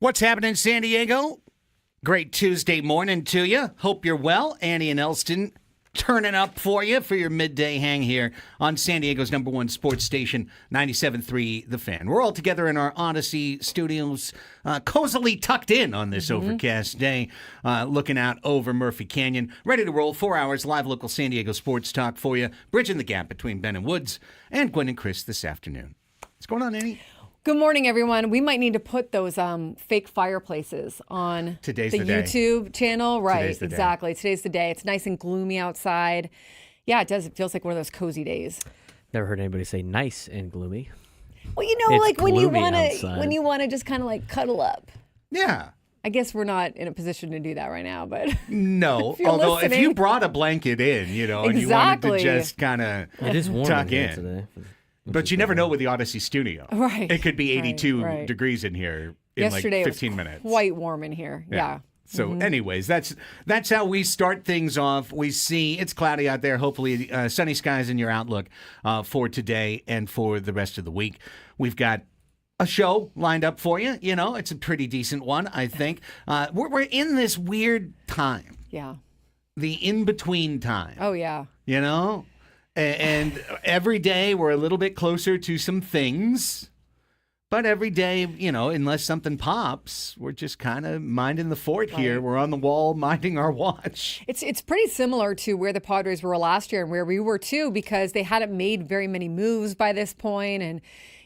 What's happening, San Diego? Great Tuesday morning to you. Hope you're well. Annie and Elsten turning up for you for your midday hang here on San Diego's number one sports station, 97.3 The Fan. We're all together in our Odyssey studios, cozily tucked in on this overcast day, looking out over Murphy Canyon, ready to roll 4 hours live local San Diego sports talk for you, bridging the gap between Ben and Woods and Gwen and Chris this afternoon. What's going on, Annie? Good morning, everyone. We might need to put those fake fireplaces on the YouTube channel. Right, exactly. Today's the day. It's nice and gloomy outside. Yeah, it does. It feels like one of those cozy days. Never heard anybody say nice and gloomy. Well, you know, It's like when you want outside. to just kind of like cuddle up. Yeah. I guess we're not in a position to do that right now, but No, you're although if listening. you brought a blanket in, and you wanted to Exactly. just kind of It is warm tuck in here in. today. But you never know with the Odyssey studio. Right. It could be 82 right. degrees in here in yesterday like it was 15 minutes. quite warm in here. Yeah. So anyways, that's how we start things off. We see it's cloudy out there. Hopefully sunny skies in your outlook for today and for the rest of the week. We've got a show lined up for you. You know, it's a pretty decent one, I think. We're in this weird time, Yeah. the in-between time. Oh, yeah. You know? And every day we're a little bit closer to some things. But every day, unless something pops, we're just kind of minding the fort here. Right. We're on the wall minding our watch. It's pretty similar to where the Padres were last year and where we were too, because they hadn't made very many moves by this point. And,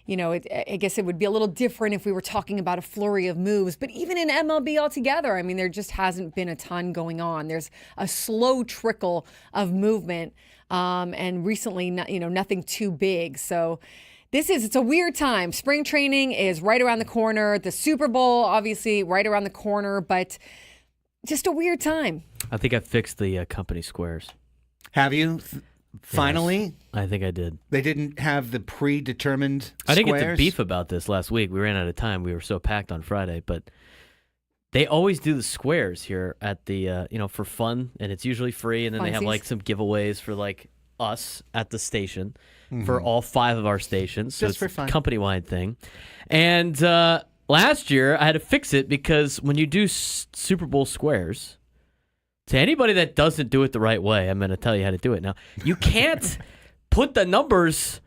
I guess it would be a little different if we were talking about a flurry of moves. But even in MLB altogether, I mean, there just hasn't been a ton going on. There's a slow trickle of movement. And recently, nothing too big. So it's a weird time. Spring training is right around the corner. The Super Bowl, obviously, right around the corner, but just a weird time. I think I fixed the company squares. Have you? Finally? Yes, I think I did. They didn't have the predetermined I didn't get squares? to beef about this last week. We ran out of time. We were so packed on Friday, but they always do the squares here at the, for fun, and it's usually free, and then they have Funsies. like some giveaways for like us at the station for all 5 of our stations. So Just it's for fun. a company-wide thing. And last year, I had to fix it because when you do Super Bowl squares, to anybody that doesn't do it the right way, I'm going to tell you how to do it now. You can't put the numbers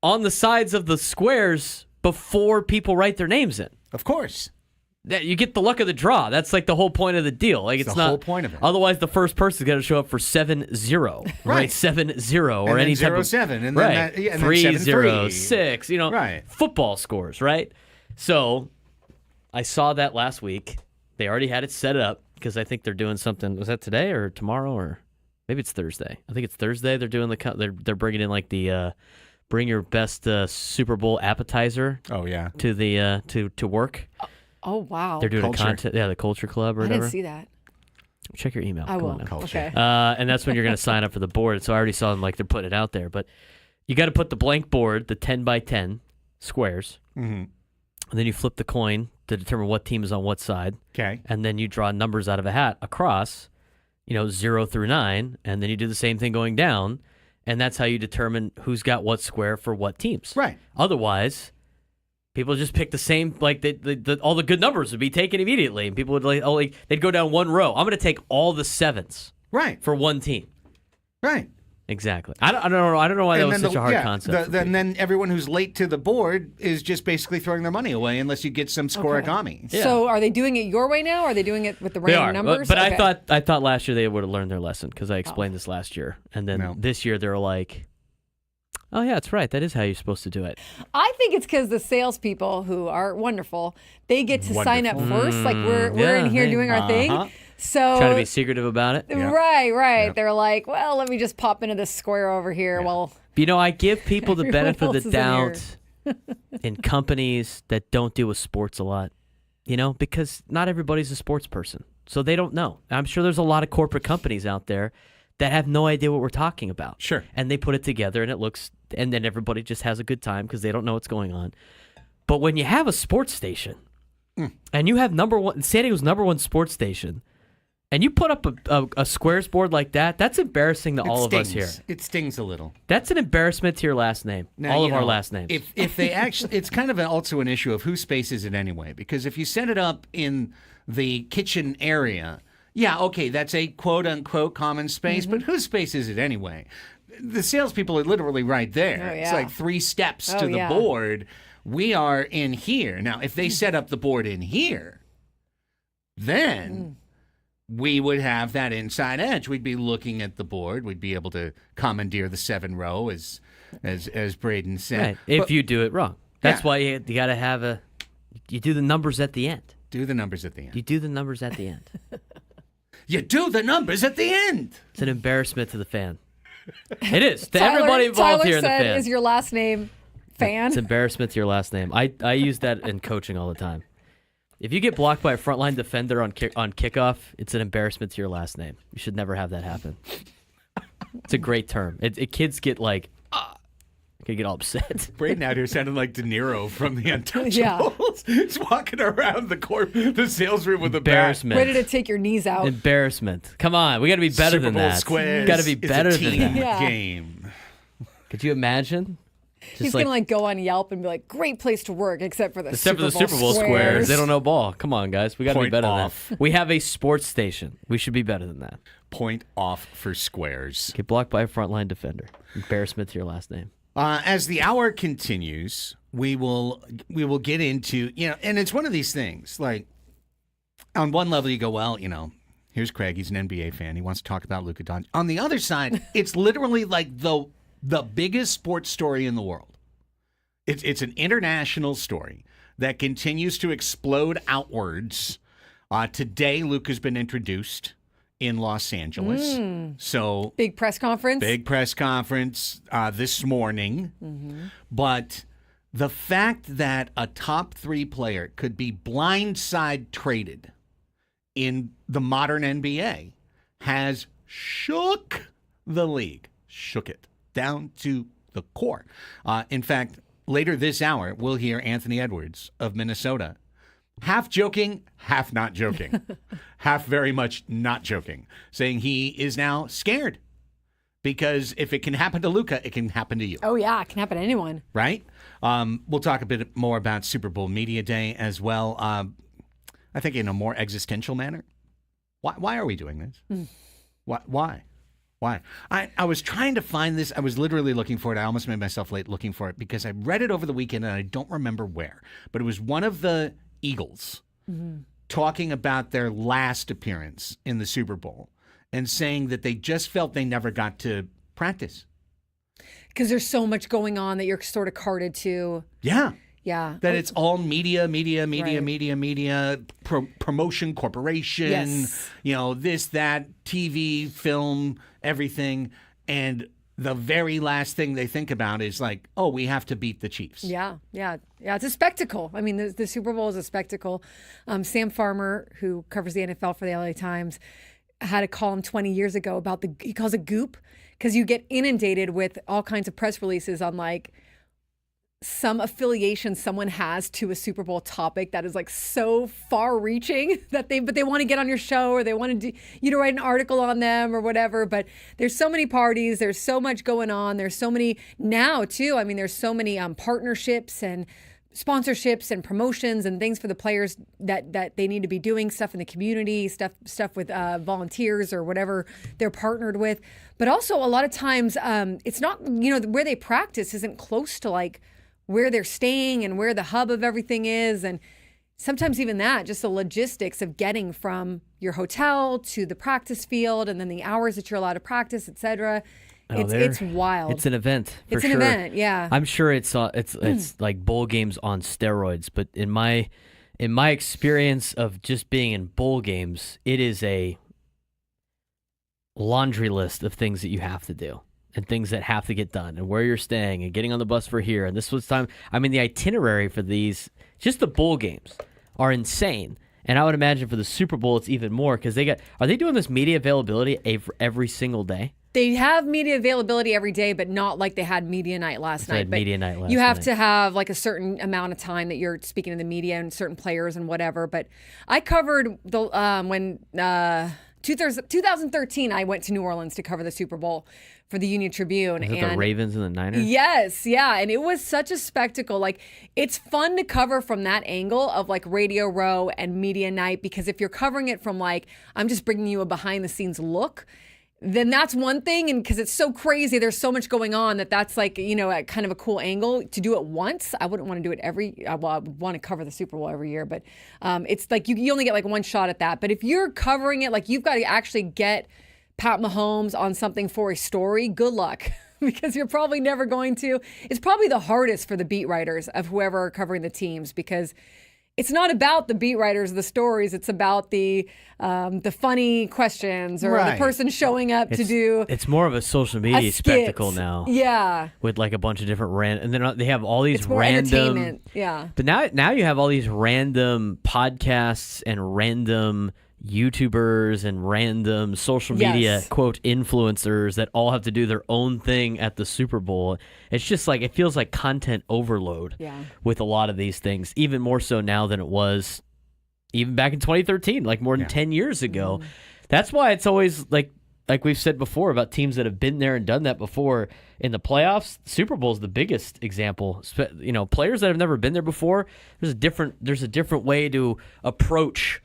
on the sides of the squares before people write their names in. Of course. You get the luck of the draw. That's like the whole point of the deal. Like it's the not whole point of it. Otherwise, the first person's got to show up for 7-0, right? 7-0 or And any then type of 0-7, and then right. that- yeah, and then 3-0, 7-3. 6. Right. Football scores, right? So I saw that last week. They already had it set up because I think they're doing something. Was that today or tomorrow or maybe it's Thursday? I think it's Thursday. They're doing they're bringing in like the bring your best Super Bowl appetizer. Oh yeah. To the to work. Oh, wow. They're doing Culture. a contest. Yeah, the Culture Club or I whatever. didn't see that. Check your email. I Come will. on now. Culture. Okay. And that's when you're going to sign up for the board. So I already saw them like they're putting it out there. But you got to put the blank board, the 10 by 10 squares, Mm-hmm. and then you flip the coin to determine what team is on what side. Okay. And then you draw numbers out of a hat across, 0 through 9. And then you do the same thing going down. And that's how you determine who's got what square for what teams. Right. Otherwise, people just pick the same, like all the good numbers would be taken immediately. And people would they'd go down one row. I'm going to take all the 7s Right. for one team. Right. Exactly. I don't know why that And was then such a hard concept. for people. Then everyone who's late to the board is just basically throwing their money away unless you get some scoregami. Yeah. So are they doing it your way now? Or are they doing it with the They random are, numbers? but Okay. I thought last year they would have learned their lesson because I explained this last year, and then No. this year they're like, "Oh yeah, that's right. That is how you're supposed to do it." I think it's because the salespeople, who are wonderful, they get to sign up Wonderful. first. Like we're Yeah, in here hey. doing our thing. Uh-huh. So Trying to be secretive about it. Yeah. right. Yeah. They're like, well, let me just pop into this square over here. Well, I give people the Everyone benefit of else the is in here. doubt in companies that don't deal with sports a lot, because not everybody's a sports person, so they don't know. I'm sure there's a lot of corporate companies out there that have no idea what we're talking about. Sure. And they put it together and it looks, and then everybody just has a good time because they don't know what's going on. But when you have a sports station and you have San Diego's number one sports station, and you put up a squares board like that, that's embarrassing to all of us here. It stings a little. That's an embarrassment to your last name. Now, all of our last names. If they actually, it's kind of also an issue of who spaces it anyway. Because if you set it up in the kitchen area, yeah, okay, that's a quote unquote common space, but who spaces it anyway? The salespeople are literally right there. Oh, yeah. It's like 3 steps Oh, to the yeah. board. We are in here. Now, if they set up the board in here, then we would have that inside edge. We'd be looking at the board. We'd be able to commandeer the 7 row, as Braden said. Right. If But you do it wrong. That's Yeah. why you got to have you do the numbers at the end. do the numbers at the end. You do the numbers at the end. You do the numbers at the end. It's an embarrassment to the fan. It is. To Tyler, everybody involved Tyler here in the said, fan. is your last name Fan? It's embarrassment to your last name. I use that in coaching all the time. If you get blocked by a frontline defender on kickoff, it's an embarrassment to your last name. You should never have that happen. It's a great term. Kids get like, can get all upset. Braden out here sounded like De Niro from The Untouchables. Yeah. He's walking around the sales room with a bat. Embarrassment. Ready to take your knees out. Embarrassment. Come on, we got to be better Super than Bowl that. squares. Got to be It's better a than team that. Yeah. game. Could you imagine? Just He's gonna go on Yelp and be like, "Great place to work," except for the Super Bowl squares. They don't know ball. Come on, guys. We got to be Point better off. than that. We have a sports station. We should be better than that. Point off for squares. Get blocked by a frontline defender. Embarrassment to your last name. As the hour continues, we will get into, and it's one of these things. Like, on one level, you go, well, here's Craig. He's an NBA fan. He wants to talk about Luka Doncic. On the other side, it's literally like the biggest sports story in the world. It's an international story that continues to explode outwards. Today, Luka's been introduced in Los Angeles. So Big press conference. big press conference this morning. But the fact that a top 3 player could be blindside traded in the modern NBA has shook the league. Shook it down to the core. In fact, later this hour, we'll hear Anthony Edwards of Minnesota. Half joking, half not joking. Half very much not joking. Saying he is now scared. Because if it can happen to Luka, it can happen to you. Oh yeah, it can happen to anyone. Right? We'll talk a bit more about Super Bowl Media Day as well. I think in a more existential manner. Why are we doing this? Why? I was trying to find this. I was literally looking for it. I almost made myself late looking for it because I read it over the weekend and I don't remember where. But it was one of the Eagles talking about their last appearance in the Super Bowl and saying that they just felt they never got to practice. Because there's so much going on that you're sort of carted to. Yeah. Yeah. That it's all media, Right. promotion, corporation, Yes. This, that, TV, film, everything. And the very last thing they think about is like, oh, we have to beat the Chiefs. Yeah. It's a spectacle. I mean, the Super Bowl is a spectacle. Sam Farmer, who covers the NFL for the LA Times, had a column 20 years ago about he calls it goop, because you get inundated with all kinds of press releases on like some affiliation someone has to a Super Bowl topic that is like so far reaching that they want to get on your show or they want to write an article on them or whatever. But there's so many parties, there's so much going on. There's so many now too. I mean, there's so many partnerships and sponsorships and promotions and things for the players that they need to be doing, stuff in the community, stuff with volunteers or whatever they're partnered with. But also a lot of times it's not, where they practice isn't close to like where they're staying and where the hub of everything is. And sometimes even that, just the logistics of getting from your hotel to the practice field and then the hours that you're allowed to practice, et cetera. It's wild. It's an event. For It's an sure. event, yeah. I'm sure it's like bowl games on steroids. But in my experience of just being in bowl games, it is a laundry list of things that you have to do and things that have to get done and where you're staying and getting on the bus for here. And this was time. I mean, the itinerary for these, just the bowl games, are insane. And I would imagine for the Super Bowl, it's even more because are they doing this media availability every single day? They have media availability every day, but not like they had media night last night. But media night last you have night. to have like a certain amount of time that you're speaking to the media and certain players and whatever. But I covered the when 2013, I went to New Orleans to cover the Super Bowl for the Union Tribune. Is it the Ravens and the Niners? Yes, yeah. And it was such a spectacle. Like, it's fun to cover from that angle of like Radio Row and Media Night, because if you're covering it from like, I'm just bringing you a behind the scenes look, then that's one thing. And because it's so crazy, there's so much going on that's like, a kind of a cool angle to do it once. I wouldn't want to do it I would want to cover the Super Bowl every year, but it's like you only get like one shot at that. But if you're covering it, like, you've got to actually get Pat Mahomes on something for a story, good luck. Because you're probably never going to. It's probably the hardest for the beat writers of whoever are covering the teams, because it's not about the beat writers, the stories. It's about the funny questions or the person showing up to do. It's more of a social media spectacle now. Yeah, with like a bunch of different and then they have all these it's more random. entertainment. Yeah, but now you have all these random podcasts and random YouTubers and random social media quote influencers that all have to do their own thing at the Super Bowl. It's just like, it feels like content overload with a lot of these things, even more so now than it was even back in 2013, like more than 10 years ago. That's why it's always like we've said before about teams that have been there and done that before in the playoffs. Super Bowl is the biggest example. Players that have never been there before, there's a different way to approach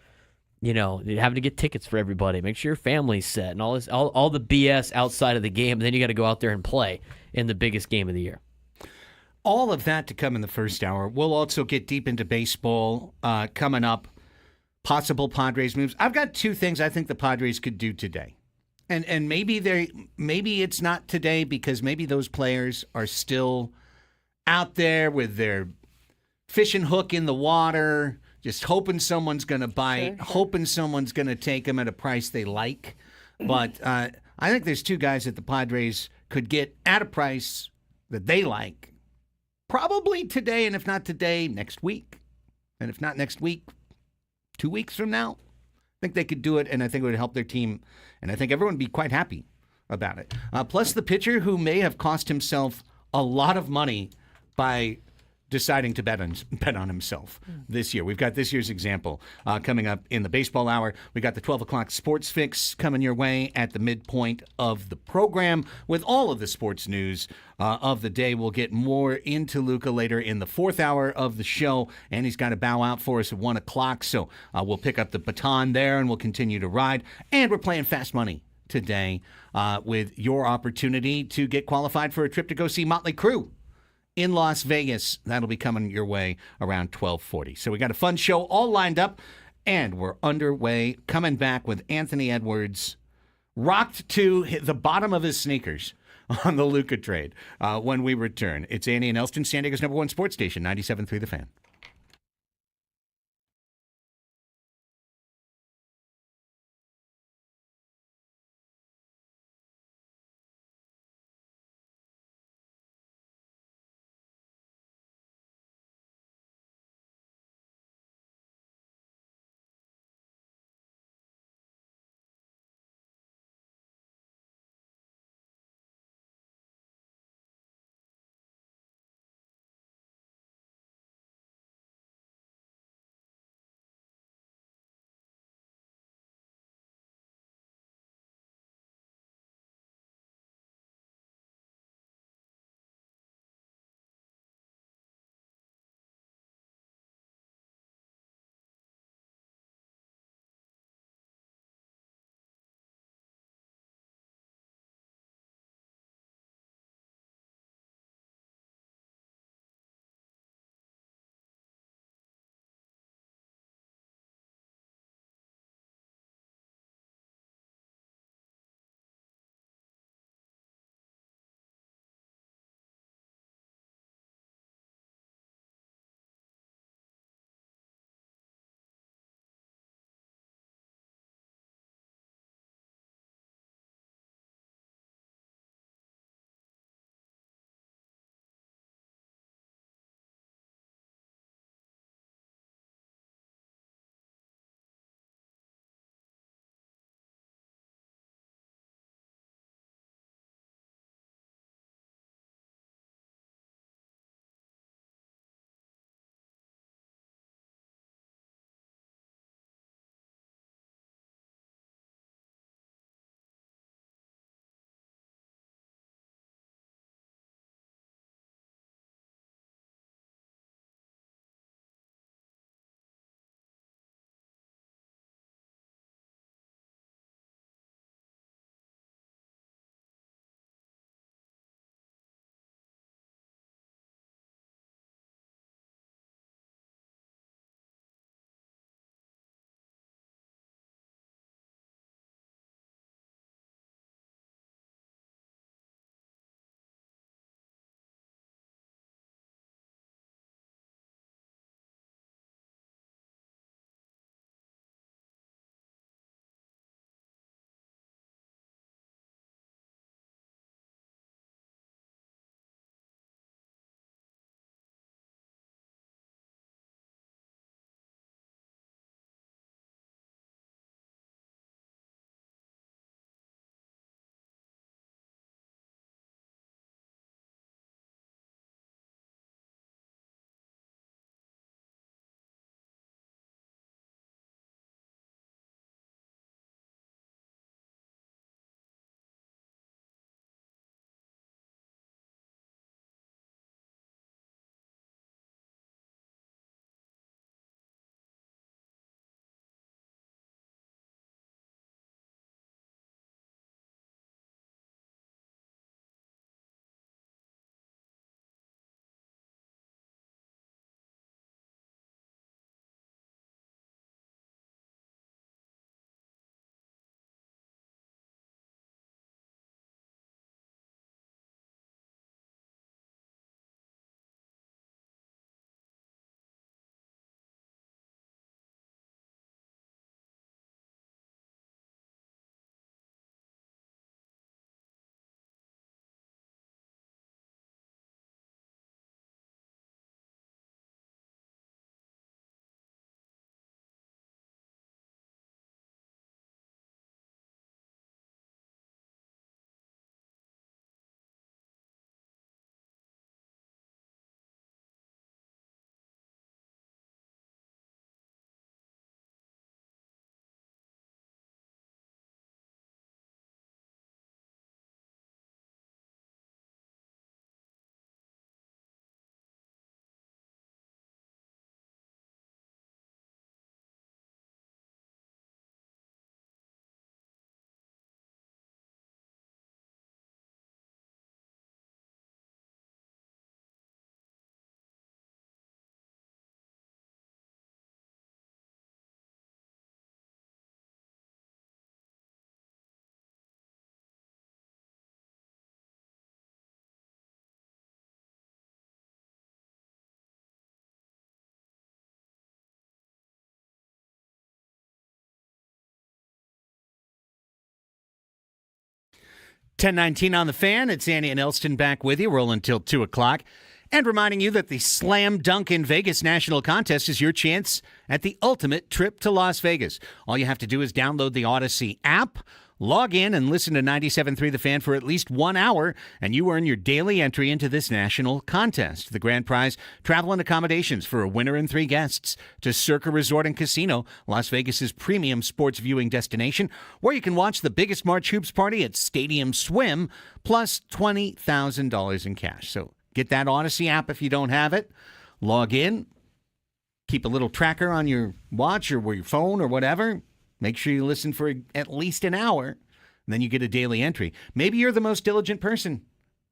having to get tickets for everybody, make sure your family's set, and all this, all the BS outside of the game. And then you got to go out there and play in the biggest game of the year. All of that to come in the first hour. We'll also get deep into baseball coming up. Possible Padres moves. I've got two things I think the Padres could do today, and maybe it's not today because maybe those players are still out there with their fishing hook in the water, just hoping someone's going to bite, hoping someone's going to take them at a price they like. But I think there's two guys that the Padres could get at a price that they like, probably today, and if not today, next week. And if not next week, 2 weeks from now. I think they could do it, and I think it would help their team, and I think everyone would be quite happy about it. Plus the pitcher who may have cost himself a lot of money by deciding to bet on himself this year. We've got this year's example coming up in the baseball hour. We got the 12 o'clock sports fix coming your way at the midpoint of the program with all of the sports news of the day. We'll get more into Luka later in the fourth hour of the show, and he's got to bow out for us at 1 o'clock. So we'll pick up the baton there, and we'll continue to ride. And we're playing Fast Money today with your opportunity to get qualified for a trip to go see Motley Crue in Las Vegas. That'll be coming your way around 12:40. So we got a fun show all lined up, and we're underway. Coming back with Anthony Edwards, rocked to the bottom of his sneakers on the Luka trade when we return. It's Andy and Elsten, San Diego's #1 sports station, 97.3 The Fan. 10:19 on the Fan. It's Andy and Elsten back with you. Rolling until 2 o'clock. And reminding you that the Slam Dunk in Vegas National Contest is your chance at the ultimate trip to Las Vegas. All you have to do is download the Odyssey app, log in, and listen to 97.3 The Fan for at least 1 hour, and you earn your daily entry into this national contest. The grand prize, travel and accommodations for a winner and 3 guests to Circa Resort and Casino, Las Vegas's premium sports viewing destination, where you can watch the biggest March Hoops party at Stadium Swim, plus $20,000 in cash. So get that Odyssey app if you don't have it. Log in. Keep a little tracker on your watch or your phone or whatever. Make sure you listen for at least an hour. And then you get a daily entry. Maybe you're the most diligent person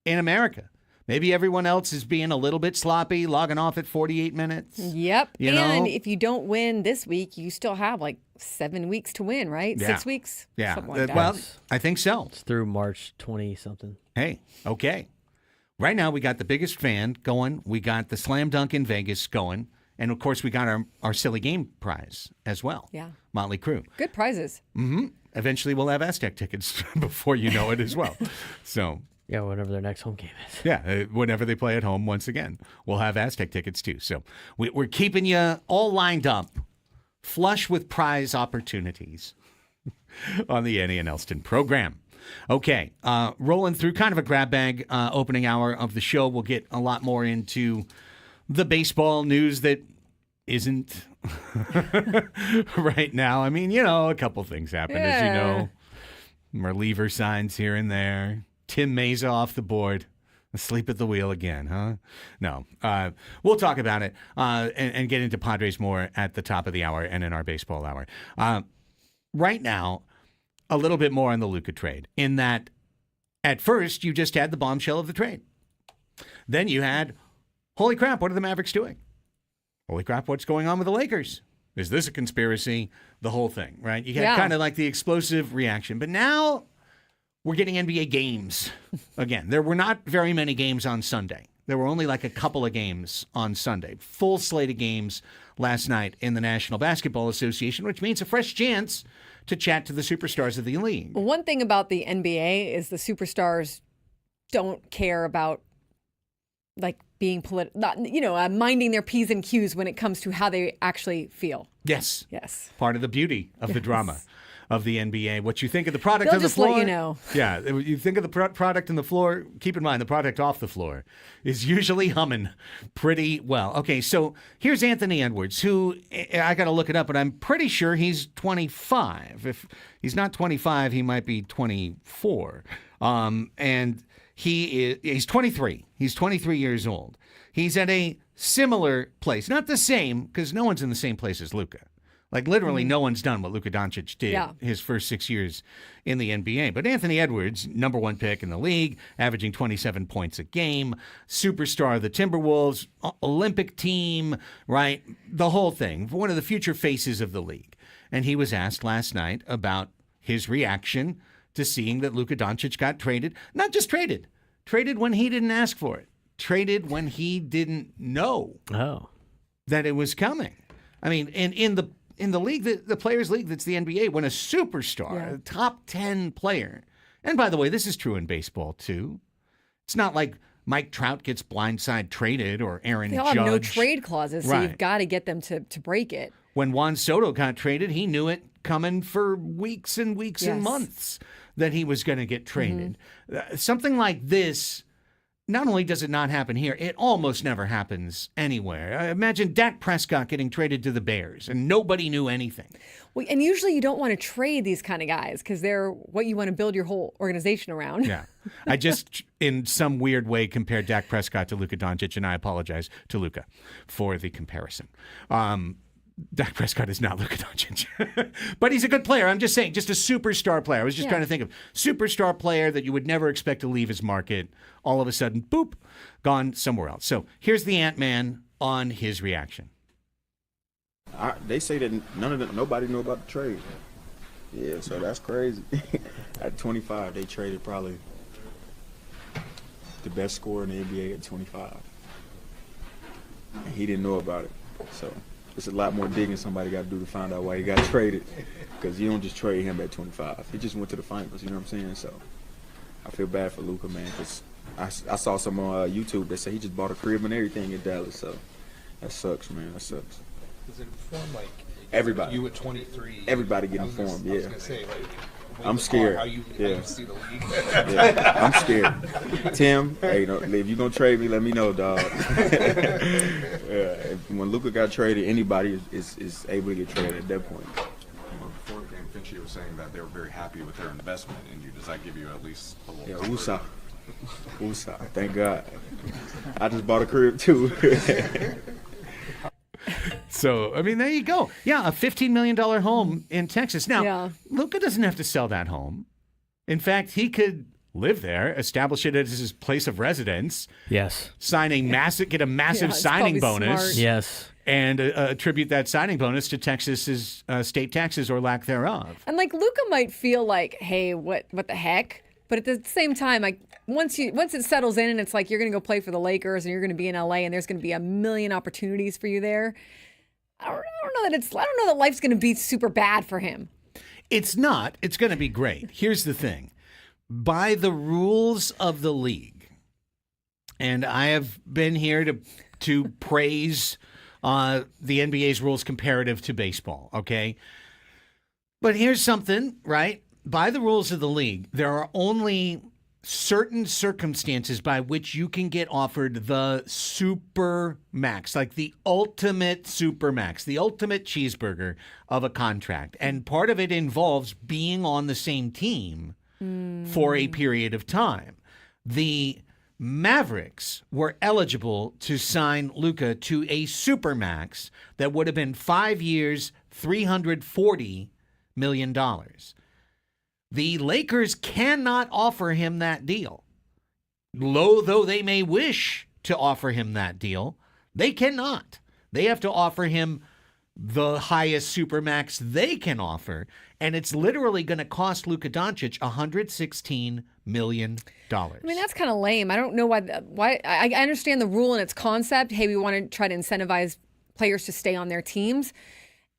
in America. Maybe everyone else is being a little bit sloppy, logging off at 48 minutes. Yep. You and know? if you don't win this week, you still have like 7 weeks to win, right? Yeah. 6 weeks? Yeah. Something like that. Well, I think so. It's through March 20-something. Hey, okay. Right now, we got the biggest fan going. We got the Slam Dunk in Vegas going. And, of course, we got our silly game prize as well. Yeah. Motley Crue. Good prizes. Mm-hmm. Eventually, we'll have Aztec tickets before you know it as well. So, Yeah, whatever their next home game is. yeah, whenever they play at home, once again, we'll have Aztec tickets too. So we're keeping you all lined up, flush with prize opportunities on the Annie and Elsten program. Okay, rolling through kind of a grab bag opening hour of the show. We'll get a lot more into the baseball news that isn't right now. I mean, a couple things happened, as you know. Reliever signs here and there. Tim Meza off the board. Asleep at the wheel again, huh? No. We'll talk about it and get into Padres more at the top of the hour and in our baseball hour. Right now, a little bit more on the Luka trade, in that at first you just had the bombshell of the trade. Then you had, holy crap, what are the Mavericks doing? Holy crap, what's going on with the Lakers? Is this a conspiracy? The whole thing, right? You had kind of like the explosive reaction. But now we're getting NBA games again. There were not very many games on Sunday. There were only like a couple of games on Sunday. Full slate of games last night in the National Basketball Association, which means a fresh chance to chat to the superstars of the league. One thing about the NBA is the superstars don't care about like being minding their P's and Q's when it comes to how they actually feel. Yes. Yes. Part of the beauty of the drama of the NBA. What you think of the product They'll on the just floor. let you know. Yeah. You think of the product on the floor. Keep in mind, the product off the floor is usually humming pretty well. Okay, so here's Anthony Edwards, who I got to look it up, but I'm pretty sure he's 25. If he's not 25, he might be 24. And he's 23. He's 23 years old. He's at a similar place. Not the same, because no one's in the same place as Luka. Like, literally, no one's done what Luka Doncic did his first 6 years in the NBA. But Anthony Edwards, number 1 pick in the league, averaging 27 points a game, superstar of the Timberwolves, Olympic team, right? The whole thing. One of the future faces of the league. And he was asked last night about his reaction to seeing that Luka Doncic got traded. Not just traded. Traded when he didn't ask for it. Traded when he didn't know that it was coming. I mean, in the league, the Players' League that's the NBA, when a superstar, a top 10 player, and by the way, this is true in baseball too. It's not like Mike Trout gets blindside traded or Aaron Judge. They all have no trade clauses, so you've got to get them to break it. When Juan Soto got traded, he knew it coming for weeks and weeks and months that he was going to get traded. Something like this, not only does it not happen here, it almost never happens anywhere. Imagine Dak Prescott getting traded to the Bears and nobody knew anything. Well, and usually you don't want to trade these kind of guys because they're what you want to build your whole organization around. Yeah. I just, in some weird way, compared Dak Prescott to Luka Doncic, and I apologize to Luka for the comparison. Dak Prescott is not Luka Doncic. But he's a good player. I'm just saying, just a superstar player. I was just trying to think of superstar player that you would never expect to leave his market. All of a sudden, boop, gone somewhere else. So here's the Ant-Man on his reaction. They say that nobody knew about the trade. Yeah, so that's crazy. At 25, they traded probably the best scorer in the NBA at 25. And he didn't know about it. So it's a lot more digging somebody got to do to find out why he got traded. Because you don't just trade him at 25. He just went to the finals, you know what I'm saying? So I I feel bad for Luka, man, because I saw some on YouTube that say he just bought a crib and everything in Dallas. So that sucks, man. That sucks. Does it inform like Everybody. You at 23. Everybody get informed. I was Yeah. gonna say like. I'm scared. How you Yeah. see the league? Yeah, I'm scared. Tim, hey, if you gonna trade me, let me know, dog. When Luka got traded, anybody is able to get traded at that point. Before the game, Finchie was saying that they were very happy with their investment in you. Does that give you at least a little Yeah, comfort? USA. Thank God. I just bought a crib too. So, I mean, there you go. Yeah, a $15 million home in Texas. Now, Yeah. Luka doesn't have to sell that home. In fact, he could live there, establish it as his place of residence, Yes. get a massive Yeah, it's signing probably bonus, smart. Yes. and attribute that signing bonus to Texas's state taxes or lack thereof. And like Luka might feel like, hey, what the heck? But at the same time, like once it settles in and it's like you're going to go play for the Lakers and you're going to be in LA and there's going to be a million opportunities for you there. I don't know that life's going to be super bad for him. It's not. It's going to be great. Here's the thing. By the rules of the league, and I have been here to praise the NBA's rules comparative to baseball, okay? But here's something, right? By the rules of the league, there are only certain circumstances by which you can get offered the super max, like the ultimate super max, the ultimate cheeseburger of a contract. And part of it involves being on the same team for a period of time. The Mavericks were eligible to sign Luka to a supermax that would have been 5 years, $340 million. The Lakers cannot offer him that deal. Low though they may wish to offer him that deal, they cannot. They have to offer him the highest supermax they can offer, and it's literally going to cost Luka Doncic $116 million. I mean, that's kind of lame. I don't know why. I understand the rule and its concept. Hey, we want to try to incentivize players to stay on their teams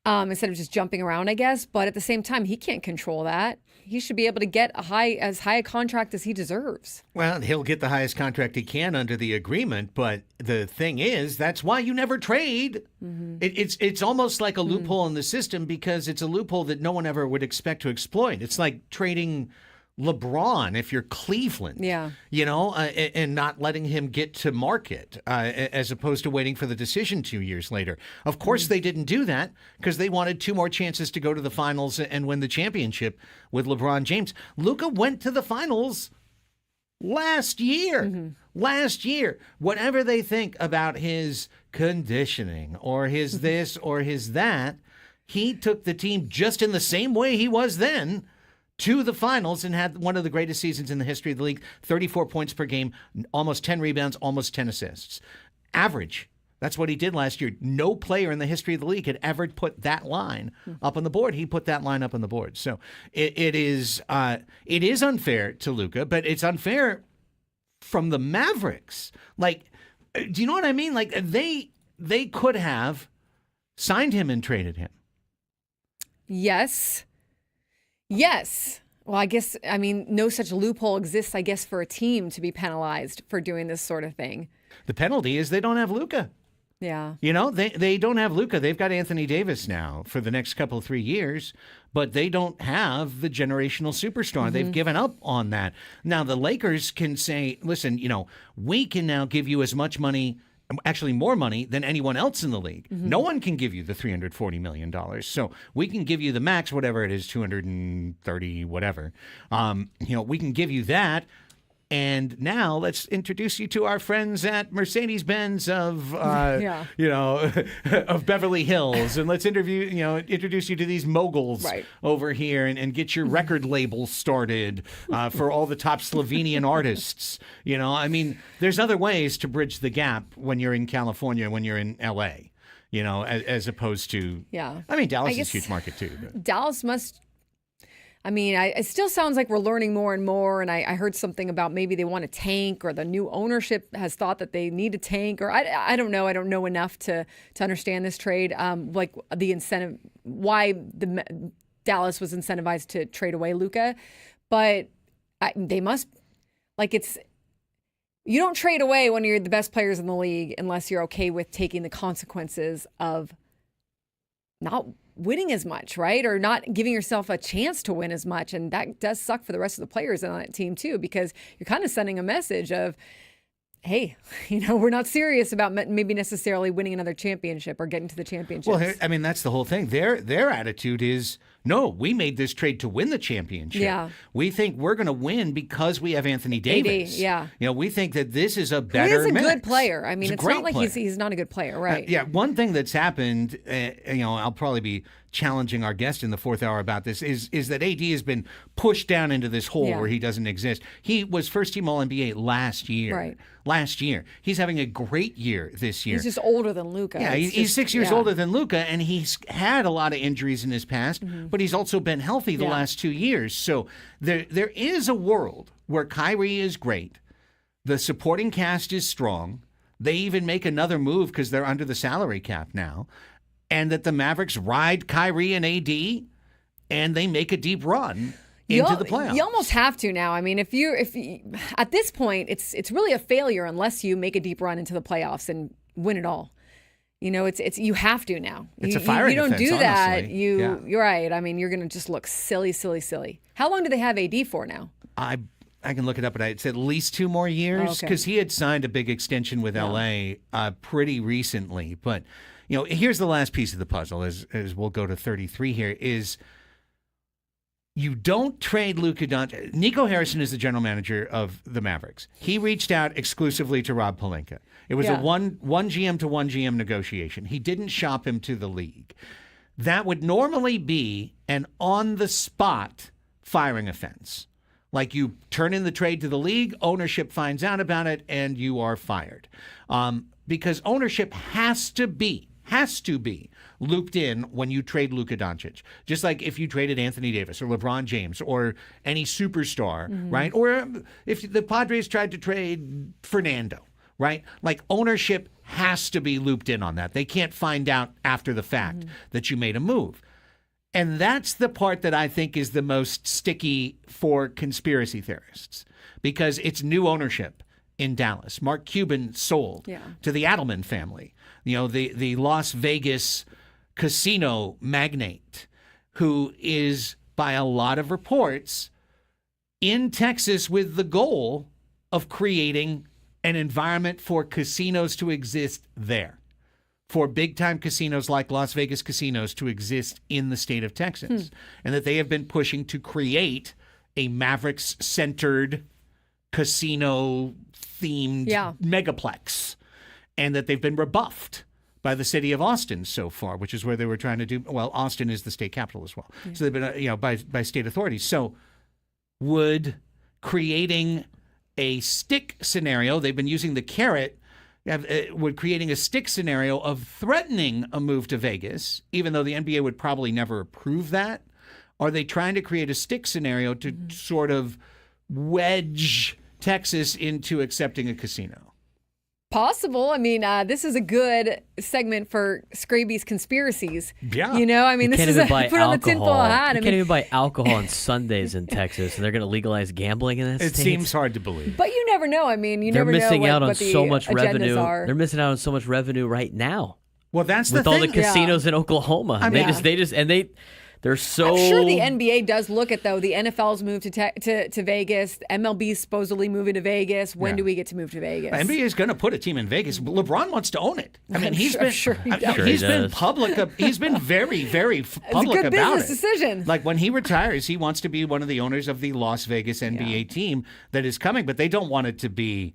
instead of just jumping around, I guess. But at the same time, he can't control that. He should be able to get as high a contract as he deserves. Well, he'll get the highest contract he can under the agreement, but the thing is, that's why you never trade. Mm-hmm. It's almost like a loophole in the system because it's a loophole that no one ever would expect to exploit. It's like trading LeBron if you're Cleveland, and not letting him get to market as opposed to waiting for the decision 2 years later. Of course, they didn't do that because they wanted 2 more chances to go to the finals and win the championship with LeBron James. Luka went to the finals last year. Last year, whatever they think about his conditioning or his this or his that, he took the team just in the same way he was then to the finals and had one of the greatest seasons in the history of the league, 34 points per game, almost 10 rebounds, almost 10 assists. Average. That's what he did last year. No player in the history of the league had ever put that line up on the board. He put that line up on the board. So it is unfair to Luka, but it's unfair from the Mavericks. Like, do you know what I mean? Like they could have signed him and traded him. Yes. Well, no such loophole exists, I guess, for a team to be penalized for doing this sort of thing. The penalty is they don't have Luka. Yeah. They don't have Luka. They've got Anthony Davis now for the next couple of 3 years, but they don't have the generational superstar. They've given up on that. Now the Lakers can say, listen, we can now give you as much money, actually more money than anyone else in the league. No one can give you the $340 million. So we can give you the max, whatever it is, 230, whatever. We can give you that. And now let's introduce you to our friends at Mercedes-Benz of, of Beverly Hills, and let's introduce you to these moguls over here, and get your record label started for all the top Slovenian artists. There's other ways to bridge the gap when you're in California, when you're in L.A. As opposed to Dallas is a huge market too. But. Dallas must. It still sounds like we're learning more and more, and I heard something about maybe they want a tank, or the new ownership has thought that they need a tank, or I don't know. I don't know enough to understand this trade, like the incentive, why Dallas was incentivized to trade away Luka, but they must Like you don't trade away when you're the best players in the league unless you're okay with taking the consequences of not winning as much, right? Or not giving yourself a chance to win as much. And that does suck for the rest of the players on that team too, because you're kind of sending a message of, hey, we're not serious about maybe necessarily winning another championship or getting to the championship. Well, I mean, that's the whole thing. Their attitude is, no, we made this trade to win the championship. Yeah. We think we're going to win because we have Anthony Davis. Yeah. We think that this is a better He is a mix. good player. I mean, it's great not like player. he's not a good player, right? Yeah, one thing that's happened, I'll probably be challenging our guest in the fourth hour about this, is that AD has been pushed down into this hole Yeah. where he doesn't exist. He was first-team All-NBA last year. Right. Last year. He's having a great year this year. He's just older than Luka. Yeah, It's he's just- 6 years yeah. older than Luka, and he's had a lot of injuries in his past, but he's also been healthy the Yeah. last 2 years. So there is a world where Kyrie is great, the supporting cast is strong, they even make another move because they're under the salary cap now, and that the Mavericks ride Kyrie and AD, and they make a deep run into the playoffs. You almost have to now. I mean, if you at this point, it's really a failure unless you make a deep run into the playoffs and win it all. It's you have to now. It's you, a firing you don't offense, do that. honestly. You're right. I mean, you're going to just look silly. How long do they have AD for now? I can look it up, but it's at least 2 more years Okay. because he had signed a big extension with LA pretty recently. But here's the last piece of the puzzle as we'll go to 33 here is you don't trade Luka Doncic. Nico Harrison is the general manager of the Mavericks. He reached out exclusively to Rob Pelinka. It was a one GM to one GM negotiation. He didn't shop him to the league. That would normally be an on-the-spot firing offense. Like you turn in the trade to the league, ownership finds out about it, and you are fired. Because ownership has to be looped in when you trade Luka Doncic. Just like if you traded Anthony Davis or LeBron James or any superstar, right? Or if the Padres tried to trade Fernando, right? Like ownership has to be looped in on that. They can't find out after the fact that you made a move. And that's the part that I think is the most sticky for conspiracy theorists because it's new ownership in Dallas. Mark Cuban sold to the Adelman family, the Las Vegas casino magnate who is, by a lot of reports, in Texas with the goal of creating an environment for casinos to exist there. For big-time casinos like Las Vegas casinos to exist in the state of Texas. And that they have been pushing to create a Mavericks-centered, casino-themed megaplex. And that they've been rebuffed by the city of Austin so far, which is where they were trying to do, well, Austin is the state capital as well. So they've been, by state authorities. So would creating a stick scenario, they've been using the carrot, would creating a stick scenario of threatening a move to Vegas, even though the NBA would probably never approve that? Are they trying to create a stick scenario to sort of wedge Texas into accepting a casino? Possible. I mean, this is a good segment for Scraby's conspiracies. Yeah. I mean, You this can't is even buy put on the tinfoil alcohol. hat. You can't even buy alcohol on Sundays in Texas, and they're going to legalize gambling in that It state. seems hard to believe. But you never know. I mean, They're never know missing out on what the so much agendas revenue. are. They're missing out on so much revenue right now Well, that's the with all the thing. casinos in Oklahoma. I mean- They're so. I'm sure the NBA does look at, though, the NFL's move to Vegas, MLB's supposedly moving to Vegas. When do we get to move to Vegas? NBA is going to put a team in Vegas. LeBron wants to own it. I mean, I'm sure he does. Sure he he's been does. public. He's been very, very public good about business it. decision. Like when he retires, he wants to be one of the owners of the Las Vegas NBA team that is coming, but they don't want it to be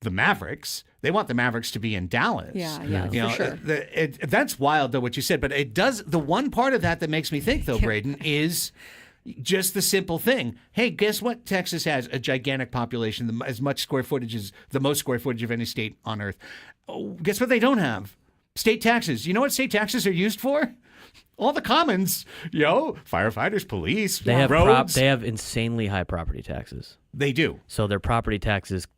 the Mavericks. They want the Mavericks to be in Dallas. Yeah, for sure. That's wild, though, what you said. But it does. The one part of that makes me think, though, Braden, is just the simple thing. Hey, guess what? Texas has a gigantic population, as much square footage as the most square footage of any state on earth. Oh, guess what they don't have? State taxes. You know what state taxes are used for? All the commons, firefighters, police, They have roads. they have insanely high property taxes. They do. So their property taxes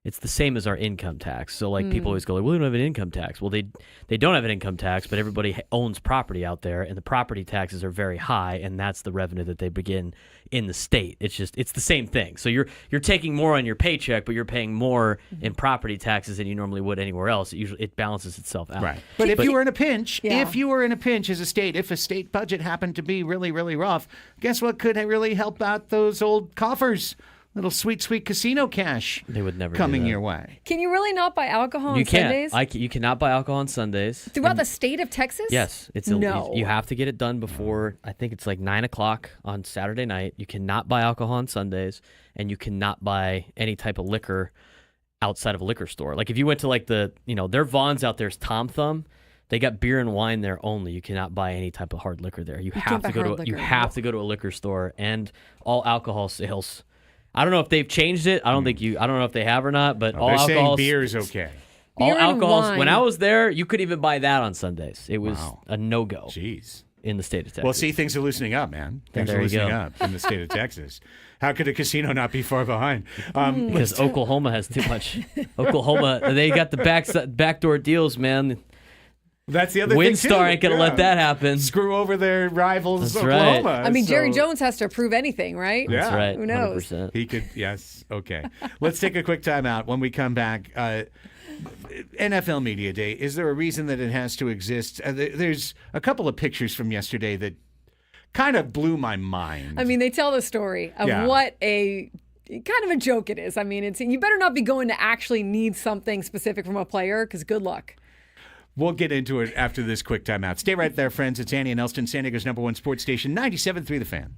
it's the same as our income tax. So like people always go like, well, we don't have an income tax. Well, they don't have an income tax, but everybody owns property out there, and the property taxes are very high, and that's the revenue that they begin in the state. It's the same thing. So you're taking more on your paycheck, but you're paying more in property taxes than you normally would anywhere else. It balances itself out. Right. But if you were in a pinch, Yeah. if you were in a pinch as a state, if a state budget happened to be really, really rough, guess what could really help out those old coffers? Little sweet, sweet casino cash They would never do coming that. your way. Can you really not buy alcohol You on can't. Sundays? You cannot buy alcohol on Sundays. Throughout the state of Texas? Yes, it's No. You have to get it done before I think it's like 9:00 on Saturday night. You cannot buy alcohol on Sundays, and you cannot buy any type of liquor outside of a liquor store. Like if you went to like their Vaughn's out there's Tom Thumb. They got beer and wine there only. You cannot buy any type of hard liquor there. You have can't to buy go hard to you liquor. have to go to a liquor store, and all alcohol sales. I don't know if they've changed it. I don't know if they have or not. But all They're alcohol saying beer's okay. all Beer and alcohols. wine. When I was there, you couldn't even buy that on Sundays. It was Wow. a no go Jeez. in the state of Texas. Well, see, things are loosening up, man. Things there are you loosening go. up in the state of Texas. How could a casino not be far behind? Because Oklahoma has too much. Oklahoma, they got the backdoor deals, man. That's the other thing, too. Windstar ain't gonna Yeah. let that happen. Screw over their rivals, That's right. Oklahoma. I mean, Jerry so Jones has to prove anything, right? Yeah. That's right. Who knows? 100%. He could, yes. Okay. Let's take a quick time out. When we come back, NFL Media Day, is there a reason that it has to exist? There's a couple of pictures from yesterday that kind of blew my mind. I mean, they tell the story of Yeah. what a kind of a joke it is. I mean, you better not be going to actually need something specific from a player, because good luck. We'll get into it after this quick timeout. Stay right there, friends. It's Annie and Elsten, San Diego's #1 sports station, 97.3 The Fan.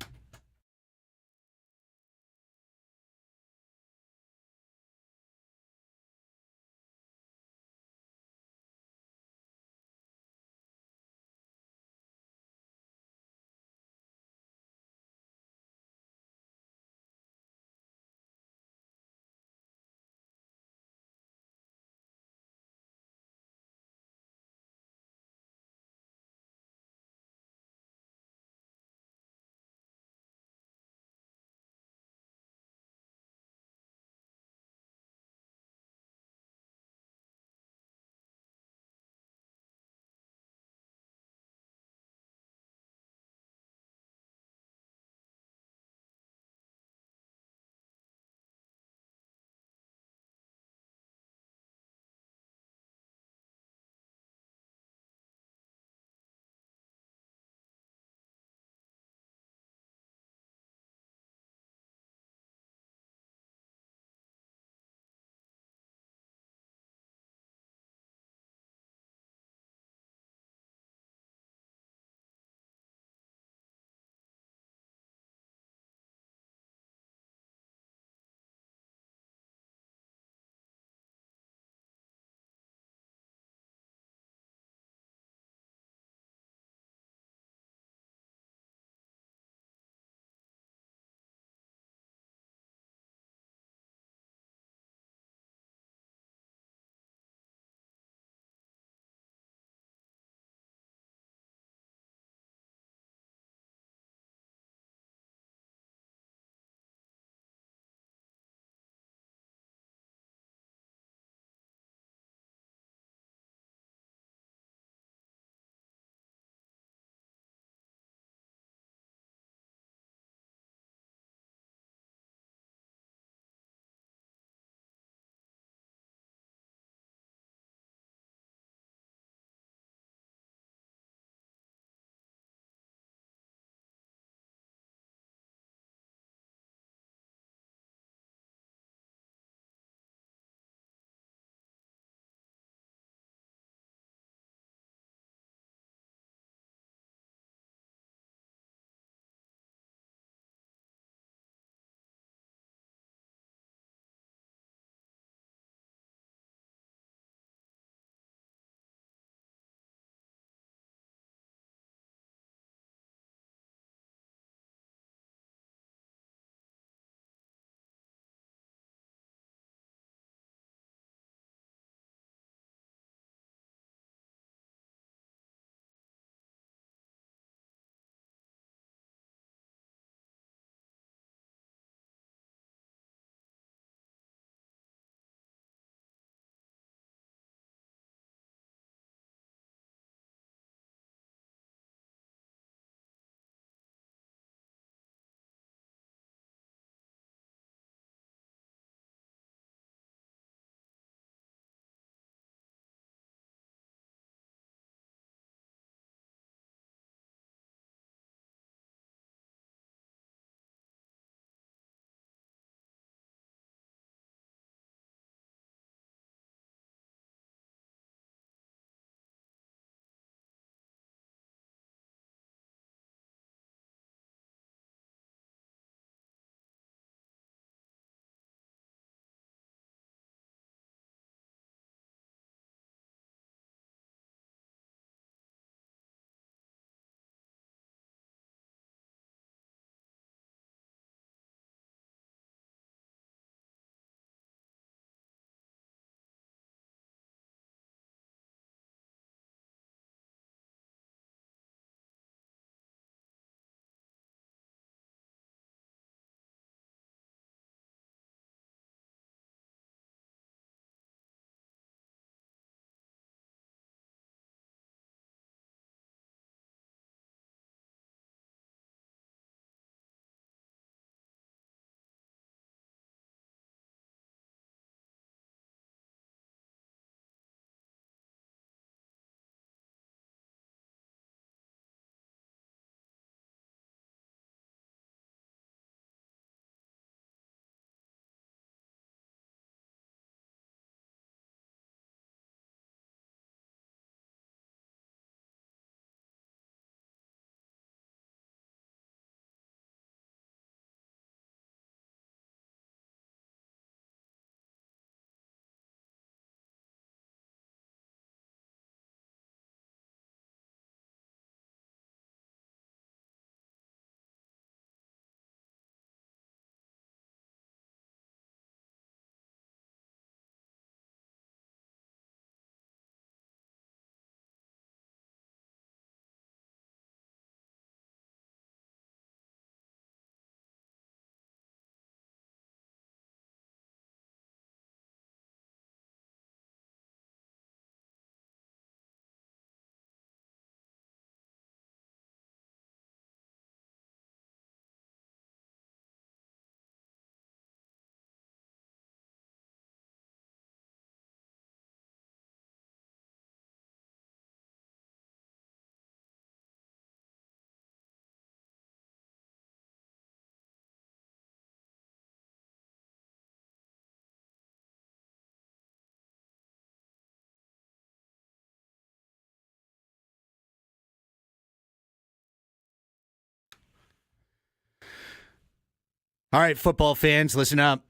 All right, football fans, listen up.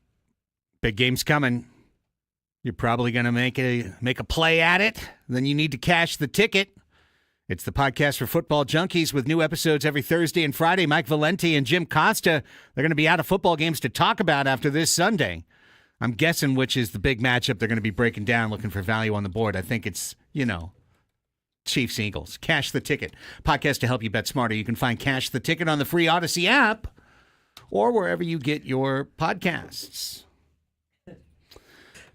Big game's coming. You're probably going to make a play at it. Then you need to cash the ticket. It's the podcast for football junkies with new episodes every Thursday and Friday. Mike Valenti and Jim Costa, they're going to be out of football games to talk about after this Sunday. I'm guessing which is the big matchup they're going to be breaking down, looking for value on the board. I think it's, Chiefs Eagles. Cash the Ticket. Podcast to help you bet smarter. You can find Cash the Ticket on the free Odyssey app or wherever you get your podcasts.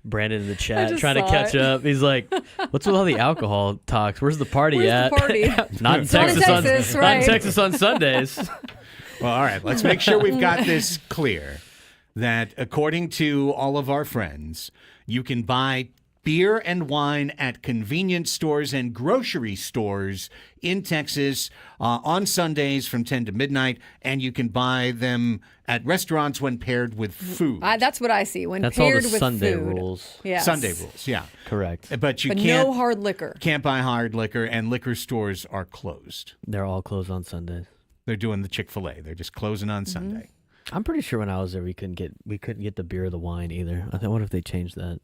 Brandon in the chat just trying to saw catch it. up. He's like, "What's with all the alcohol talks? Where's the party Where's at?" the party? Not in Not in Texas. Texas, Not right. in Texas on Sundays. Well, all right. Let's make sure we've got this clear that according to all of our friends, you can buy beer and wine at convenience stores and grocery stores in Texas on Sundays from 10 to midnight, and you can buy them at restaurants when paired with food. That's what I see. When That's all paired the with Sunday food. rules. Yes. Sunday rules, yeah. Correct. But you But can't, no hard liquor. can't buy hard liquor, and liquor stores are closed. They're all closed on Sundays. They're doing the Chick-fil-A. They're just closing on Sunday. I'm pretty sure when I was there, we couldn't get the beer or the wine either. I wonder if they changed that.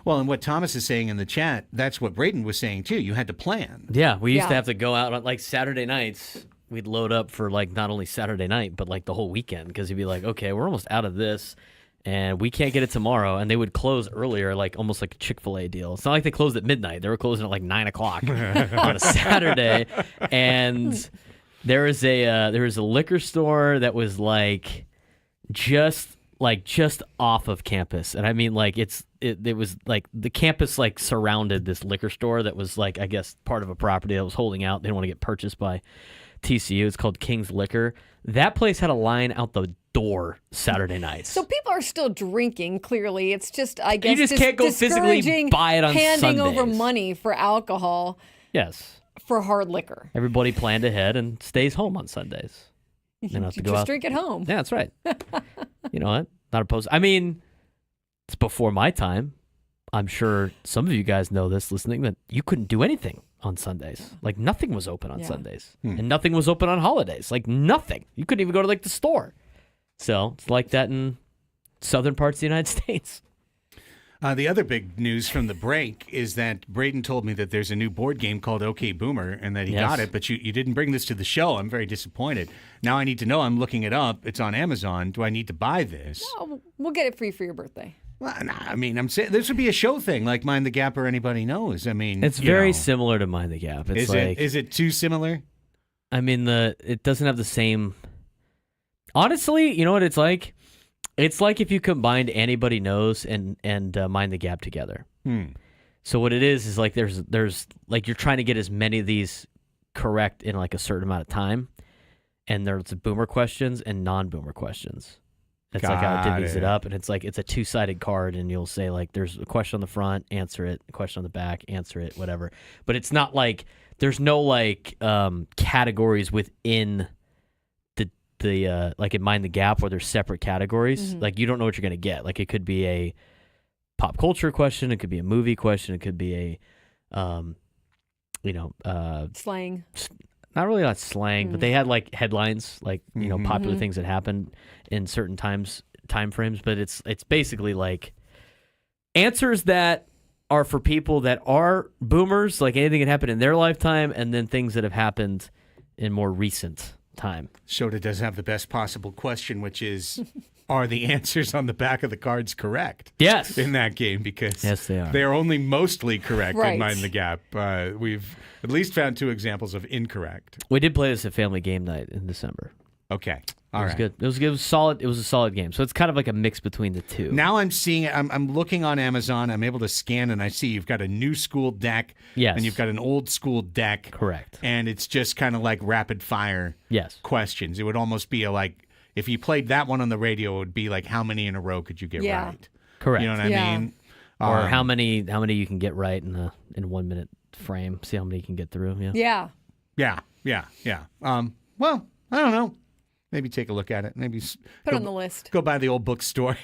Well, and what Thomas is saying in the chat, that's what Braden was saying too. You had to plan. Yeah, we used to Yeah. have to go out on like Saturday nights. We'd load up for like not only Saturday night, but like the whole weekend because you'd be like, okay, we're almost out of this, and we can't get it tomorrow. And they would close earlier, like almost like a Chick-fil-A deal. It's not like they closed at midnight; they were closing at like 9 o'clock on a Saturday. And there was a liquor store that was like just off of campus, and I mean like it was like the campus like surrounded this liquor store that was like I guess part of a property that was holding out. They didn't want to get purchased by TCU. It's called King's Liquor. That place had a line out the door Saturday nights. So people are still drinking. Clearly, it's just I guess just can't go physically discouraging buy it on handing over Sundays. money for alcohol Yes, for hard liquor. everybody planned ahead and stays home on Sundays. They don't have to You go just out. drink at home. Yeah, that's right. You know what? Not opposed. I mean, it's before my time. I'm sure some of you guys know this listening that you couldn't do anything on Sundays. Like nothing was open on Yeah. Sundays. And nothing was open on holidays. Like nothing. You couldn't even go to like the store. So it's like that in southern parts of the United States. The other big news from the break is that Braden told me that there's a new board game called OK Boomer and that he Yes. got it, but you didn't bring this to the show. I'm very disappointed. Now I need to know. I'm looking it up. It's on Amazon. Do I need to buy this? Oh, we'll get it for you for your birthday. Well, nah, I mean, I'm saying this would be a show thing like Mind the Gap or Anybody Knows. I mean, It's you very know. similar to Mind the Gap. It's Is it too similar? I mean, it doesn't have the same. Honestly, you know what it's like? It's like if you combined Anybody Knows and Mind the Gap together. So what it is like there's like you're trying to get as many of these correct in like a certain amount of time, and there's boomer questions and non-boomer questions. It's like how it Got divvies it. it up, and it's like it's a two-sided card, and you'll say like there's a question on the front, answer it. A question on the back, answer it. Whatever. But it's not like there's no like categories within the like in Mind the Gap where there's separate categories. Like you don't know what you're gonna get. Like it could be a pop culture question, it could be a movie question, it could be a Slang. not really not slang, but they had like headlines, like popular things that happened in certain time frames. But it's basically like answers that are for people that are boomers, like anything that happened in their lifetime, and then things that have happened in more recent time. Shota does have the best possible question, which is, are the answers on the back of the cards correct? Yes. In that game, because Yes, they are. They're only mostly correct Right. in Mind the Gap. We've at least found 2 examples of incorrect. We did play this at family game night in December. Okay. It All was right. good. It was solid. It was a solid game. So it's kind of like a mix between the two. Now I'm seeing it. I'm looking on Amazon. I'm able to scan, and I see you've got a new school deck. Yes. And you've got an old school deck. Correct. And it's just kind of like rapid fire Yes. questions. It would almost be if you played that one on the radio, it would be like how many in a row could you get Yeah. right? Correct. You know what I Yeah. mean? Or how many you can get right in 1 minute frame. See how many you can get through. Yeah. Yeah. Yeah. Well, I don't know. Maybe take a look at it. Maybe Put it on the list. Go by the old bookstore.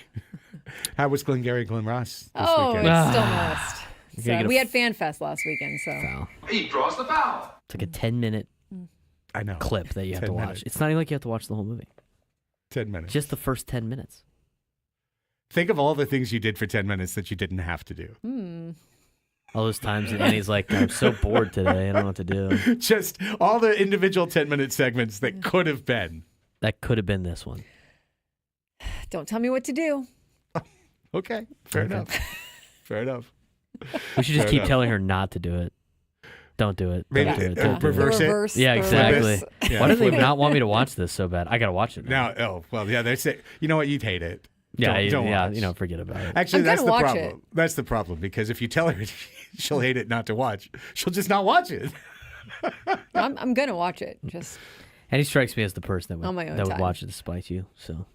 How was Glengarry Glen Ross this Oh, weekend? it's still on the list. You're gonna So get a we had Fan Fest last weekend, so Foul. He draws the foul. It's like a 10-minute I know. clip that you have 10 to watch. minutes. It's not even like you have to watch the whole movie. 10 minutes. Just the first 10 minutes. Think of all the things you did for 10 minutes that you didn't have to do. All those times that Annie's like, I'm so bored today. I don't know what to do. Just all the individual 10-minute segments that could have been. That could have been this one. Don't tell me what to do. Okay. Fair enough. Fair enough. We should just Fair keep enough. telling her not to do it. Don't do it. Maybe Don't do it. Don't do it. reverse it? Yeah, the exactly. reverse. Yeah. Why do they not want me to watch this so bad? I got to watch it now. They say, you know what? You'd hate it. Yeah, Don't yeah, watch. forget about it. Actually, I'm that's gonna the watch problem. it. That's the problem because if you tell her she'll hate it not to watch, she'll just not watch it. I'm gonna watch it. Just And he strikes me as the person that On my would, own that would time. watch it to spite you. So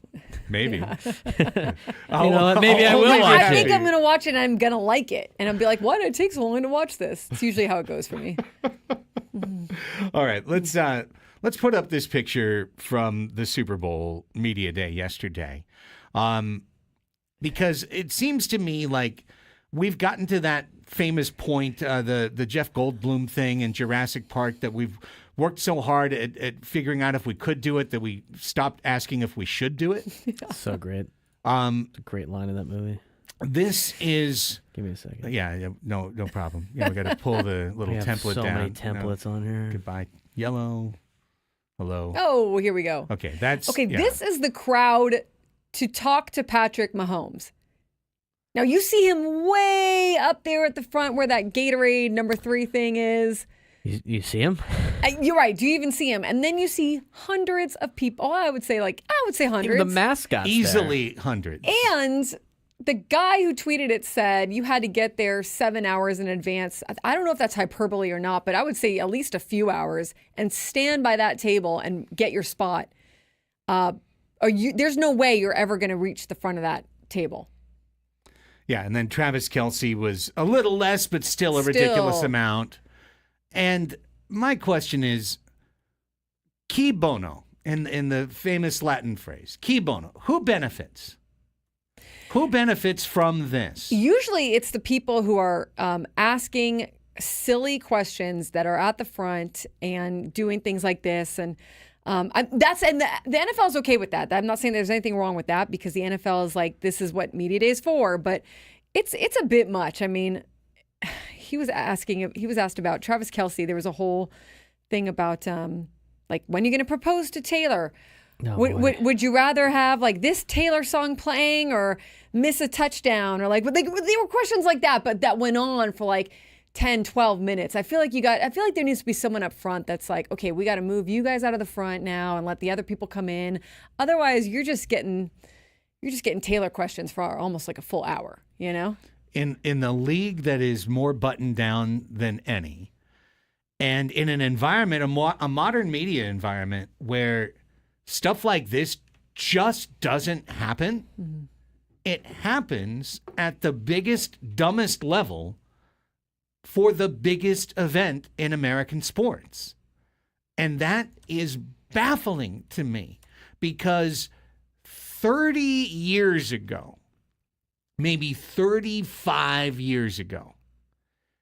Maybe. You know what? Maybe I will watch I think it. I'm gonna watch it and I'm gonna like it, and I'll be like, "What? It takes so long to watch this." It's usually how it goes for me. All right, let's put up this picture from the Super Bowl media day yesterday, because it seems to me like we've gotten to that famous point, the Jeff Goldblum thing in Jurassic Park, that we've worked so hard at figuring out if we could do it that we stopped asking if we should do it. So great. It's a great line in that movie. This is. Give me a second. Yeah, no problem. We got to pull the little We have template so down. many templates on here. Goodbye, yellow. Hello. Oh, here we go. Okay, that's Okay, yeah. this is the crowd to talk to Patrick Mahomes. Now you see him way up there at the front where that Gatorade number 3 thing is. You see him? You're right. Do you even see him? And then you see hundreds of people. Oh, I would say hundreds. The mascot's easily hundreds. And the guy who tweeted it said you had to get there 7 hours in advance. I don't know if that's hyperbole or not, but I would say at least a few hours and stand by that table and get your spot. There's no way you're ever going to reach the front of that table. Yeah, and then Travis Kelce was a little less, but still a ridiculous amount. And my question is, qui bono, in the famous Latin phrase, qui bono, who benefits? Who benefits from this? Usually it's the people who are asking silly questions that are at the front and doing things like this. And the NFL is okay with that. I'm not saying there's anything wrong with that because the NFL is like, this is what media day is for, but it's a bit much. I mean, he was asked about Travis Kelce. There was a whole thing about like, when are you going to propose to Taylor? No Would you rather have like this Taylor song playing or miss a touchdown or like, but there were questions like that, but that went on for like 10, 12 minutes. I feel like there needs to be someone up front that's like, okay, we got to move you guys out of the front now and let the other people come in. Otherwise, you're just getting Taylor questions for almost like a full hour, you know? In the league that is more buttoned down than any, and in an environment, a modern media environment where stuff like this just doesn't happen. Mm-hmm. It happens at the biggest, dumbest level for the biggest event in American sports. And that is baffling to me because 30 years ago, maybe 35 years ago,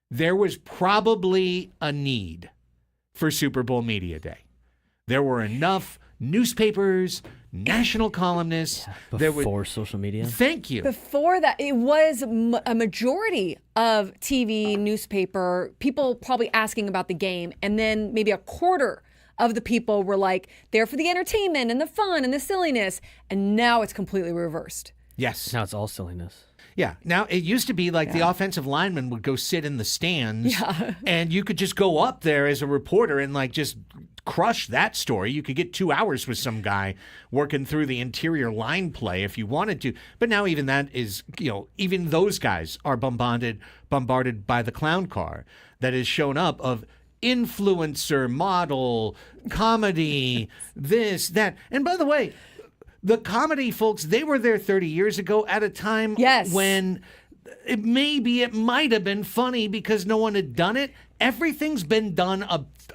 there was probably a need for Super Bowl Media Day. There were enough newspapers, national columnists. Before social media? Thank you. Before that, it was a majority of TV, newspaper, people probably asking about the game. And then maybe a quarter of the people were like, there for the entertainment and the fun and the silliness. And now it's completely reversed. Yes. Now it's all silliness. Yeah. Now, it used to be like the offensive lineman would go sit in the stands and you could just go up there as a reporter and like just crush that story. You could get 2 hours with some guy working through the interior line play if you wanted to. But now even that is, even those guys are bombarded by the clown car that has shown up of influencer, model, comedy, this, that. And by the way, the comedy folks, they were there 30 years ago at a time when it might have been funny because no one had done it. Everything's been done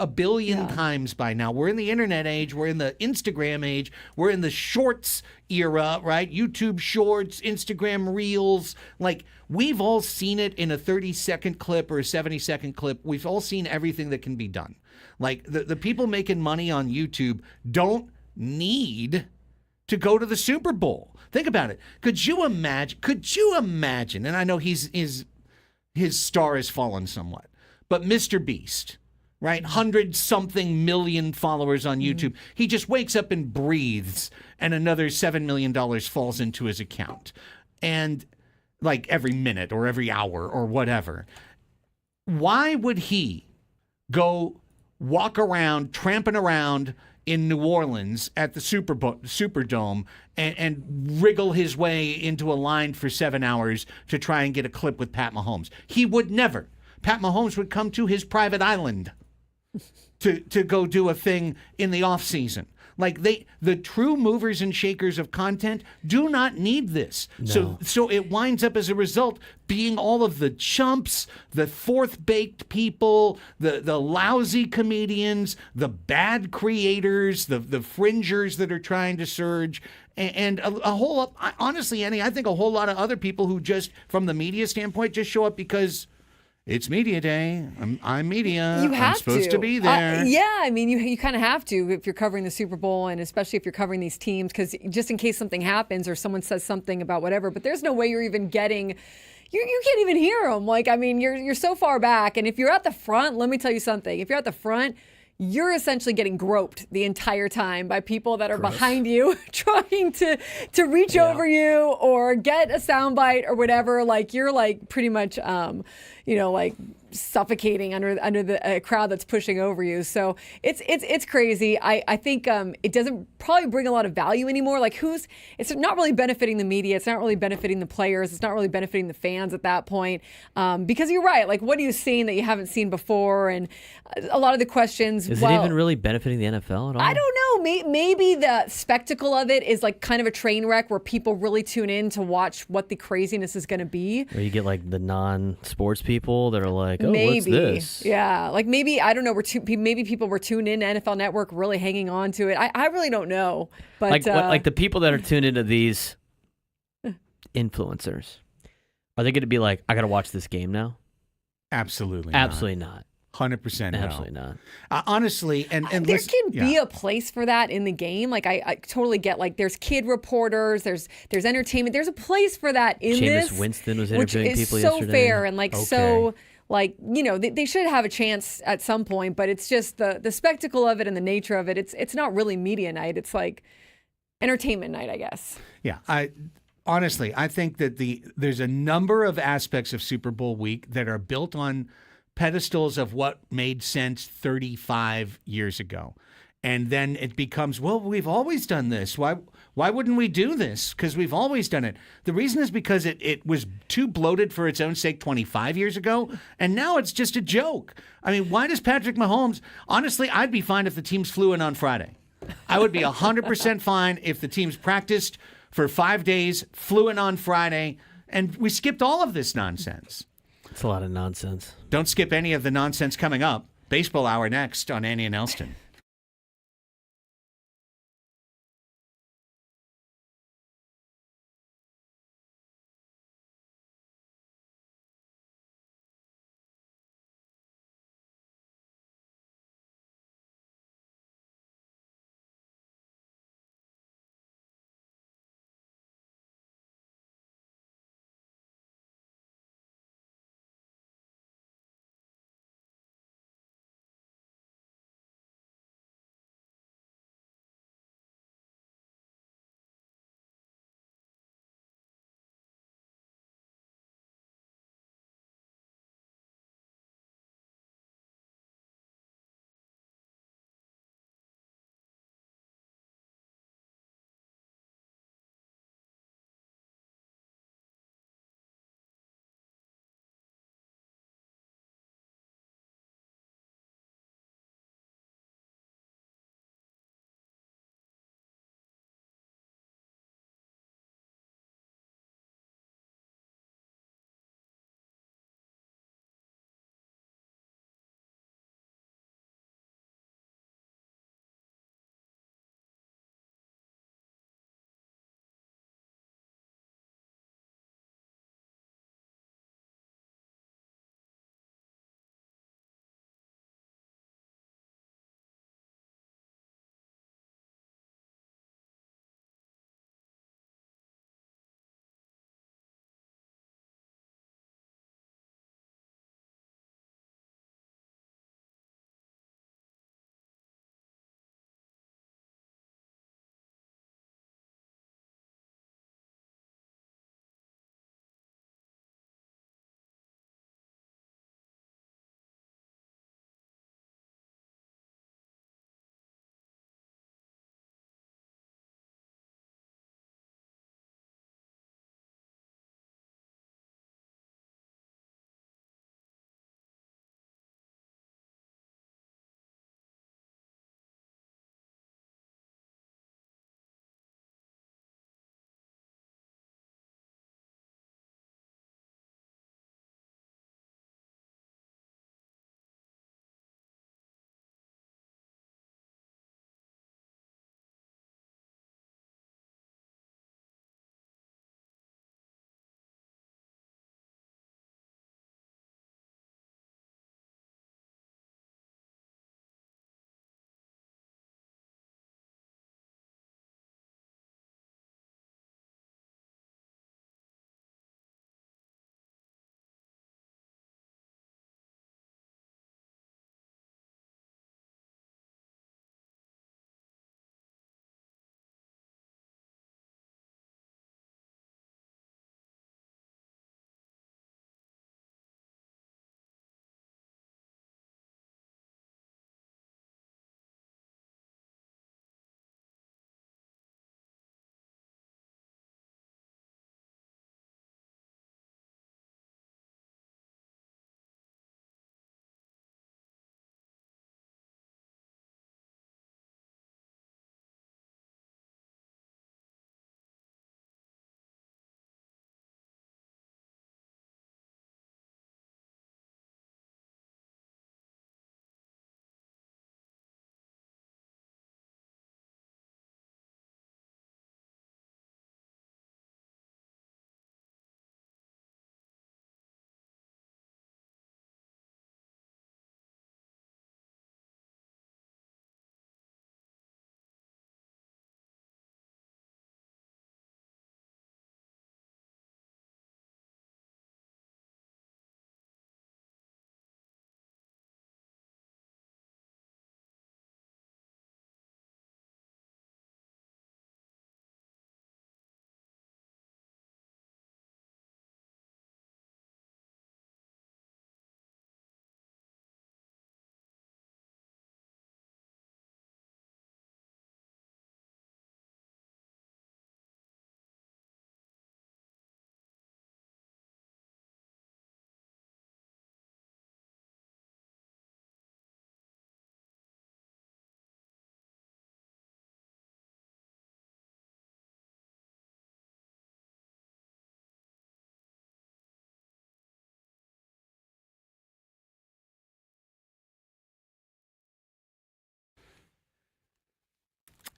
a billion times by now. We're in the internet age. We're in the Instagram age. We're in the shorts era, right? YouTube shorts, Instagram reels. Like, we've all seen it in a 30-second clip or a 70-second clip. We've all seen everything that can be done. Like, the people making money on YouTube don't need to go to the Super Bowl. Think about it. Could you imagine? And I know his star has fallen somewhat, but Mr. Beast, right? 100-something million followers on YouTube. He just wakes up and breathes, and another $7 million falls into his account. And like every minute or every hour or whatever. Why would he go walk around, tramping around in New Orleans at the Superdome and wriggle his way into a line for 7 hours to try and get a clip with Pat Mahomes? He would never. Pat Mahomes would come to his private island to go do a thing in the off season. Like the true movers and shakers of content do not need this. No. So it winds up as a result being all of the chumps, the fourth-baked people, the lousy comedians, the bad creators, the fringers that are trying to surge, and a whole, honestly, Annie, I think a whole lot of other people who just, from the media standpoint, just show up because it's media day. I'm media. You have I'm supposed to be there. Yeah, I mean, you kind of have to if you're covering the Super Bowl, and especially if you're covering these teams, because just in case something happens or someone says something about whatever, but there's no way you're even getting. You can't even hear them. Like, I mean, you're so far back, and if you're at the front, let me tell you something. If you're at the front, you're essentially getting groped the entire time by people that are behind you trying to reach over you or get a soundbite or whatever. Like, you're like pretty much, like suffocating under the crowd that's pushing over you. So it's crazy. I think it doesn't probably bring a lot of value anymore. Like it's not really benefiting the media. It's not really benefiting the players. It's not really benefiting the fans at that point. Because you're right. Like, what are you seeing that you haven't seen before? And a lot of the questions. Is it even really benefiting the NFL at all? I don't know. Maybe the spectacle of it is like kind of a train wreck where people really tune in to watch what the craziness is going to be. Or you get like the non-sports people that are like, oh, Maybe. what's this? Yeah. Like maybe, I don't know, maybe people were tuned in to NFL Network really hanging on to it. I really don't know. But like the people that are tuned into these influencers, are they going to be like, I got to watch this game now? Absolutely not. 100% no. Absolutely not. Honestly, and there listen, can be a place for that in the game. Like I totally get, like, there's kid reporters, there's entertainment. There's a place for that in this. Jameis Winston was which interviewing is people so yesterday. fair and like so like, they should have a chance at some point, but it's just the spectacle of it and the nature of it. It's not really media night. It's like entertainment night, I guess. Yeah, honestly, I think that there's a number of aspects of Super Bowl week that are built on pedestals of what made sense 35 years ago. And then it becomes, well, we've always done this. Why wouldn't we do this? Because we've always done it. The reason is because it was too bloated for its own sake 25 years ago, and now it's just a joke. I mean, why does Patrick Mahomes, honestly, I'd be fine if the teams flew in on Friday. I would be 100% fine if the teams practiced for 5 days, flew in on Friday, and we skipped all of this nonsense. It's a lot of nonsense. Don't skip any of the nonsense coming up. Baseball Hour next on Annie and Elsten.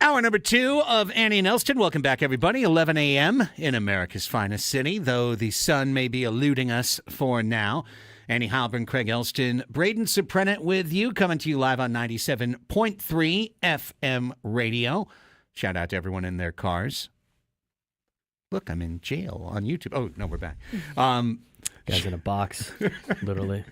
Hour number 2 of Annie and Elsten. Welcome back, everybody. 11 a.m. in America's finest city, though the sun may be eluding us for now. Annie Halpern, Craig Elsten, Braden Suprenant with you, coming to you live on 97.3 FM radio. Shout out to everyone in their cars. Look, I'm in jail on YouTube. Oh, no, we're back. Guy's in a box, literally.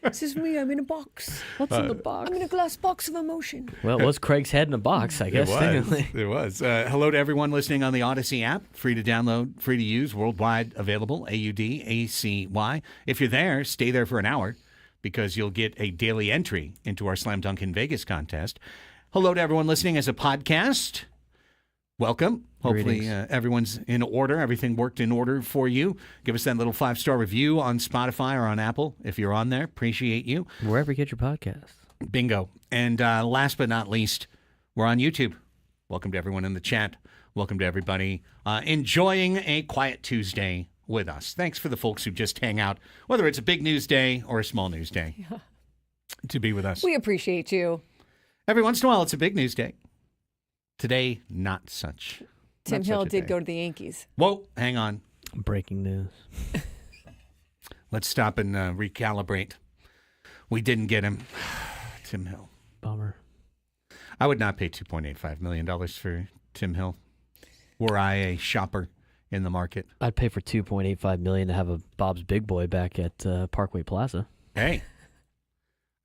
This is me. I'm in a box. What's in the box? I'm in a glass box of emotion. Well, it was Craig's head in a box, I guess. It was. Hello to everyone listening on the Odyssey app. Free to download, free to use, worldwide available, AUDACY. If you're there, stay there for an hour because you'll get a daily entry into our Slam Dunk in Vegas contest. Hello to everyone listening as a podcast. Welcome. Hopefully everyone's in order. Everything worked in order for you. Give us that little 5-star review on Spotify or on Apple if you're on there. Appreciate you. Wherever you get your podcasts. Bingo. And last but not least, we're on YouTube. Welcome to everyone in the chat. Welcome to everybody enjoying a quiet Tuesday with us. Thanks for the folks who just hang out, whether it's a big news day or a small news day, to be with us. We appreciate you. Every once in a while, it's a big news day. Today, not such. Tim Not Hill such a did day. go to the Yankees. Whoa, hang on. Breaking news. Let's stop and recalibrate. We didn't get him. Tim Hill. Bummer. I would not pay $2.85 million for Tim Hill were I a shopper in the market. I'd pay for $2.85 million to have a Bob's Big Boy back at Parkway Plaza. Hey,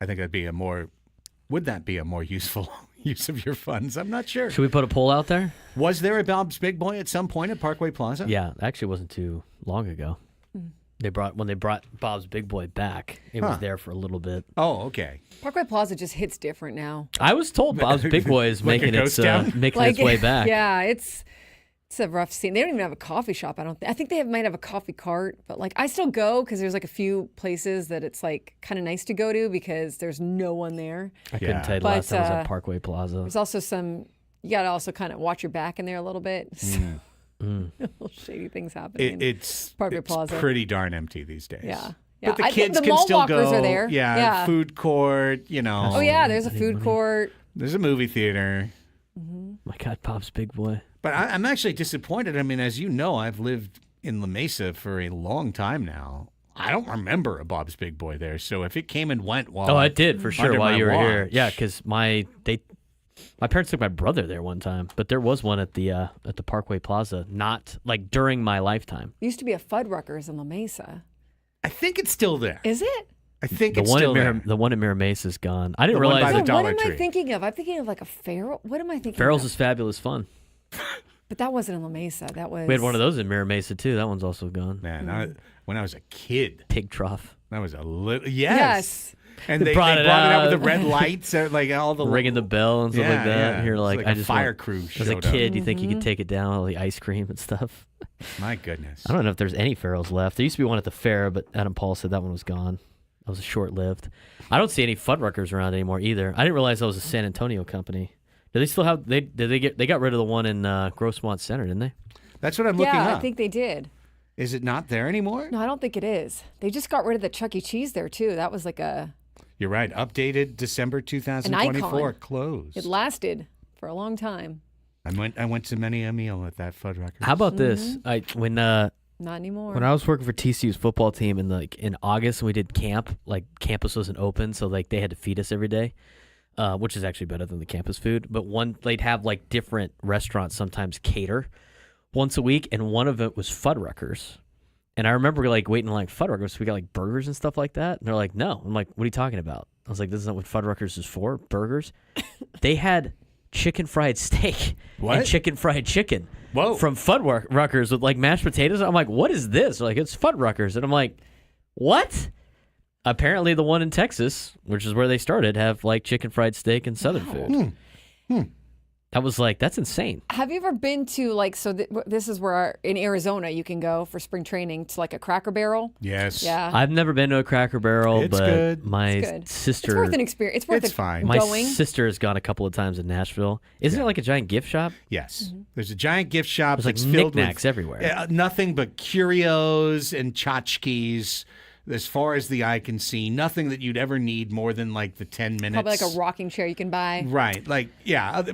I think would that be a more useful use of your funds? I'm not sure. Should we put a poll out there? Was there a Bob's Big Boy at some point at Parkway Plaza? Yeah, actually, it wasn't too long ago. When they brought Bob's Big Boy back, it was there for a little bit. Oh, okay. Parkway Plaza just hits different now. I was told Bob's Big Boy is Like a making its ghost town? way back. Yeah, it's a rough scene. They don't even have a coffee shop. I think they might have a coffee cart, but like I still go because there's like a few places that it's like kind of nice to go to because there's no one there. I couldn't tell you the But, last time I was at Parkway Plaza. There's also you got to also kind of watch your back in there a little bit. So, little shady things happening. It's Parkway Plaza. pretty darn empty these days. Yeah. But the I think kids the can mall still walkers go. are there. Yeah, food court, Oh yeah, there's a food court. There's a movie theater. My God, Bob's Big Boy. But I'm actually disappointed. I mean, as you know, I've lived in La Mesa for a long time now. I don't remember a Bob's Big Boy there. So if it came and went while I did for sure under while my you were here. watch. Yeah, because my parents took my brother there one time, but there was one at the Parkway Plaza, not like during my lifetime. There used to be a Fuddruckers in La Mesa. I think it's still there. Is it? I think The it's one still at there. the one at Mira Mesa is gone. I didn't The one realize by that the what Dollar am I Tree. thinking of? I'm thinking of like a Feral. What am I thinking Farrell's of? is Fabulous Fun. But that wasn't in La Mesa. That was. We had one of those in Mira Mesa too. That one's also gone. Man, when I was a kid, Pig trough. that was a little Yes. And they Brought brought it it out with out. the red lights, like all the Ringing the bell and stuff like that. Yeah. And you're It's like, like I a just fire want- crew As a showed up. kid, you think you could take it down, all the ice cream and stuff. My goodness. I don't know if there's any Farrells left. There used to be one at the fair, but Adam Paul said that one was gone. That was short-lived. I don't see any Fuddruckers around anymore either. I didn't realize that was a San Antonio company. Do they still have? They got rid of the one in Grossmont Center, didn't they? That's what I'm looking Yeah, up. I think they did. Is it not there anymore? No, I don't think it is. They just got rid of the Chuck E. Cheese there too. That was like You're right. Updated December 2024. icon. Closed. it lasted for a long time. I went to many a meal at that Fuddruckers. How about this? When Not anymore. I was working for TCU's football team in August and we did camp, like campus wasn't open, so like they had to feed us every day, which is actually better than the campus food. But they'd have like different restaurants sometimes cater once a week, and one of it was Fuddruckers. And I remember like waiting in like Fuddruckers, so we got like burgers and stuff like that. And they're like, no. I'm like, what are you talking about? I was like, this is not what Fuddruckers is for, burgers. They had chicken fried steak What? and chicken fried chicken. Whoa. From Fuddruckers with like mashed potatoes. I'm like, what is this? They're like, it's Fuddruckers. And I'm like, what? Apparently the one in Texas, which is where they started, have like chicken fried steak and Southern food. I was like, that's insane. Have you ever been to like this is where in Arizona you can go for spring training to like a Cracker Barrel? Yes. Yeah. I've never been to a Cracker Barrel, It's but good. my It's good. sister, It's worth an experience. It's worth It's fine. my going. sister has gone a couple of times in Nashville. Isn't it like a giant gift shop? Yes. Mm-hmm. There's a giant gift shop There's like that's filled knickknacks with everywhere. nothing but curios and tchotchkes as far as the eye can see. Nothing that you'd ever need more than like the 10 minutes. Probably like a rocking chair you can buy. Right, like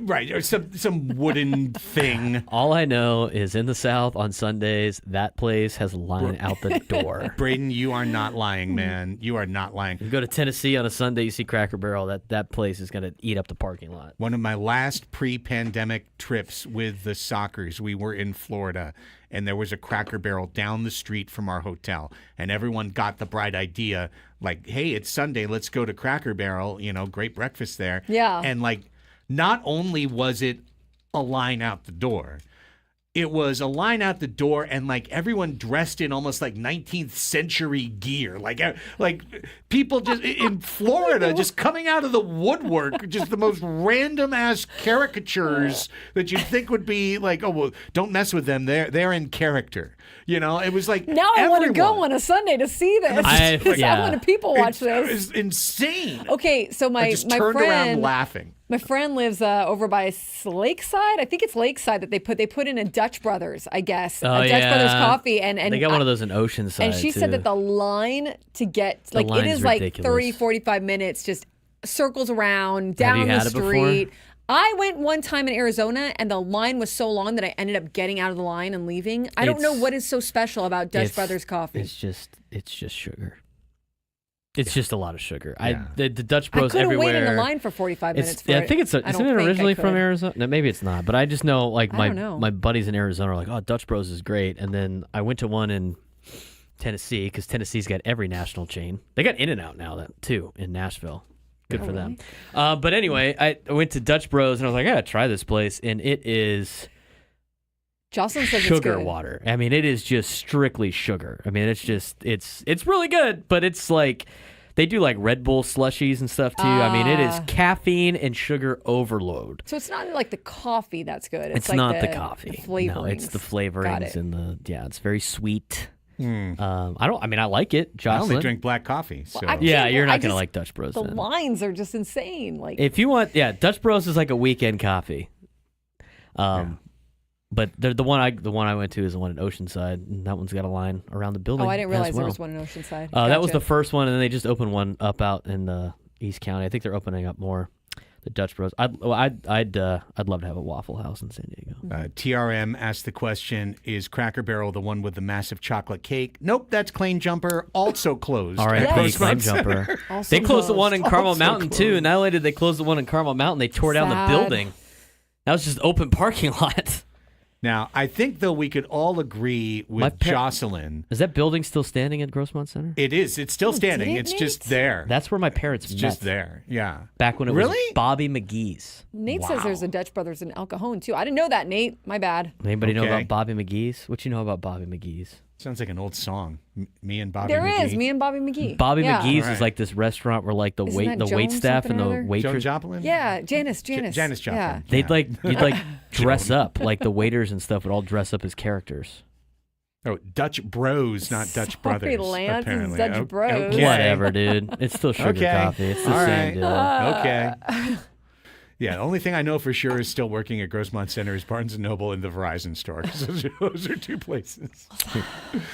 right, or some wooden thing. All I know is in the South on Sundays, that place has a line out the door. Braden, you are not lying, man. You are not lying. You go to Tennessee on a Sunday, you see Cracker Barrel. That place is going to eat up the parking lot. One of my last pre-pandemic trips with the Sockers, we were in Florida, and there was a Cracker Barrel down the street from our hotel, and everyone got the bright idea, like, hey, it's Sunday, let's go to Cracker Barrel, great breakfast there. Yeah. And, like, not only was it a line out the door, it was a line out the door, and like everyone dressed in almost like 19th century gear, like people just in Florida, just coming out of the woodwork, just the most random ass caricatures that you'd think would be like, oh well, don't mess with them, they're in character. It was like Now I want to go everyone. on a Sunday to see this. I want to people watch this. It's insane. Okay, so I my just turned around friend laughing. My friend lives over by Lakeside. I think it's Lakeside that they put in a Dutch Brothers, I guess. Oh, a Dutch Brothers coffee. And they got one of those in Oceanside, and she said too. that the line to get, like, it line's is like ridiculous. 30, 45 minutes, just circles around, down you the had it before? street. I went one time in Arizona, and the line was so long that I ended up getting out of the line and leaving. I don't know what is so special about Dutch Brothers coffee. It's just sugar. It's just a lot of sugar. Yeah. The Dutch I Bros couldn't everywhere. wait in a line for 45 minutes for I it. think isn't it originally from Arizona? No, maybe it's not. But I just know, like, I don't know. my buddies in Arizona are like, oh, Dutch Bros is great. And then I went to one in Tennessee because Tennessee's got every national chain. They got In-N-Out now, too, in Nashville. Good for them. But anyway, I went to Dutch Bros and I was like, I gotta try this place, and it is Jocelyn says sugar it's good. water. I mean, it is just strictly sugar. I mean, it's really good, but it's like they do like Red Bull slushies and stuff too. I mean, it is caffeine and sugar overload. So it's not like the coffee that's good. It's like not the coffee. The flavorings. No, it's the flavorings Got it. and it's very sweet. I like it, I Jocelyn. only drink black coffee. So. I can't- Yeah, you're I not gonna just- like Dutch Bros. The then. lines are just insane. Like, If you want, Dutch Bros is like a weekend coffee. But the one I went to is the one in Oceanside, and that one's got a line around the building. I didn't as realize there well. was one in Oceanside. That was Gotcha. the first one, and then they just opened one up out in East County. I think they're opening up more. The Dutch Bros. I'd love to have a Waffle House in San Diego. TRM asked the question, is Cracker Barrel the one with the massive chocolate cake? Nope, that's Claim Jumper, also closed. R.I.P. at Yes. Claim Grossmont Center. Jumper. Also They closed the one in closed. Carmel Also Mountain too, and not only did they close the one in Carmel Mountain, they tore down the Sad. building. That was just open parking lot. Now, I think, though, we could all agree with My par- Jocelyn. Is that building still standing at Grossmont Center? It is. It's still standing. did it, It's just Nate? there. That's where my parents It's met. just there. Yeah. Back when it Really? was Bobby McGee's. Nate says there's a Dutch Brothers in El Cajon too. I didn't know that, Nate. My bad. Anybody know Okay. about Bobby McGee's? What you know about Bobby McGee's? Sounds like an old song. Me and Bobby There McGee. is me and Bobby McGee. Bobby Yeah. McGee's Alright. is like this restaurant where like the Isn't wait that wait Joan staff and something or the other? Joan waitress Joplin? Yeah, Janice. Janice Joplin. Yeah. you'd like dress up like the waiters and stuff would all dress up as characters. Oh, Dutch Bros, not Dutch Sorry, Brothers. Lance, it's apparently. Dutch Bros. Okay. Whatever, dude. It's still sugar Okay. coffee. It's the All same right. deal. Okay. Yeah, the only thing I know for sure is still working at Grossmont Center is Barnes & Noble and the Verizon store. 'Cause those are two places.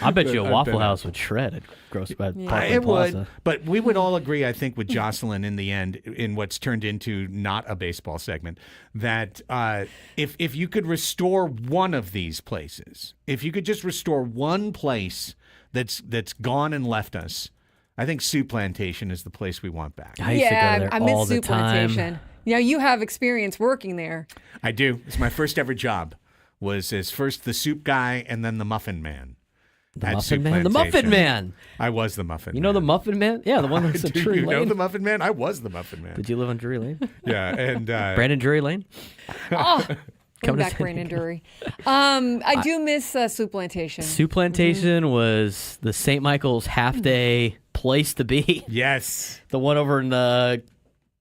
I bet you a I've Waffle been- House would shred at Parkland It Plaza. would, but we would all agree, I think, with Jocelyn in the end, in what's turned into not a baseball segment, that if you could restore one of these places, if you could just restore one place that's gone and left us, I think Soup Plantation is the place we want back. I used to go there I all miss the Soup time. Plantation. Yeah, you have experience working there. I do. It's my first ever job. Was as first the soup guy and then the muffin man. The at Muffin Soup Man. The Muffin Plantation. Man. I was the muffin. You know the man. Muffin Man? Yeah, the one that's a Do Drury you know Lane. the Muffin Man? I was the Muffin Man. Did you live on Drury Lane? Yeah, and Brandon Drury Lane? Oh, Coming bring to back San Brandon Dury. I do miss Soup Plantation. Soup Plantation was the St. Michael's half day place to be. yes, The one over in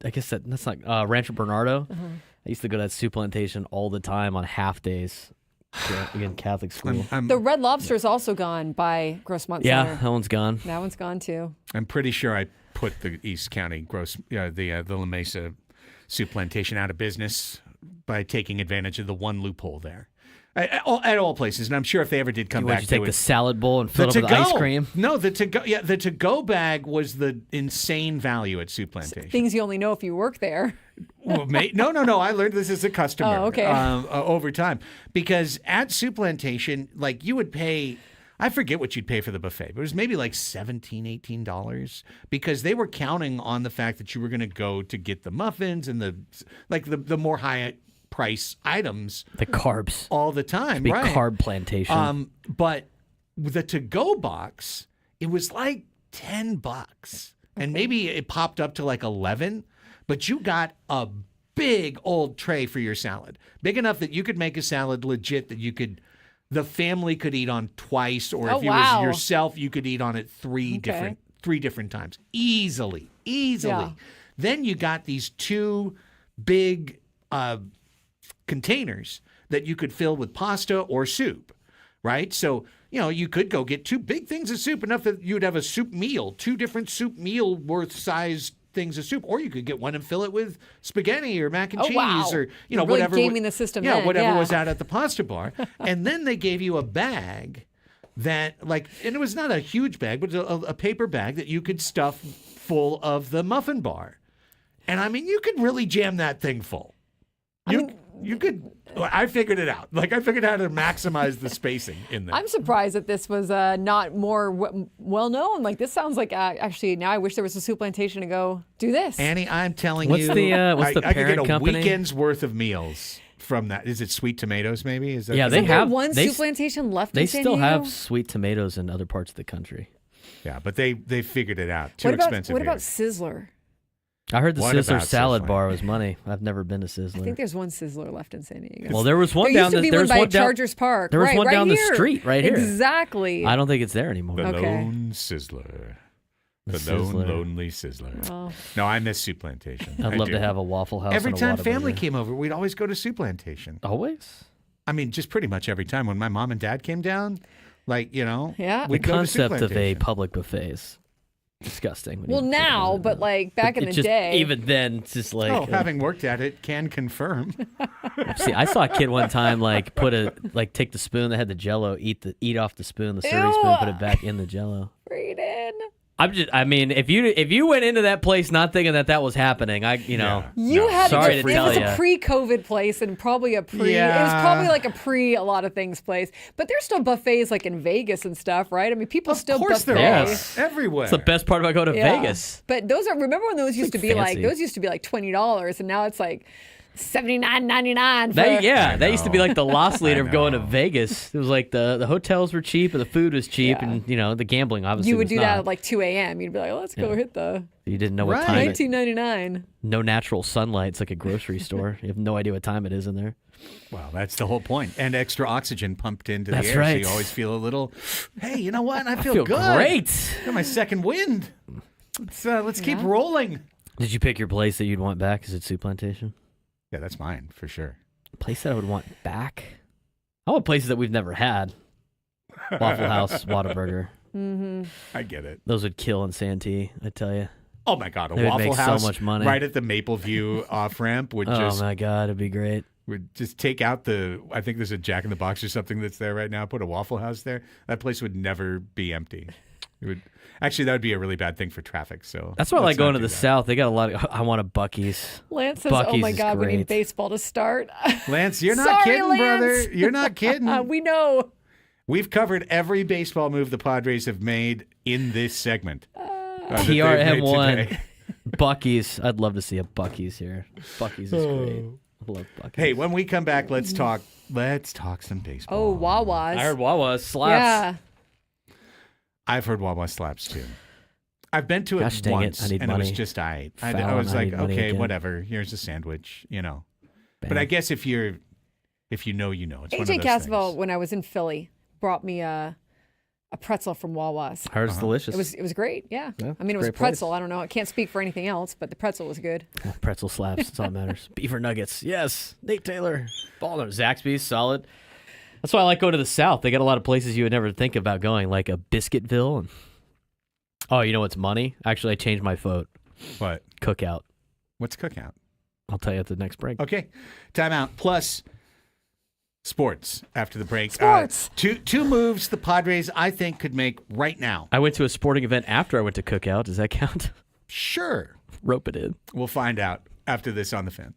I guess that's not Rancho Bernardo. I used to go to that Soup Plantation all the time on half days. Again, Catholic school. The Red Lobster is also gone by Grossmont Yeah, Center. that one's gone. That one's gone too. I'm pretty sure I put the East County the La Mesa Soup Plantation out of business by taking advantage of the one loophole there. At all places, and I'm sure if they ever did come back, Would you they take would. the salad bowl and fill it up with to-go. ice cream? No, the to-go bag was the insane value at Soup Plantation. Things you only know if you work there. Well, no. I learned this as a customer. Oh, okay. Over time, because at Soup Plantation, like you would pay. I forget what you'd pay for the buffet, but it was maybe like $17, $18 because they were counting on the fact that you were going to go to get the muffins and the more high price items, The carbs. all the time, Big right? carb plantation. But with the to-go box, it was like $10, and maybe it popped up to like 11. But you got a big old tray for your salad, big enough that you could make a salad legit that the family could eat on twice, or if you was yourself, you could eat on it three different times easily. Yeah. Then you got these two big containers that you could fill with pasta or soup, right? So, you could go get two big things of soup, enough that you'd have a soup meal, two different soup meal worth size things of soup, or you could get one and fill it with spaghetti or mac and cheese, wow. or You're really whatever. gaming the system Yeah, then, whatever yeah. was out at the pasta bar, and then they gave you a bag that, and it was not a huge bag, but a paper bag that you could stuff full of the muffin bar, and I mean, you could really jam that thing full. You could. I figured it out. I figured out how to maximize the spacing in there. I'm surprised that this was not more well known. This sounds like actually now I wish there was a Soup Plantation to go do this. Annie, I'm telling What's you, what's the I could parent get a company? weekend's worth of meals from that. Is it Sweet Tomatoes? Maybe is that? Yeah, Isn't they there have one they, Soup Plantation left They in San still Diego? have sweet tomatoes in other parts of the country. Yeah, but they figured it out. Too What about expensive. what here. about Sizzler? I heard the What Sizzler about salad Sizzler? bar was money. I've never been to I Sizzler. think there's one Sizzler left in San Diego. Well, there was one there down used to the be there one was by one down, Chargers Park. There was right, one right down here. the street right here. Exactly. I don't think it's there anymore. The Okay. Lone Sizzler. The Sizzler. lone, lonely Sizzler. Oh. No, I miss Soup Plantation. I'd I love do. to have a Waffle House. Every and a time family Whataburger. came over, we'd always go to Soup Plantation. Always. I mean, just pretty much every time. When my mom and dad came down, Yeah. The we'd go to Soup concept of a Plantation. public buffet is disgusting. when Well, you think now, about it. but back in It the just, day, even then, it's just like. having worked at it, can confirm. See, I saw a kid one time take the spoon that had the Jello, eat off the spoon, the serving spoon, Ew. put it back in the Jello. Brayden. I mean, if you went into that place not thinking that was happening, Yeah. You No, had sorry it to was tell a ya. pre-COVID place and probably a pre. Yeah. It was probably like a pre a lot of things place. But there's still buffets in Vegas and stuff, right? I mean, people Of still course buffet. there Yes. are. Everywhere. It's the best part about going to Yeah. Vegas. But those are remember when those used to be fancy. those used to be $20 and now it's like $79.99 for That used to be like the loss leader of going to know. Vegas. It was like the hotels were cheap and the food was cheap, Yeah. and the gambling obviously you would was do not. that at 2 a.m. You'd be like, let's go hit the You didn't know what Right. time. It, $19.99. no natural sunlight. It's like a grocery store. You have no idea what time it is in there. Well, that's the whole point. And extra oxygen pumped into That's the air. right. So you always feel a little, hey, you know what? I feel good. great. Got my second wind. Let's keep rolling. Did you pick your place that you'd want back? Is it Soup Plantation? Yeah, that's mine for sure. A place that I would want back? I want places that we've never had. Waffle House, Whataburger. I get it. Those would kill in Santee, I tell you. Oh my God, a They would Waffle make so House much money. right at the Maple View off ramp would Oh just my God, it'd be great. would just take out I think there's a Jack in the Box or something that's there right now. Put a Waffle House there. That place would never be empty. It would actually, that would be a really bad thing for traffic. So That's why I like let's not going to do the that. South. They got a lot of. I want a Buc-ee's. Lance says, oh Buc-ee's my is God, we need great. baseball to start. Lance, you're not Sorry, kidding, Lance. brother. You're not kidding. We know. We've covered every baseball move the Padres have made in this segment. that they've made TRM1. today. Buc-ee's. I'd love to see a Buc-ee's here. Buc-ee's is great. I love Buc-ee's. Hey, when we come back, let's talk some baseball. Oh, Wawa's. I heard Wawa slaps. Yeah. I've heard Wawa slaps too. I've been to it Gosh dang it, once, I need and it was money. just I Fallon, was I like, need money okay, again. whatever. Here's a sandwich, But Bam. I guess if you know, you know. It's one of AJ those Casavell, things. when I was in Philly, brought me a pretzel from Wawa's. I heard it's delicious. It was great. Yeah. Yeah, I mean, it was a great place. pretzel. I don't know. I can't speak for anything else, but the pretzel was good. Pretzel slaps. That's all that matters. Beaver nuggets. Yes. Nate Taylor. Baller. Zaxby's. Solid. That's why I like going to the South. They got a lot of places you would never think about going, like a Biscuitville. And... Oh, you know what's money? Actually, I changed my vote. What? Cookout. What's cookout? I'll tell you at the next break. Okay, time out. Plus, Sports after the break. Sports. Two moves the Padres, I think, could make right now. I went to a sporting event after I went to Cookout. Does that count? Sure. Rope it in. We'll find out after this on the Fan.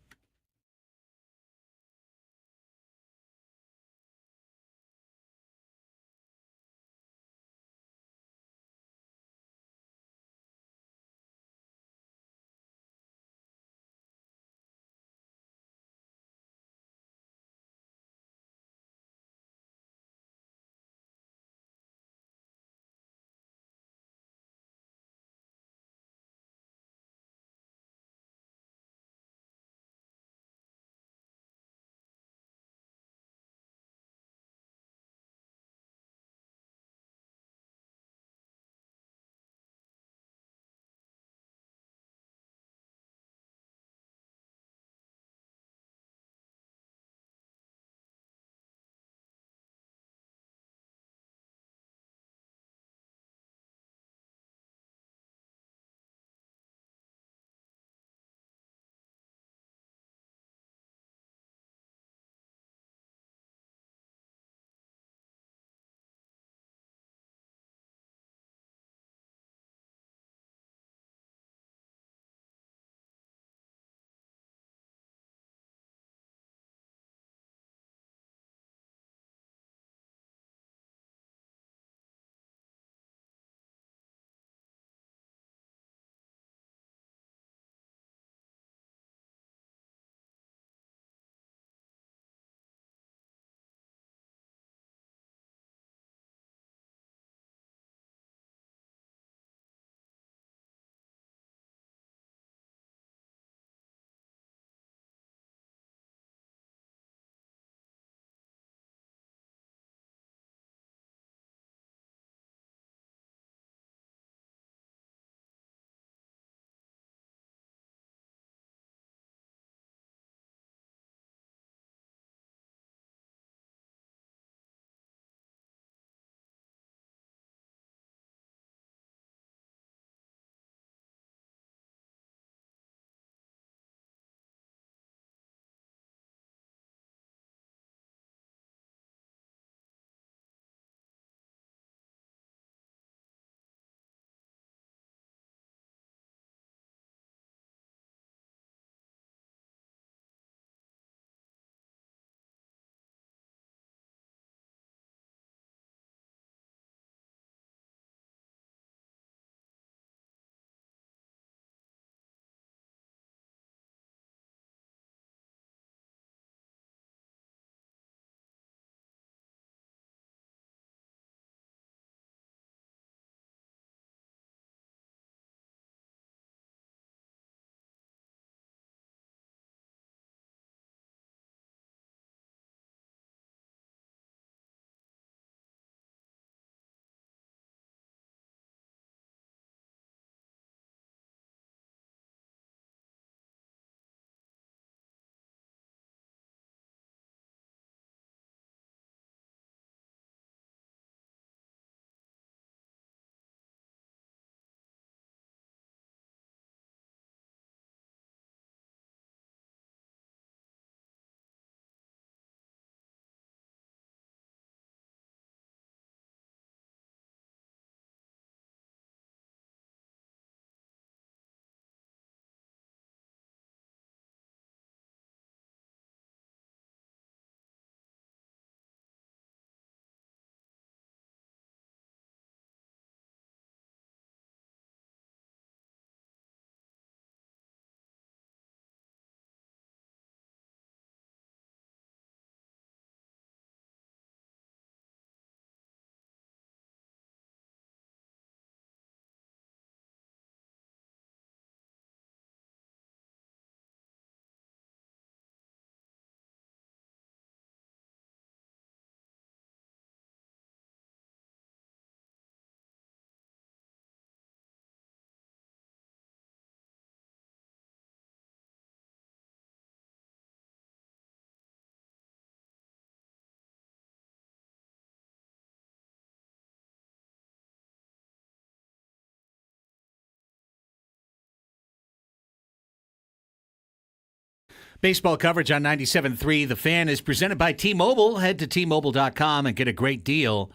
Baseball coverage on 97.3 The Fan is presented by T-Mobile. Head to T-Mobile.com and get a great deal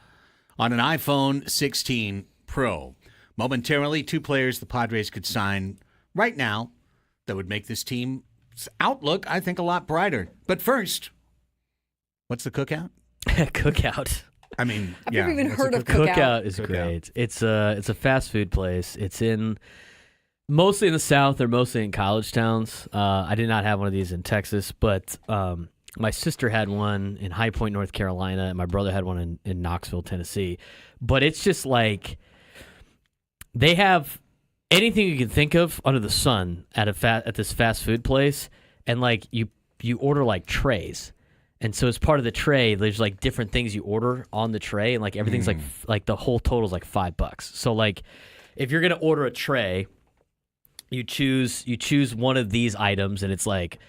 on an iPhone 16 Pro. Momentarily, 2 players the Padres could sign right now that would make this team's outlook, I think, a lot brighter. But first, what's the cookout? Cookout. I mean, I've yeah, never even what's heard a of cookout? Cookout. Is great. It's a fast food place. It's in mostly in the South or mostly in college towns. I did not have one of these in Texas, but my sister had one in High Point, North Carolina, and my brother had one in Knoxville, Tennessee. But it's just like they have anything you can think of under the sun at this fast food place, and like you order like trays. And so as part of the tray, there's like different things you order on the tray, and like everything's like the whole total is like $5. So like if you're gonna order a tray, you choose one of these items, and it's like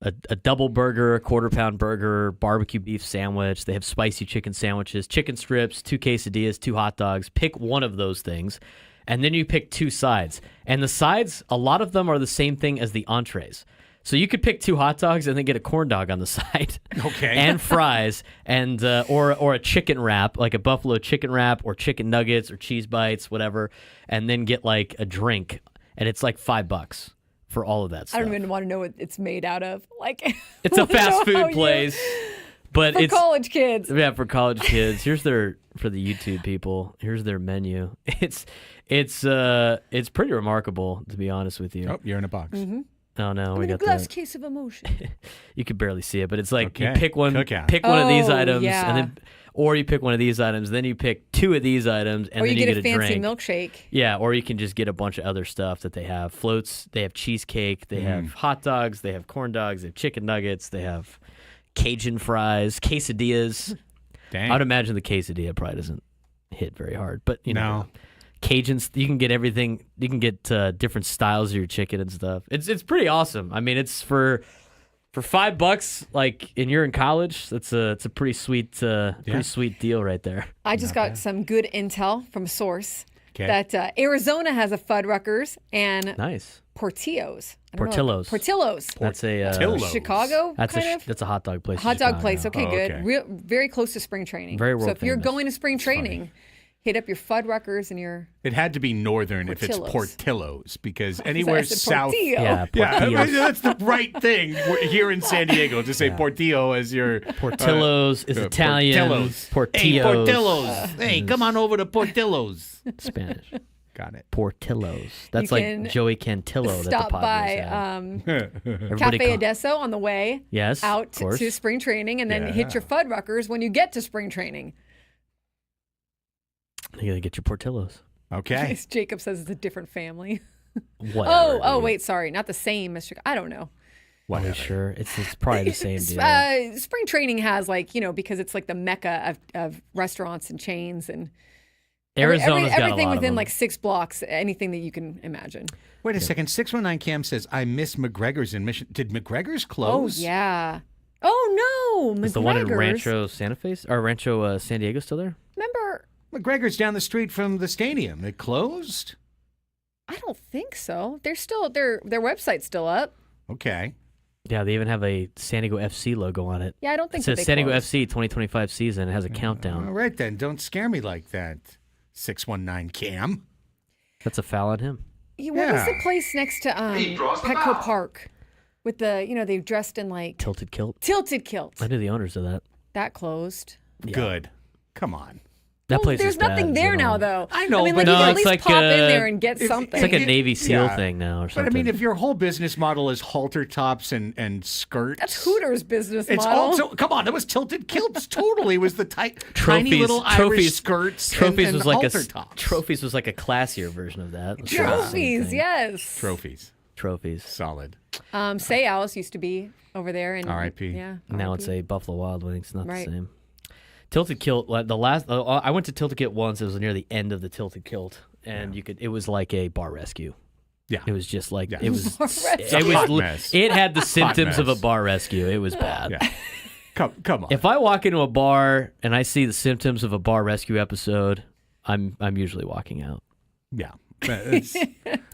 a double burger, a quarter-pound burger, barbecue beef sandwich. They have spicy chicken sandwiches, chicken strips, 2 quesadillas, 2 hot dogs. Pick one of those things, and then you pick 2 sides. And the sides, a lot of them are the same thing as the entrees. So you could pick 2 hot dogs and then get a corn dog on the side. Okay. And fries, and or a chicken wrap, like a buffalo chicken wrap, or chicken nuggets, or cheese bites, whatever, and then get like a drink, and it's like $5 for all of that stuff. I don't even want to know what it's made out of. Like, It's a I wanna know fast how food you- place, but for it's college kids. yeah, for college kids. Here's for the YouTube people. Here's their menu. It's pretty remarkable, to be honest with you. Oh, you're in a box. Oh no, I'm we in a got glass the. case of emotion. You could barely see it, but it's like you Okay. pick one of Oh, these items, yeah. and then, or you pick one of these items, then you pick 2 of these items, and Or then you get a a fancy drink. milkshake. Yeah, or you can just get a bunch of other stuff that they have. Floats, they have cheesecake, they have hot dogs, they have corn dogs, they have chicken nuggets, they have Cajun fries, quesadillas. Dang. I would imagine the quesadilla probably doesn't hit very hard, but you know, No. Cajuns, you can get everything. You can get different styles of your chicken and stuff. It's pretty awesome. I mean, it's for $5, like, and you're in college. It's a pretty sweet deal right there. I just got some good intel from a source Okay. that Arizona has a Fuddruckers and Nice. Portillo's. I don't know. Portillo's. Portillo's. That's a Portillo's. Chicago, that's kind of? that's a hot dog place. in Hot dog Chicago. place. Okay, Oh, good. okay. Very close to spring training. Very So world if you're famous. going to spring training, hit up your Fuddruckers and your It had to be northern if it's Portillo's. Portillo's, because anywhere said south. Portillo. Yeah, Yeah, I mean, Portillo's. that's the right thing here in San Diego to say Portillo as your Portillo's is Italian. Portillo's. Hey, Portillo's. Portillo's. Hey, come on over to Portillo's. Spanish. Got it. Portillo's. That's You like can Joey Cantillo that the stop Padres by have. Everybody Cafe call- Adesso on the way Yes, out of course. to spring training, and then Yeah. hit your Fuddruckers when you get to spring training. You gotta get your Portillo's. Okay. Jacob says it's a different family. Whatever, Oh, dude. wait, sorry, not the same as Chicago. I don't know. Are Whatever. you sure? It's probably the same deal. Spring training has because it's like the mecca of restaurants and chains and Arizona's got a everything lot of within them. like 6 blocks, anything that you can imagine. Wait a second. 619 Cam says, I miss McGregor's in Mission. Did McGregor's Oh close? yeah. Oh no, Is the one in McGregor's. Rancho Santa Fe or Rancho San Diego still there? Remember? McGregor's down the street from the stadium. It closed? I don't think so. They're still their website's still up. Okay. Yeah, they even have a San Diego FC logo on it. Yeah, I don't It think that says they San Diego closed. FC 2025 season. It has a All countdown. right, then. Don't scare me like that, 619 Cam. That's a foul on him. Yeah, what was the Yeah. place next to Petco Park with the they've dressed in like Tilted kilt. tilted kilts? I knew the owners of that. That closed. Good. Come on. That Well, place there's is bad nothing in there now, general. though. I know, I mean, but like, you No, can at it's least like, pop in uh, there and get something. It's like a Navy SEAL Yeah. thing now or But something. I mean, if your whole business model is halter tops and skirts. That's Hooters' business It's model. also, come on, that was tilted kilts. Totally was the tiny Trophies- little Irish trophies- skirts. Trophies and was like halter tops. Trophies was like a classier version of that. It's not the same Trophies, thing. yes. Trophies. Trophies. Solid. Say Alice used to be over there, and R.I.P.. Yeah. Now R.I.P.. it's a Buffalo Wild Wings. Not Right. the same. Tilted kilt. The last I went to Tilted Kilt once. It was near the end of the Tilted Kilt, and it was like a bar rescue. Yeah. It was just like Yeah. it was. Bar rescue. It was. Hot mess. It had the symptoms of a mess. bar rescue. It was bad. Yeah. Come on. If I walk into a bar and I see the symptoms of a bar rescue episode, I'm usually walking out. Yeah. It's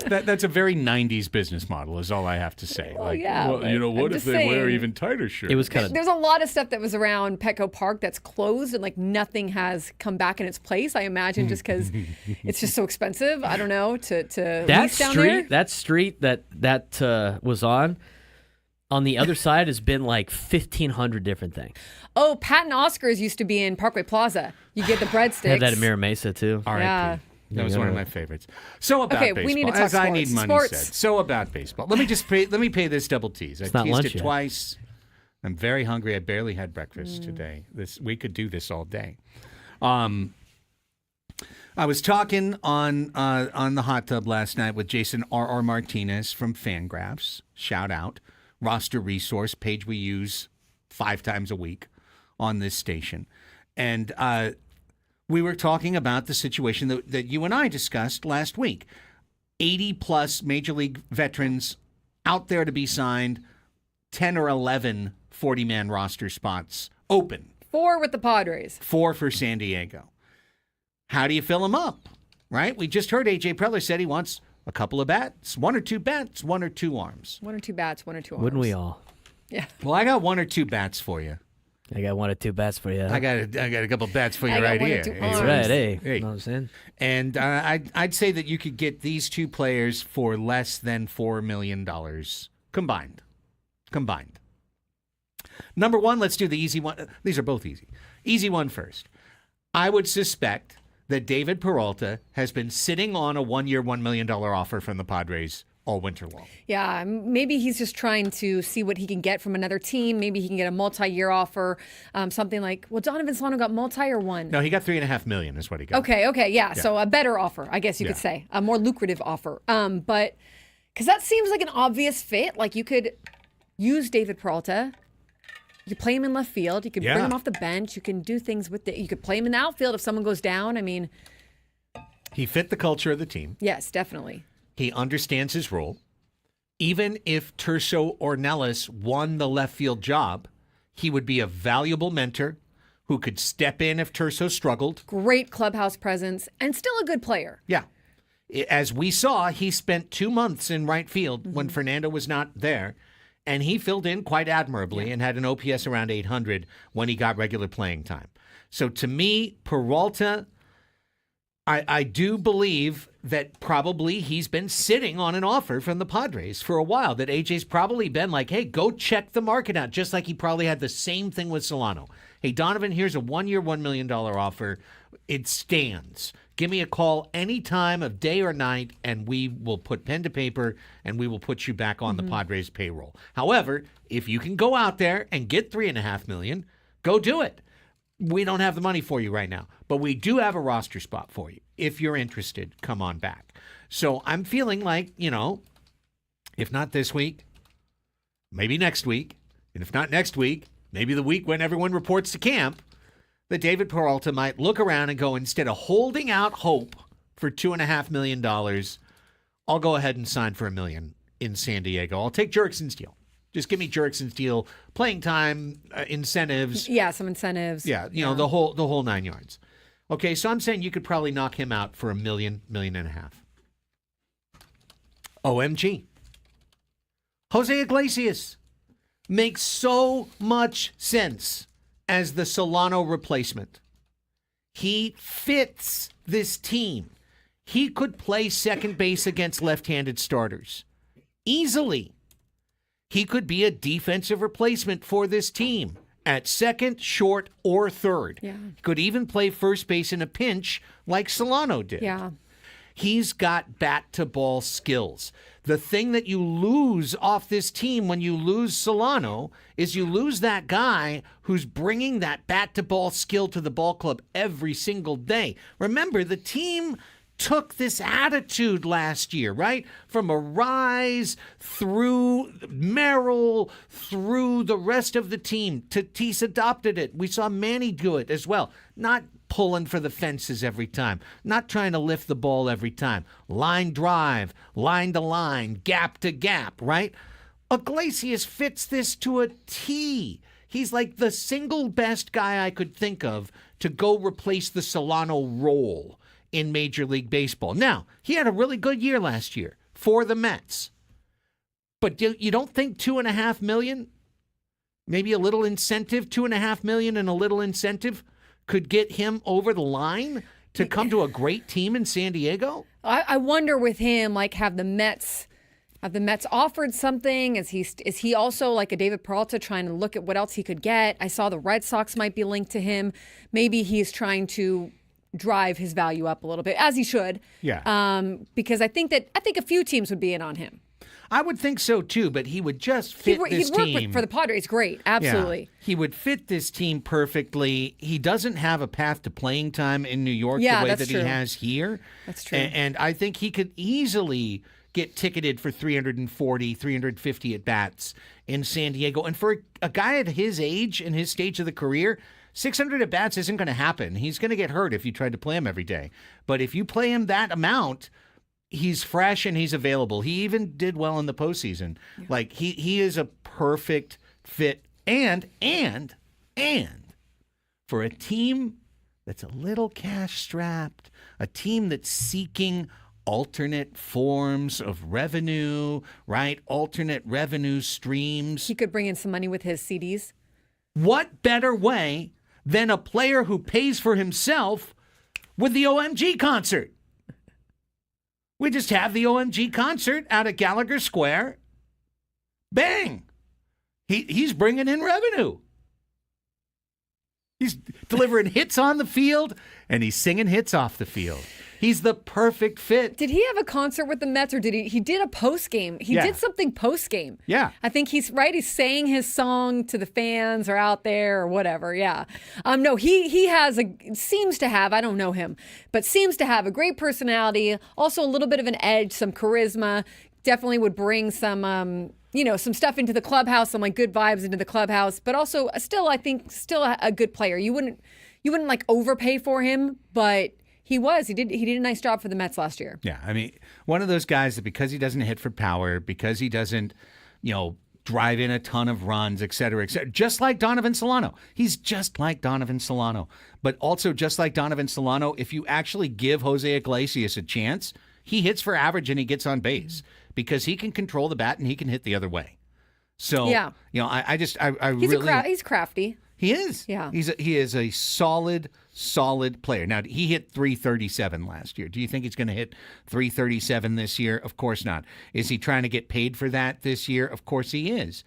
That's a very 90s business model, is all I have to say. Well, yeah, well, but what I'm if just they wear saying. even tighter shirts? It was kind of There's a lot of stuff that was around Petco Park that's closed, and like nothing has come back in its place. I imagine just because it's just so expensive. I don't know to that lease down there. street that was on the other side has been like 1,500 different things. Oh, Pat and Oscar's used to be in Parkway Plaza. You get the breadsticks. I had that at Mira Mesa too. R.I.P. Yeah. That was one of my favorites. So about Okay, baseball, we need to talk as I sports. Need Money Sports. said. So about baseball. Let me pay this double tease. I not teased lunch it yet. twice. I'm very hungry. I barely had breakfast today. We could do this all day. I was talking on the hot tub last night with Jason R.R. Martinez from Fangraphs. Shout out. Roster resource page we use 5 times a week on this station. And we were talking about the situation that you and I discussed last week. 80-plus Major League veterans out there to be signed, 10 or 11 40-man roster spots open. 4 with the Padres. 4 for San Diego. How do you fill them up, right? We just heard A.J. Preller said he wants a couple of bats, 1 or 2 bats, 1 or 2 arms. 1 or 2 bats, 1 or 2 arms. Wouldn't we all? Yeah. Well, I got 1 or 2 bats for you. I got 1 or 2 bats for you. I got a couple bats for you I got right 1 or here. 2 Hey, arms. That's right. Hey, Hey. you know what I'm saying? And I'd say that you could get these 2 players for less than $4 million combined. Number 1, let's do the easy one. These are both easy. Easy one first. I would suspect that David Peralta has been sitting on a 1-year, $1 million offer from the Padres all winter long. Yeah, maybe he's just trying to see what he can get from another team. Maybe he can get a multi-year offer, something like, well, Donovan Solano got multi or 1? No, he got $3.5 million is what he got. Okay, yeah. So a better offer, I guess you could say, a more lucrative offer. But because that seems like an obvious fit. Like you could use David Peralta. You could play him in left field. You could bring him off the bench. You can do things with it. You could play him in the outfield if someone goes down. I mean, He fit the culture of the team. yes, definitely. He understands his role. Even if Terso Ornelas won the left field job, he would be a valuable mentor who could step in if Terso struggled. Great clubhouse presence and still a good player. Yeah. As we saw, he spent 2 months in right field when Fernando was not there, and he filled in quite admirably and had an OPS around 800 when he got regular playing time. So to me, Peralta, I do believe that probably he's been sitting on an offer from the Padres for a while, that AJ's probably been like, hey, go check the market out, just like he probably had the same thing with Solano. Hey, Donovan, here's a 1-year, $1 million offer. It stands. Give me a call any time of day or night, and we will put pen to paper, and we will put you back on the Padres payroll. However, if you can go out there and get $3.5 million, go do it. We don't have the money for you right now, but we do have a roster spot for you. If you're interested, come on back. So I'm feeling like, if not this week, maybe next week, and if not next week, maybe the week when everyone reports to camp, that David Peralta might look around and go, instead of holding out hope for $2.5 million, I'll go ahead and sign for $1 million in San Diego. I'll take Jurickson Steele. Just give me Jurickson Steele, playing time, incentives. Yeah, some incentives. Yeah, the whole 9 yards. Okay, so I'm saying you could probably knock him out for $1 million, $1.5 million. OMG. Jose Iglesias makes so much sense as the Solano replacement. He fits this team. He could play second base against left-handed starters easily. He could be a defensive replacement for this team at second, short, or third. Yeah. He could even play first base in a pinch like Solano did. Yeah. He's got bat-to-ball skills. The thing that you lose off this team when you lose Solano is you lose that guy who's bringing that bat-to-ball skill to the ball club every single day. Remember, the team took this attitude last year, right? From a rise through Merrill, through the rest of the team. Tatis adopted it. We saw Manny do it as well. Not pulling for the fences every time. Not trying to lift the ball every time. Line drive, line to line, gap to gap, right? Iglesias fits this to a T. He's like the single best guy I could think of to go replace the Solano role in Major League Baseball. Now, he had a really good year last year. for the Mets. But you don't think $2.5 million, maybe a little incentive, $2.5 million and a little incentive could get him over the line to come to a great team in San Diego? I wonder with him, like, have the Mets offered something? Is he also like a David Peralta trying to look at what else he could get? I saw the Red Sox might be linked to him. Maybe he's trying to drive his value up a little bit, as he should. Yeah. Because I think a few teams would be in on him. I would think so too, but he would just fit this He'd work team. for the Padres. Great, absolutely. Yeah, he would fit this team perfectly. He doesn't have a path to playing time in New York the way that true. he has here. That's true. And I think he could easily get ticketed for 340, 350 at bats in San Diego. And for a guy at his age and his stage of the career, 600 at bats isn't going to happen. He's going to get hurt if you try to play him every day. But if you play him that amount, he's fresh and he's available. He even did well in the postseason. Yeah. Like he is a perfect fit. And for a team that's a little cash strapped, a team that's seeking alternate forms of revenue, right? Alternate revenue streams. He could bring in some money with his CDs. What better way than a player who pays for himself with the OMG concert? We just have the OMG concert out at Gallagher Square. Bang! He's bringing in revenue. He's delivering hits on the field, and he's singing hits off the field. He's the perfect fit. Did he have a concert with the Mets, or did he did a post-game? He did something post-game. Yeah. I think he's right. He's saying his song to the fans or out there or whatever. Yeah. No, he seems to have, I don't know him, but seems to have a great personality, also a little bit of an edge, some charisma, definitely would bring some, some stuff into the clubhouse, some like good vibes into the clubhouse, but also I think a good player. You wouldn't like overpay for him, but he did a nice job for the Mets last year. Yeah, I mean, one of those guys that because he doesn't hit for power, because he doesn't, drive in a ton of runs, et cetera, just like Donovan Solano. He's just like Donovan Solano. But also just like Donovan Solano, if you actually give Jose Iglesias a chance, he hits for average and he gets on base because he can control the bat and he can hit the other way. So, yeah. He's crafty. He is. Yeah. He is a solid player. Now, he hit 337 last year. Do you think he's going to hit 337 this year? Of course not. Is he trying to get paid for that this year? Of course he is.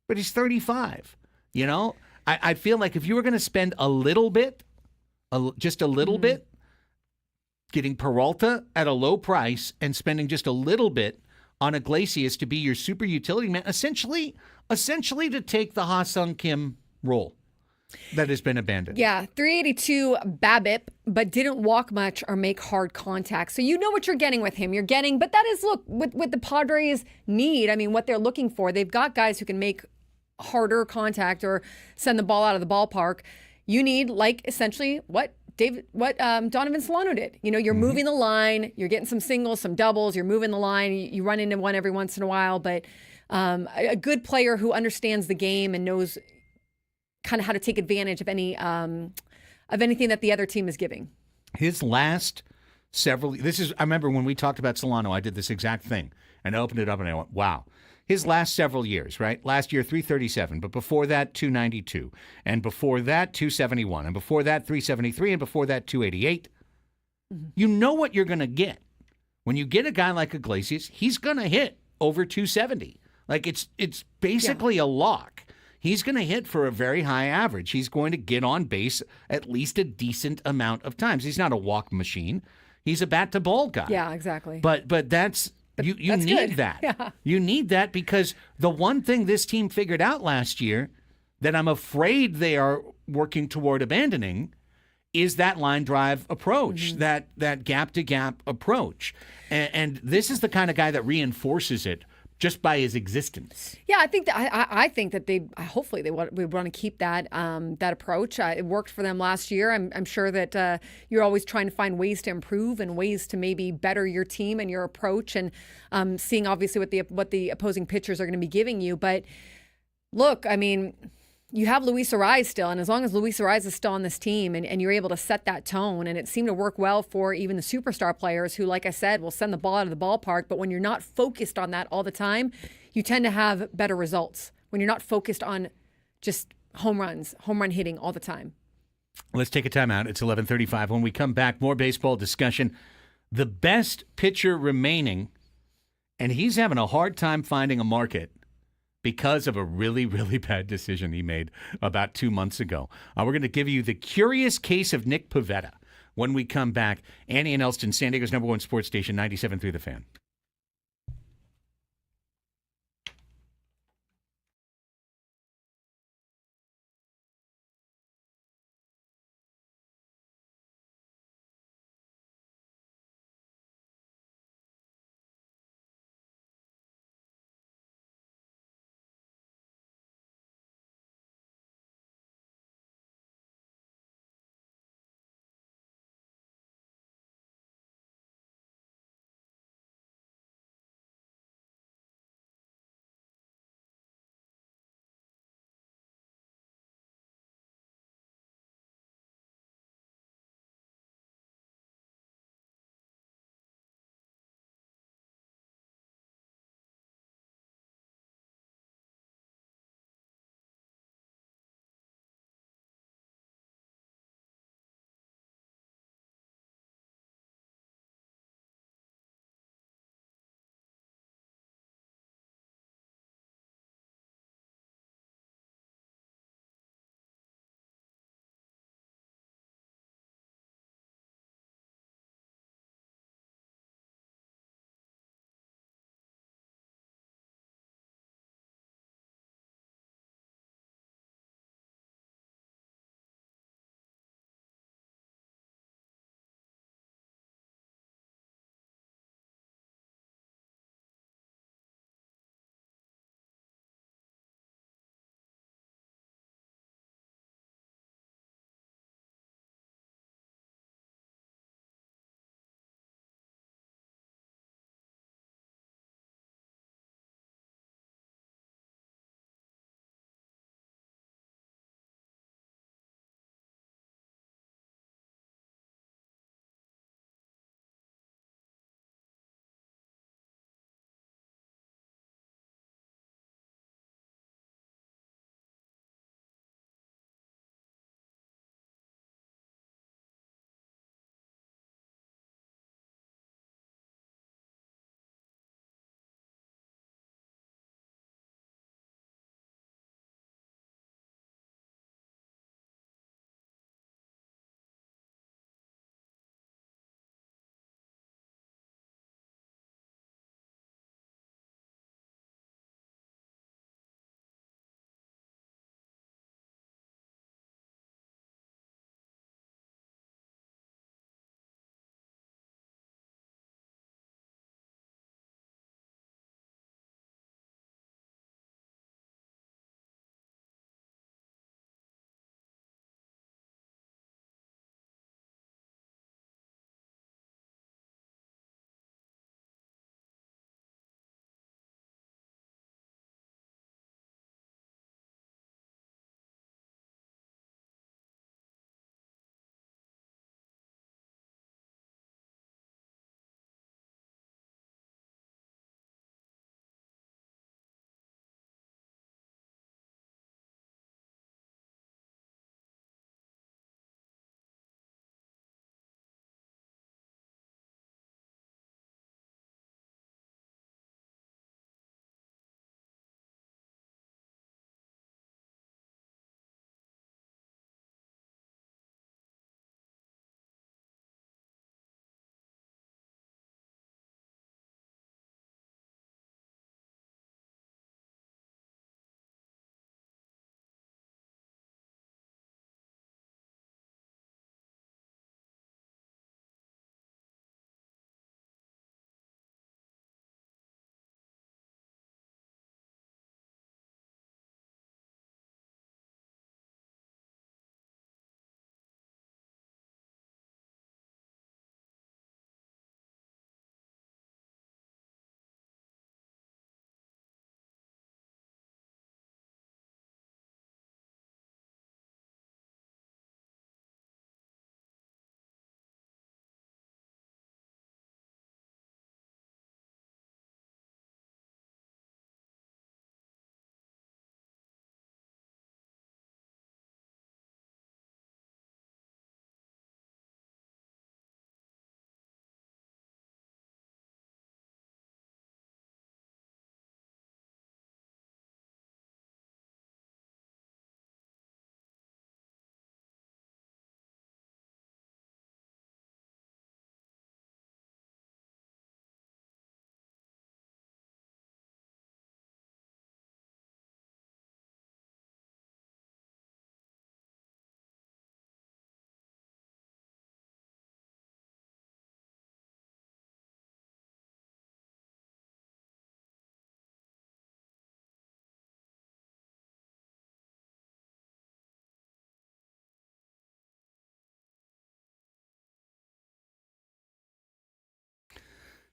But he's 35. I feel like if you were going to spend a little bit, just a little bit, getting Peralta at a low price and spending just a little bit on Iglesias to be your super utility man, essentially to take the Ha-Sung Kim role that has been abandoned. Yeah, 382 BABIP, but didn't walk much or make hard contact. So you know what you're getting with him. But that is, look, what the Padres need, what they're looking for. They've got guys who can make harder contact or send the ball out of the ballpark. You need, essentially what Donovan Solano did. You're moving the line, you're getting some singles, some doubles, you're moving the line, you run into one every once in a while, but a good player who understands the game and knows kind of how to take advantage of anything that the other team is giving. His last several, I remember when we talked about Solano, I did this exact thing and I opened it up and I went, wow. His last several years, right? Last year, 337, but before that, 292, and before that, 271, and before that, 373, and before that, 288. You know what you're going to get. When you get a guy like Iglesias, he's going to hit over 270. It's basically a lock. He's going to hit for a very high average. He's going to get on base at least a decent amount of times. He's not a walk machine. He's a bat-to-ball guy. Yeah, exactly. But that's... You that's need good. that. Yeah. You need that because the one thing this team figured out last year that I'm afraid they are working toward abandoning is that line drive approach, that gap-to-gap approach. And this is the kind of guy that reinforces it just by his existence. Yeah, I think that they hopefully we want to keep that approach. It worked for them last year. I'm sure that you're always trying to find ways to improve and ways to maybe better your team and your approach, and seeing obviously what the opposing pitchers are going to be giving you. But look, you have Luis Ariz still, and as long as Luis Ariz is still on this team and you're able to set that tone, and it seemed to work well for even the superstar players who, like I said, will send the ball out of the ballpark, but when you're not focused on that all the time, you tend to have better results when you're not focused on just home run hitting all the time. Let's take a timeout. It's 11:35. When we come back, more baseball discussion. The best pitcher remaining, and he's having a hard time finding a market because of a really, really bad decision he made about 2 months ago. We're going to give you the curious case of Nick Pivetta when we come back. Annie and Elsten, San Diego's #1 sports station, 97.3 The Fan.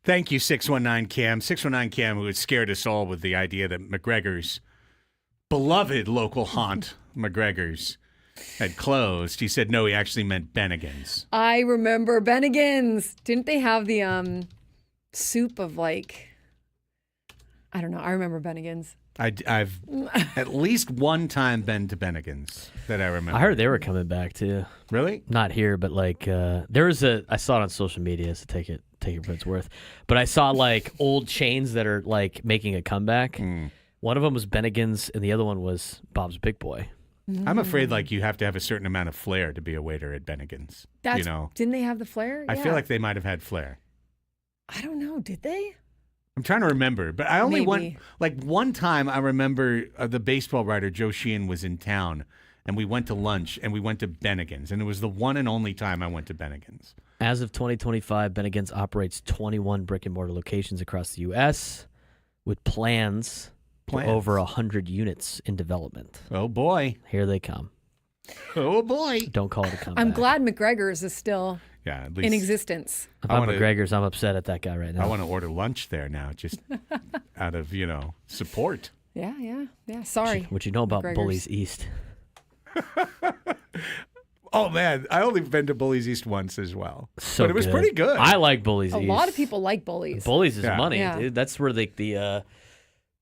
Thank you, 619 Cam. 619 Cam, who had scared us all with the idea that McGregor's beloved local haunt, McGregor's, had closed. He said no, he actually meant Bennigan's. I remember Bennigan's. Didn't they have the soup of like, I don't know. I remember Bennigan's. I've at least one time been to Bennigan's that I remember. I heard they were coming back too. Really? Not here, but like there was I saw it on social media, so take it for its worth. But I saw like old chains that are like making a comeback. One of them was Bennigan's, and the other one was Bob's Big Boy. I'm afraid like you have to have a certain amount of flair to be a waiter at Bennigan's. That's, didn't they have the flair? I feel like they might have had flair. I don't know. Did they? I'm trying to remember, but I only Maybe. went like one time. I remember the baseball writer Joe Sheehan was in town, and we went to lunch, and we went to Bennigan's, and it was the one and only time I went to Bennigan's. As of 2025, Bennigan's operates 21 brick-and-mortar locations across the U.S. with plans for over 100 units in development. Oh boy, Here they come. oh boy. Don't call it a comeback. I'm glad McGregor's is still Yeah, at least in existence. If I I'm wanna- McGregor's, I'm upset at that guy right now. I want to order lunch there now, just out of support. Yeah. Sorry. What you know about McGregor's. Bullies East? Oh man, I only been to Bullies East once as well, So but it was good. pretty good. I like Bullies A East. lot of people like bullies. Bullies is Yeah. money. Yeah. Dude. That's where the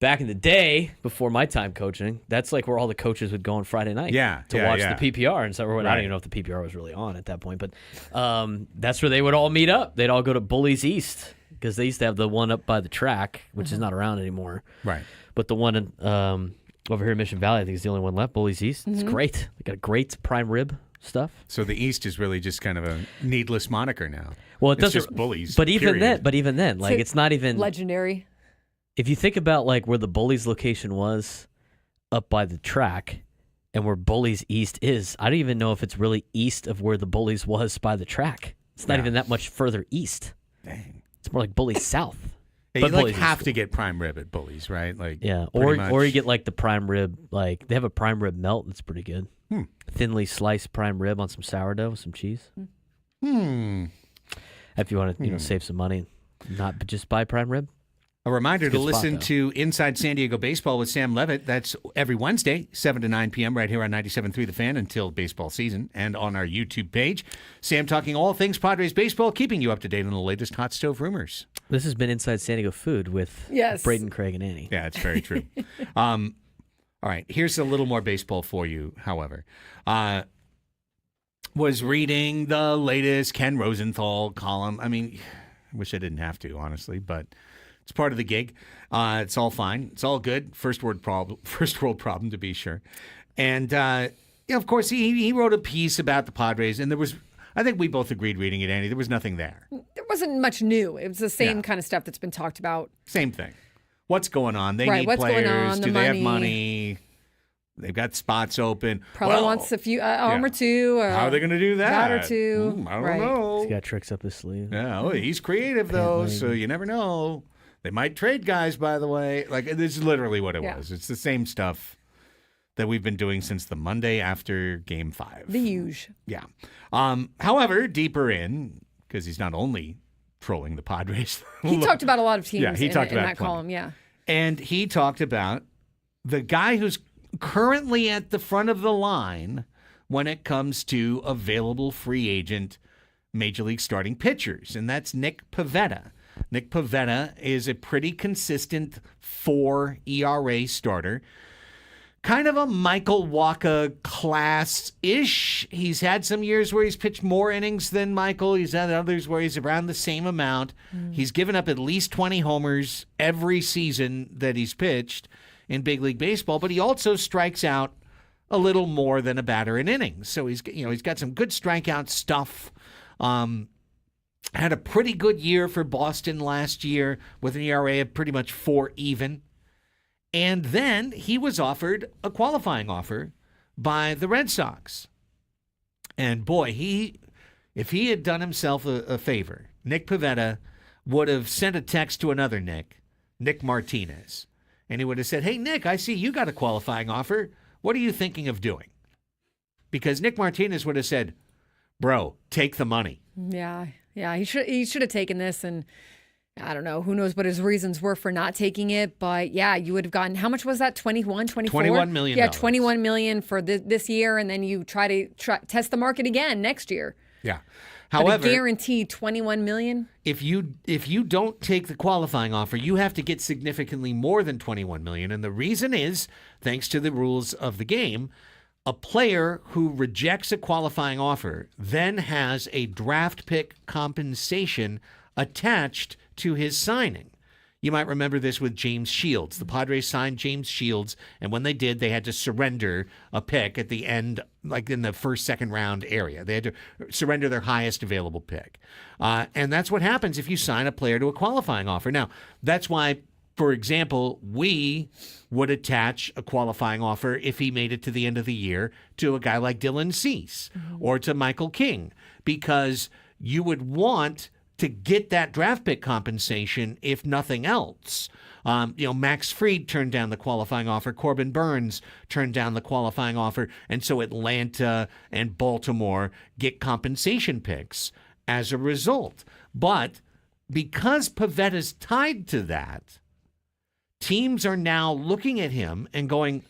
back in the day, before my time coaching, that's like where all the coaches would go on Friday night. Yeah, to yeah, watch yeah. the PPR and stuff. I Right. don't even know if the PPR was really on at that point, but that's where they would all meet up. They'd all go to Bullies East because they used to have the one up by the track, which is not around anymore. Right. But the one in, over here in Mission Valley, I think is the only one left. Bullies East. It's great. They got a great prime rib stuff. So the East is really just kind of a needless moniker now. Well, it It's doesn't. just Bullies. But even period. then, like it's not even. Legendary. If you think about like where the Bullies location was up by the track and where Bullies East is, I don't even know if it's really east of where the Bullies was by the track. It's not Yeah. even that much further east. Dang. It's more like Bullies South. Yeah, But you like Bullies is have cool. to get prime rib at Bullies, right? Like Yeah, pretty or much. you get like the prime rib. Like they have a prime rib melt that's pretty good. Thinly sliced prime rib on some sourdough with some cheese. If you want to save some money, not just buy prime rib. A reminder It's a to good spot, listen though. to Inside San Diego Baseball with Sam Levitt. That's every Wednesday, 7 to 9 p.m. right here on 97.3 The Fan until baseball season and on our YouTube page. Sam talking all things Padres baseball, keeping you up to date on the latest hot stove rumors. This has been Inside San Diego Food with Yes. Braden, Craig, and Annie. Yeah, it's very true. All right, here's a little more baseball for you, however. Was reading the latest Ken Rosenthal column. I mean, I wish I didn't have to, honestly, but it's part of the gig. It's all fine. It's all good. First world problem to be sure. And of course, he wrote a piece about the Padres, and there was, I think we both agreed reading it, Andy. There was nothing there. There wasn't much new. It was the same Yeah. kind of stuff that's been talked about. Same thing. What's going on? They Right, need what's players. going on, the Do they have money. money? They've got spots open. Probably Well, wants a few arm or two. Or how are they going to do that? Bat or two. I don't Right. know. He's got tricks up his sleeve. Yeah, he's creative though, so you never know. They might trade guys, by the way. Like this is literally what it Yeah. was. It's the same stuff that we've been doing since the Monday after Game 5. The huge. Yeah. However, deeper in, because he's not only trolling the Padres. He talked about a lot of teams Yeah, he in, talked in about that plenty. column. Yeah. And he talked about the guy who's currently at the front of the line when it comes to available free agent Major League starting pitchers, and that's Nick Pivetta. Nick Pivetta is a pretty consistent 4 ERA starter. Kind of a Michael Wacha class-ish. He's had some years where he's pitched more innings than Michael. He's had others where he's around the same amount. He's given up at least 20 homers every season that he's pitched in big league baseball, but he also strikes out a little more than a batter in innings. So he's got some good strikeout stuff. Had a pretty good year for Boston last year with an ERA of pretty much 4 even. And then he was offered a qualifying offer by the Red Sox. And boy, if he had done himself a favor, Nick Pivetta would have sent a text to another Nick Martinez. And he would have said, "Hey, Nick, I see you got a qualifying offer. What are you thinking of doing?" Because Nick Martinez would have said, "Bro, take the money." Yeah. He should have taken this, and I don't know. Who knows what his reasons were for not taking it. But yeah, you would have gotten, how much was that? 21, 24? $21 million. Yeah, $21 million for this year. And then you try to test the market again next year. Yeah. But However, a guaranteed $21 million. if you don't take the qualifying offer, you have to get significantly more than $21 million. And the reason is, thanks to the rules of the game, a player who rejects a qualifying offer then has a draft pick compensation attached to his signing. You might remember this with James Shields. The Padres signed James Shields, and when they did, they had to surrender a pick at the end, like in the first, second round area. They had to surrender their highest available pick. And that's what happens if you sign a player to a qualifying offer. Now, that's why, for example, we would attach a qualifying offer if he made it to the end of the year to a guy like Dylan Cease or to Michael King, because you would want to get that draft pick compensation, if nothing else. Max Fried turned down the qualifying offer. Corbin Burns turned down the qualifying offer. And so Atlanta and Baltimore get compensation picks as a result. But because Pavetta's tied to that, teams are now looking at him and going,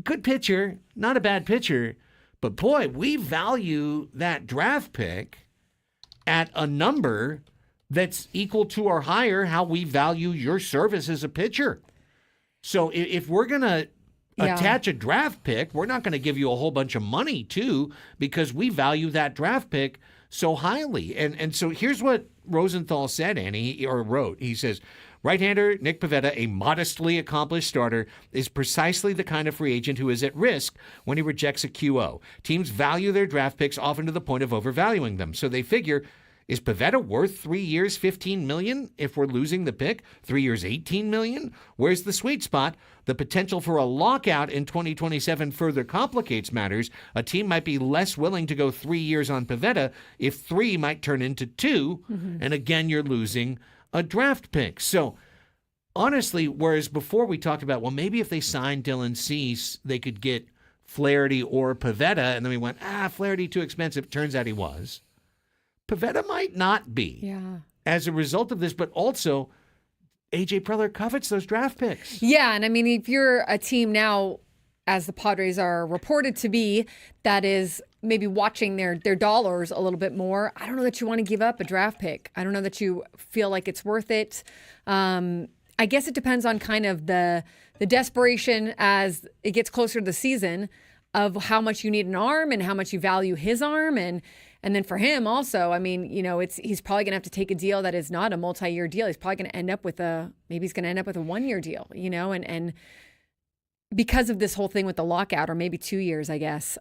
good pitcher, not a bad pitcher, but boy, we value that draft pick at a number that's equal to or higher how we value your service as a pitcher. So if we're going to attach a draft pick, we're not going to give you a whole bunch of money too, because we value that draft pick so highly. And so here's what Rosenthal said, Annie, or wrote. He says, right-hander Nick Pivetta, a modestly accomplished starter, is precisely the kind of free agent who is at risk when he rejects a QO. Teams value their draft picks often to the point of overvaluing them. So they figure, is Pivetta worth 3 years, $15 million if we're losing the pick? 3 years, $18 million? Where's the sweet spot? The potential for a lockout in 2027 further complicates matters. A team might be less willing to go 3 years on Pivetta if 3 might turn into 2, and again, you're losing a draft pick. So honestly, whereas before we talked about, well, maybe if they signed Dylan Cease, they could get Flaherty or Pivetta, and then we went, Flaherty too expensive. Turns out he was. Pivetta might not be as a result of this, but also A.J. Preller covets those draft picks. Yeah, and I mean, if you're a team now, as the Padres are reported to be, that is maybe watching their dollars a little bit more, I don't know that you want to give up a draft pick. I don't know that you feel like it's worth it. I guess it depends on kind of the desperation as it gets closer to the season of how much you need an arm and how much you value his arm. And then for him also, I mean, he's probably going to have to take a deal that is not a multi-year deal. He's probably going to end up with a 1-year deal, and because of this whole thing with the lockout, or maybe 2 years, I guess,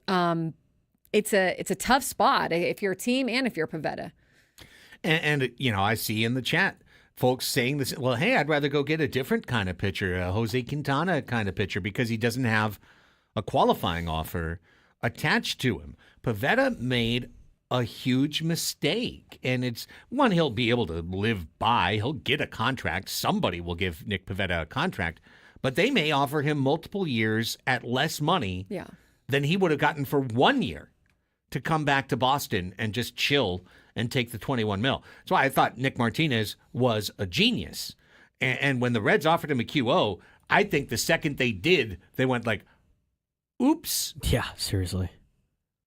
it's a tough spot if you're a team and if you're Pivetta. And I see in the chat folks saying this, well, hey, I'd rather go get a different kind of pitcher, a Jose Quintana kind of pitcher, because he doesn't have a qualifying offer attached to him. Pivetta made a huge mistake, and it's one he'll be able to live by. He'll get a contract. Somebody will give Nick Pivetta a contract, but they may offer him multiple years at less money than he would have gotten for 1 year to come back to Boston and just chill and take the $21 million. That's why I thought Nick Martinez was a genius. And when the Reds offered him a QO, I think the second they did, they went like, oops. Yeah, seriously.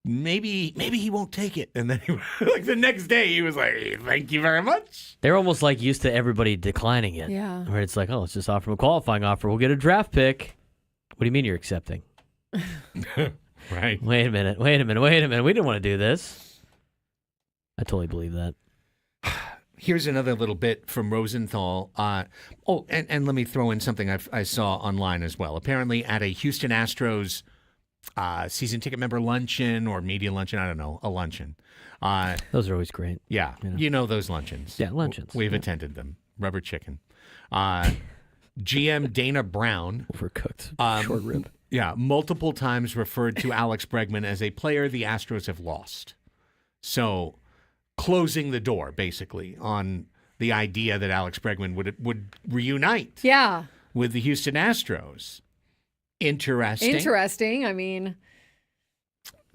Maybe he won't take it. And then like the next day he was like, thank you very much. They're almost like used to everybody declining it. Yeah. Where it's like, oh, let's just offer him a qualifying offer. We'll get a draft pick. What do you mean you're accepting? Right. Wait a minute. We didn't want to do this. I totally believe that. Here's another little bit from Rosenthal. And let me throw in something I saw online as well. Apparently at a Houston Astros season ticket member luncheon or media luncheon, I don't know, a luncheon. Those are always great. Yeah, you know those luncheons. Yeah, luncheons. We've attended them. Rubber chicken. GM Dana Brown. Overcooked. Short rib. Yeah, multiple times referred to Alex Bregman as a player the Astros have lost. So closing the door, basically, on the idea that Alex Bregman would reunite with the Houston Astros. Interesting. I mean,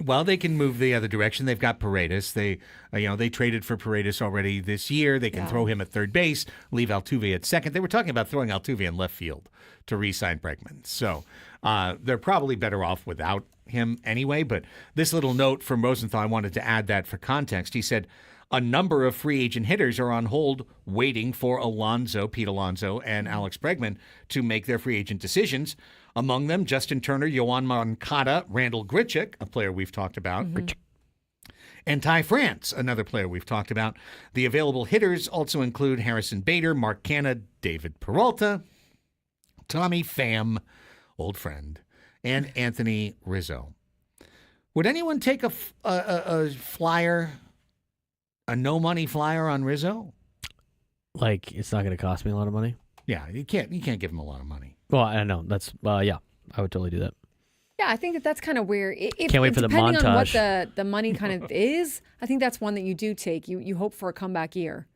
Well, they can move the other direction. They've got Paredes. They traded for Paredes already this year. They can throw him at third base, leave Altuve at second. They were talking about throwing Altuve in left field to re-sign Bregman. So they're probably better off without him anyway. But this little note from Rosenthal, I wanted to add that for context. He said a number of free agent hitters are on hold waiting for Pete Alonso, and Alex Bregman to make their free agent decisions. Among them, Justin Turner, Yoan Moncada, Randall Grichuk, a player we've talked about, and Ty France, another player we've talked about. The available hitters also include Harrison Bader, Mark Canha, David Peralta, Tommy Pham, old friend, and Anthony Rizzo. Would anyone take a flyer, a no-money flyer on Rizzo? Like, it's not going to cost me a lot of money? Yeah, you can't give him a lot of money. Well, I know. That's, yeah, I would totally do that. Yeah, I think that's kind of where Can't wait for the depending on what montage. the money kind of is, I think that's one that you do take. You hope for a comeback year.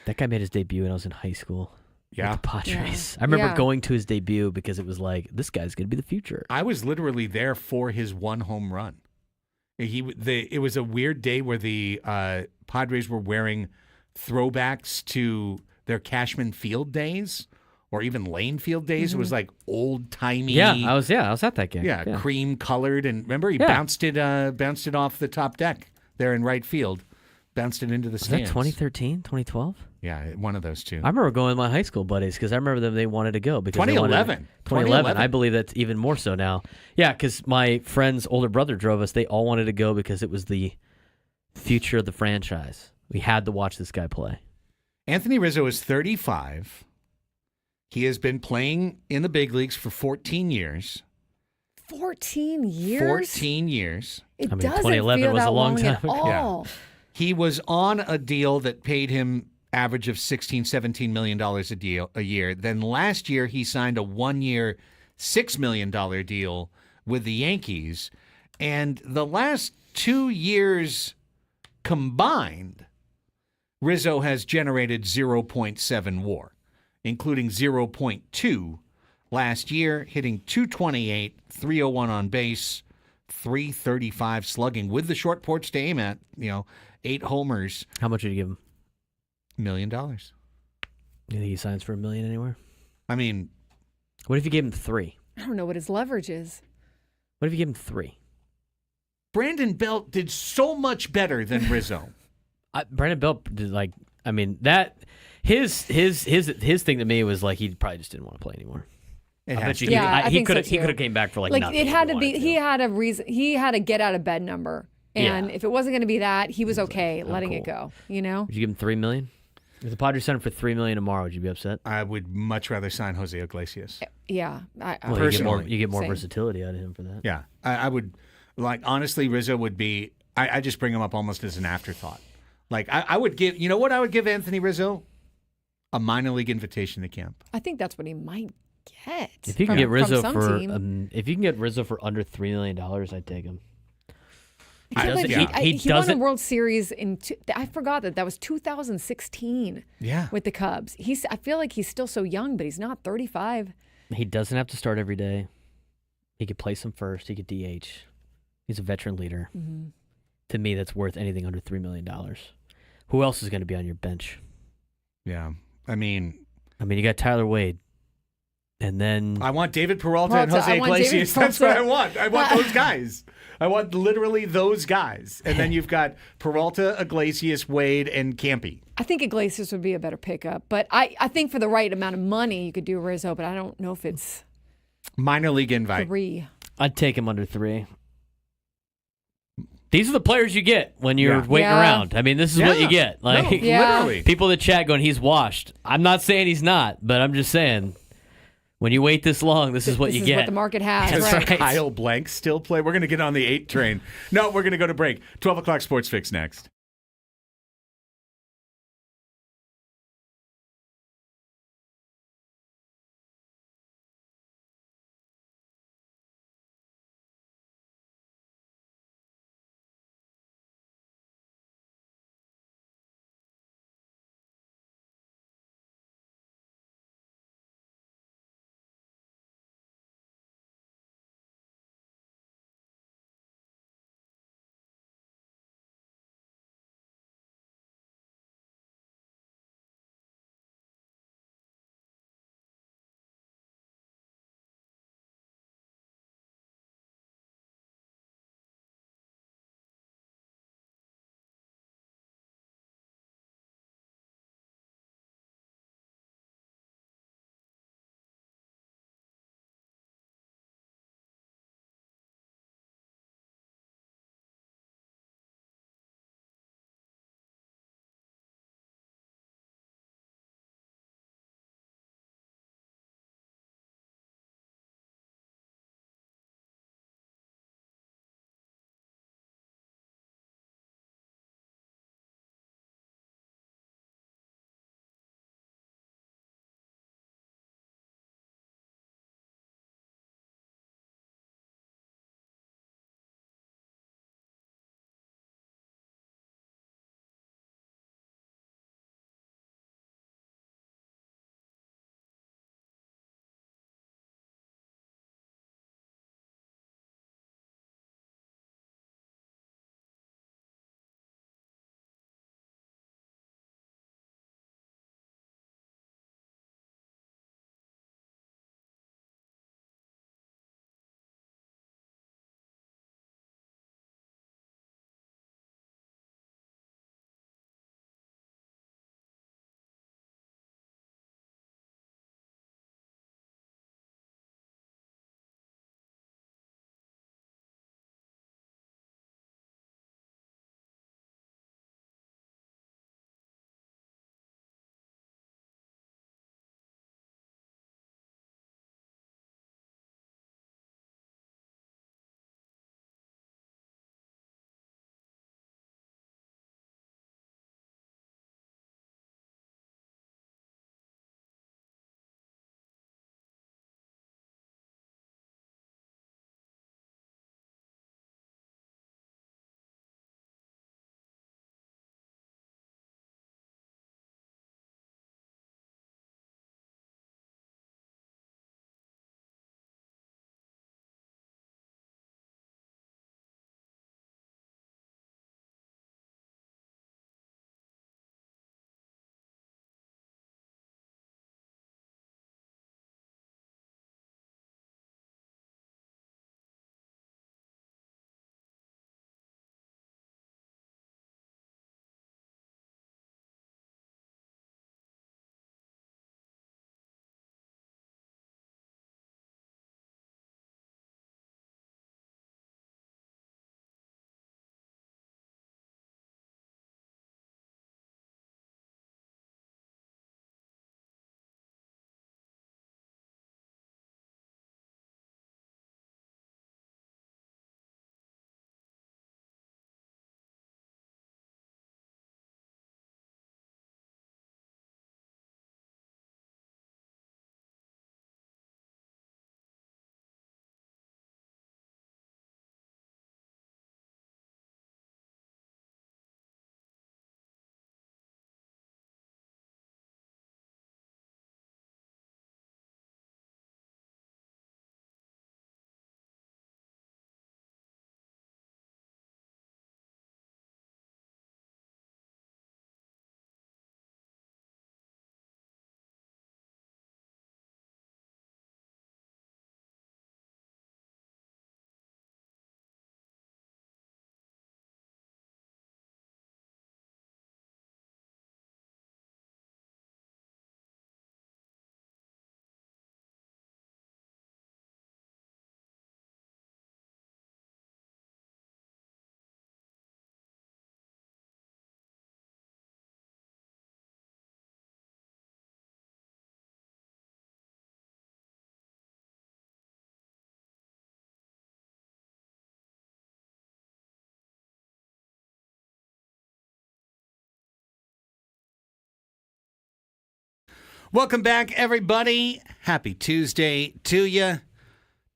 That guy made his debut when I was in high school. Yeah. With the Padres. Yeah. I remember Yeah. going to his debut because it was like, this guy's going to be the future. I was literally there for his one home run. It was a weird day where the Padres were wearing throwbacks to their Cashman Field days, or even Lane Field days. It was like old timey. Yeah, I was at that game. Yeah, cream colored, and remember he bounced it off the top deck there in right field, bounced it into the Was that stands. 2013, 2012? Yeah, one of those two. I remember going with my high school buddies because I remember them. They wanted to go because 2011. 2011. I believe that's even more so now. Yeah, because my friend's older brother drove us. They all wanted to go because it was the future of the franchise. We had to watch this guy play. Anthony Rizzo is 35. He has been playing in the big leagues for 14 years. 14 years? 14 years. It I mean, doesn't 2011 feel was that a long long time at ago. all. He was on a deal that paid him average of $16-17 million a year. Then last year he signed a 1-year, $6 million deal with the Yankees. And the last 2 years combined, Rizzo has generated 0.7 WAR, including 0.2 last year, hitting 228, 301 on base, 335 slugging with the short porch to aim at, 8 homers. How much did you give him? $1 million. You think he signs for $1 million anywhere? I mean, What if you gave him 3? I don't know what his leverage is. What if you gave him 3? Brandon Belt did so much better than Rizzo. Brandon Belt did that his thing to me was like he probably just didn't want to play anymore. It I has bet to you be. Yeah, I he think so, could have too. came back for like Like nothing it if had he to be. wanted He had a reason. He had a get out of bed number, and Yeah. if it wasn't going to be that, he was okay letting it cool. go. You know. Would you give him $3 million? If the Padres signed him for $3 million tomorrow, would you be upset? I would much rather sign Jose Iglesias. Yeah. Well, Personally. you get more Same. versatility out of him for that. Yeah, I would, honestly, Rizzo would be, I just bring him up almost as an afterthought. I would give, you know what I would give Anthony Rizzo? A minor league invitation to camp. I think that's what he might get. If you can from- get Rizzo from some for team. if you can get Rizzo for under $3 million, I'd take him. I feel doesn't- like he he won a doesn't- World Series I forgot that was 2016 Yeah. with the Cubs. I feel like he's still so young, but he's not 35. He doesn't have to start every day. He could place him first. He could DH. He's a veteran leader. Mm-hmm. To me, that's worth anything under $3 million. Who else is going to be on your bench? Yeah. I mean, you got Tyler Wade, and then I want David Peralta and Peralta. Jose I want David Iglesias. That's what I Peralta. want. I want those guys. I want literally those guys. And then you've got Peralta, Iglesias, Wade, and Campy. I think Iglesias would be a better pickup, but I think for the right amount of money, you could do Rizzo, but I don't know if it's Minor league invite. 3. I'd take him under 3. These are the players you get when you're Yeah. waiting Yeah. around. I mean, this is what you get. Like No, Yeah. literally. people in the chat going, he's washed. I'm not saying he's not, but I'm just saying when you wait this long, this is what This you is get. what the market has. Does Right. Kyle Blank still play? We're going to get on the 8 train. No, we're going to go to break. 12 o'clock Sports Fix next. Welcome back, everybody. Happy Tuesday to you.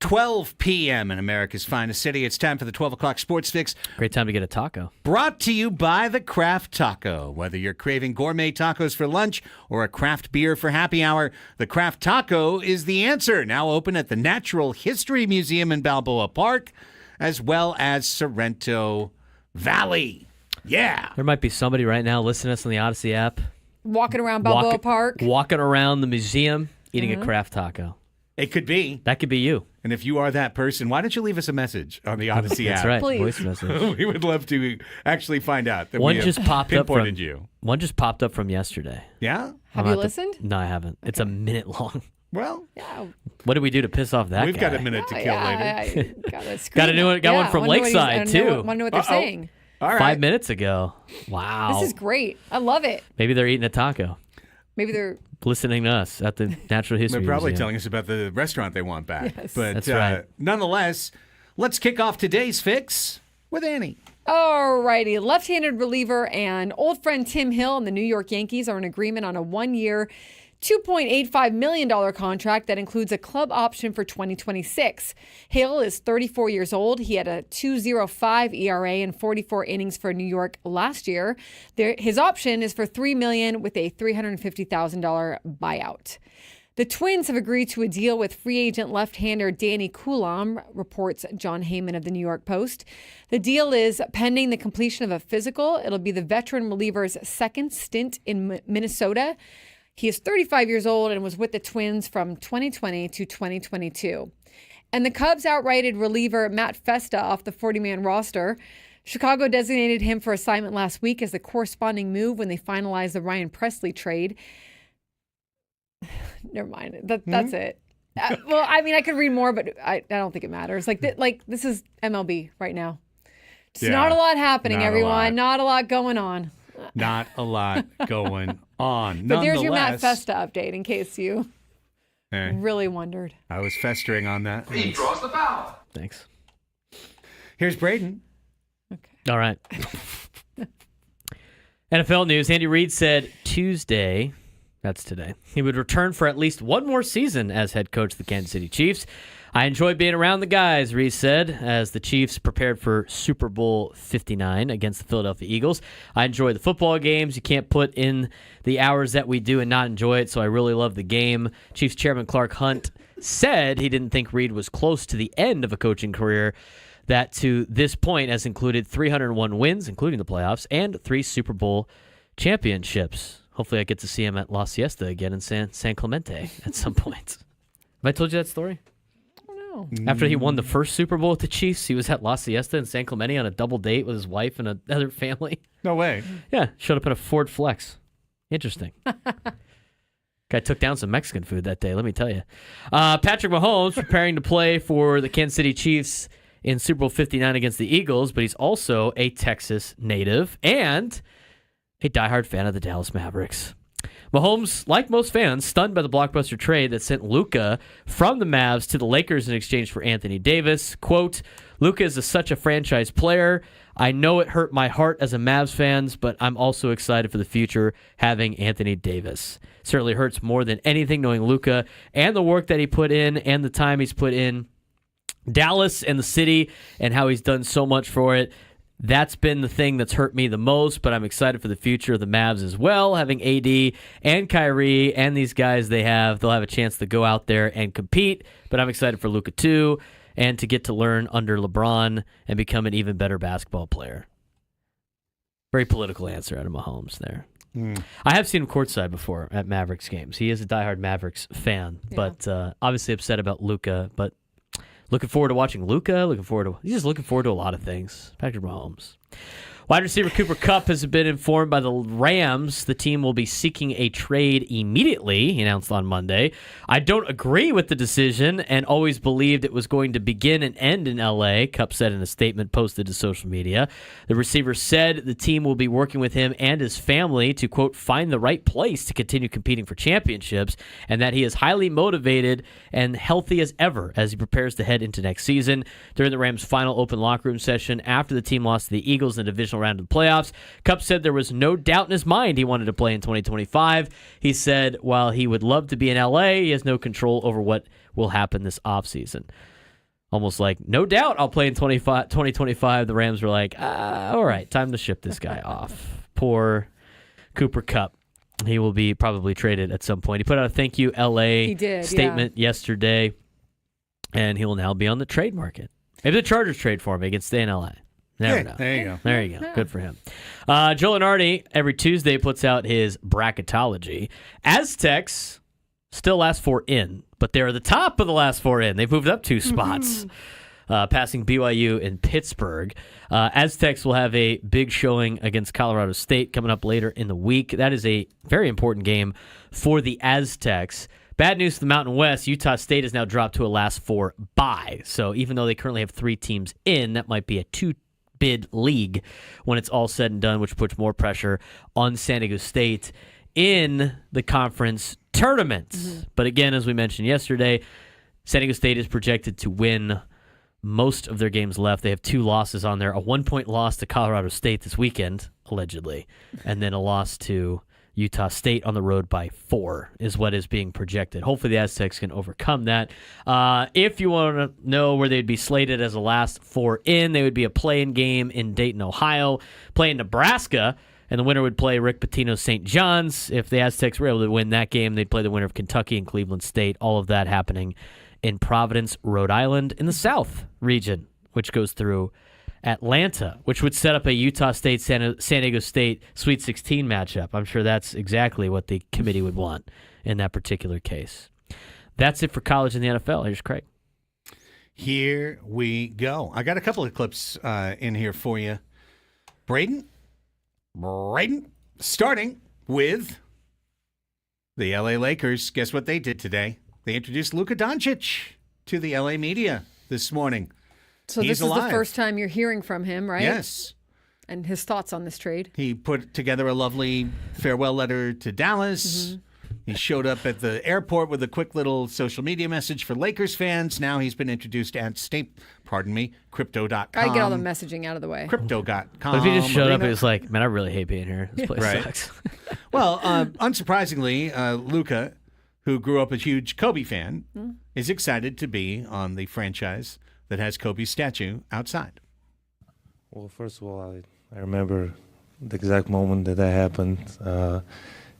12 p.m. in America's finest city. It's time for the 12 o'clock Sports Fix. Great time to get a taco. Brought to you by the Craft Taco. Whether you're craving gourmet tacos for lunch or a craft beer for happy hour, the Craft Taco is the answer. Now open at the Natural History Museum in Balboa Park, as well as Sorrento Valley. Yeah. There might be somebody right now listening to us on the Odyssey app. Walking around Balboa Park. Walking around the museum, eating a craft taco. It could be. That could be you. And if you are that person, why don't you leave us a message on the Odyssey app? That's right. Please. Voice message. We would love to actually find out that One we just have popped up from pinpointed you. One just popped up from yesterday. Yeah? Have I'm you at the- listened? No, I haven't. It's a minute long. Well, Yeah. What did we do to piss off that we've guy? got a minute to kill later. Got a new one- got one from Lakeside, too. Want to know what they're saying? All right. 5 minutes ago. Wow. This is great. I love it. Maybe they're eating a taco. Maybe they're Listening to us at the Natural History They're probably Museum. telling us about the restaurant they want back. Yes. But That's right. nonetheless, let's kick off today's fix with Annie. Alrighty, left-handed reliever and old friend Tim Hill and the New York Yankees are in agreement on a one-year, $2.85 million contract that includes a club option for 2026. Hill is 34 years old. He had a 2.05 ERA in 44 innings for New York last year. His option is for $3 million with a $350,000 buyout. The Twins have agreed to a deal with free agent left-hander Danny Coulomb, reports John Heyman of the New York Post. The deal is pending the completion of a physical. It'll be the veteran reliever's second stint in Minnesota. He is 35 years old and was with the Twins from 2020 to 2022. And the Cubs outrighted reliever Matt Festa off the 40-man roster. Chicago designated him for assignment last week as the corresponding move when they finalized the Ryan Presley trade. Never mind. That's it. Well, I mean, I could read more, but I don't think it matters. Like this is MLB right now. It's not a lot happening, not a everyone. lot. Not a lot going on. Not a lot going on. But there's your Matt Nonetheless, Festa update in case you eh, really wondered. I was festering on that. Thanks. Here's Braden. All right. NFL news. Andy Reid said Tuesday, that's today, he would return for at least one more season as head coach of the Kansas City Chiefs. I enjoy being around the guys, Reid said, as the Chiefs prepared for Super Bowl 59 against the Philadelphia Eagles. I enjoy the football games. You can't put in the hours that we do and not enjoy it, so I really love the game. Chiefs chairman Clark Hunt said he didn't think Reid was close to the end of a coaching career that to this point has included 301 wins, including the playoffs, and 3 Super Bowl championships. Hopefully I get to see him at La Siesta again in San Clemente at some point. Have I told you that story? After he won the first Super Bowl with the Chiefs, he was at La Siesta in San Clemente on a double date with his wife and another family. No way. Yeah, showed up in a Ford Flex. Interesting. Guy took down some Mexican food that day, let me tell you. Patrick Mahomes preparing to play for the Kansas City Chiefs in Super Bowl 59 against the Eagles, but he's also a Texas native and a diehard fan of the Dallas Mavericks. Mahomes, like most fans, stunned by the blockbuster trade that sent Luka from the Mavs to the Lakers in exchange for Anthony Davis. Quote, Luka is such a franchise player. I know it hurt my heart as a Mavs fan, but I'm also excited for the future having Anthony Davis. Certainly hurts more than anything knowing Luka and the work that he put in and the time he's put in. Dallas and the city and how he's done so much for it. That's been the thing that's hurt me the most, but I'm excited for the future of the Mavs as well, having AD and Kyrie and these guys they'll have a chance to go out there and compete, but I'm excited for Luka too, and to get to learn under LeBron and become an even better basketball player. Very political answer out of Mahomes there. I have seen him courtside before at Mavericks games. He is a diehard Mavericks fan, but obviously upset about Luka, but looking forward to watching Luka. He's just looking forward to a lot of things. Patrick Mahomes. Wide receiver Cooper Kupp has been informed by the Rams the team will be seeking a trade immediately, he announced on Monday. I don't agree with the decision and always believed it was going to begin and end in L.A., Kupp said in a statement posted to social media. The receiver said the team will be working with him and his family to, quote, find the right place to continue competing for championships, and that he is highly motivated and healthy as ever as he prepares to head into next season. During the Rams' final open locker room session after the team lost to the Eagles in the divisional divisional round of the playoffs. Cup said there was no doubt in his mind he wanted to play in 2025. He said while he would love to be in LA, he has no control over what will happen this offseason. Almost like, no doubt I'll play in 2025. The Rams were like, all right, time to ship this guy off. Poor Cooper Kupp. He will be probably traded at some point. He put out a thank you LA statement yesterday, and he will now be on the trade market. Maybe the Chargers trade for him. He can stay in LA. Never know. There you go. There you go. Good for him. Joe Lenardi every Tuesday puts out his bracketology. Aztecs still last four in, but they're the top of the last four in. They've moved up 2 spots, passing BYU and Pittsburgh. Aztecs will have a big showing against Colorado State coming up later in the week. That is a very important game for the Aztecs. Bad news for the Mountain West. Utah State has now dropped to a last 4 bye. So even though they currently have 3 teams in, that might be a 2-bid league when it's all said and done, which puts more pressure on San Diego State in the conference tournament. But again, as we mentioned yesterday, San Diego State is projected to win most of their games left. They have 2 losses on there. A 1-point loss to Colorado State this weekend, allegedly, and then a loss to Utah State on the road by 4 is what is being projected. Hopefully the Aztecs can overcome that. If you want to know where they'd be slated as a last 4 in, they would be a play-in game in Dayton, Ohio, play in Nebraska, and the winner would play Rick Pitino's St. John's. If the Aztecs were able to win that game, they'd play the winner of Kentucky and Cleveland State. All of that happening in Providence, Rhode Island, in the South region, which goes through Atlanta, which would set up a Utah State, San Diego State Sweet 16 matchup. I'm sure that's exactly what the committee would want in that particular case. That's it for college and the NFL. Here's Craig. Here we go. I got a couple of clips in here for you. Braden, starting with the LA Lakers. Guess what they did today? They introduced Luka Doncic to the LA media this morning. So He's this is alive. the first time you're hearing from him, right? Yes. And his thoughts on this trade. He put together a lovely farewell letter to Dallas. He showed up at the airport with a quick little social media message for Lakers fans. Now he's been introduced at crypto.com. I get all the messaging out of the way. Crypto.com. But if he just showed up, he was like, man, I really hate being here. This place Right. sucks. Well, unsurprisingly, Luka, who grew up a huge Kobe fan, is excited to be on the franchise that has Kobe's statue outside. Well, first of all, I remember the exact moment that happened.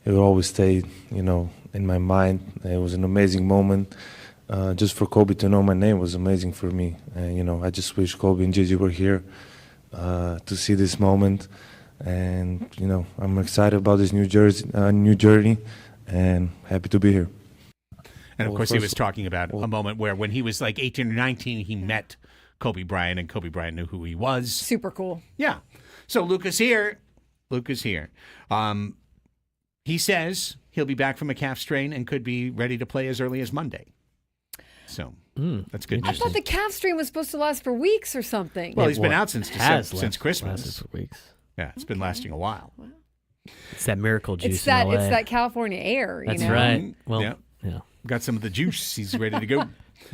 It will always stay, in my mind. It was an amazing moment. Just for Kobe to know my name was amazing for me. And, I just wish Kobe and Gigi were here to see this moment. And, I'm excited about this new journey, and happy to be here. And, of Well, course, he first- was talking about a moment where when he was like 18 or 19, he met Kobe Bryant, and Kobe Bryant knew who he was. Super cool. Yeah. So Luka's here. He says he'll be back from a calf strain and could be ready to play as early as Monday. So that's good I news. thought the calf strain was supposed to last for weeks or something. Well, he's been Well, out since has since lasted Christmas. for weeks. Yeah, it's been lasting a while. It's that miracle juice it's that in LA. it's that California air. That's you know? right. Well, Yeah. yeah. Got some of the juice. He's ready to go.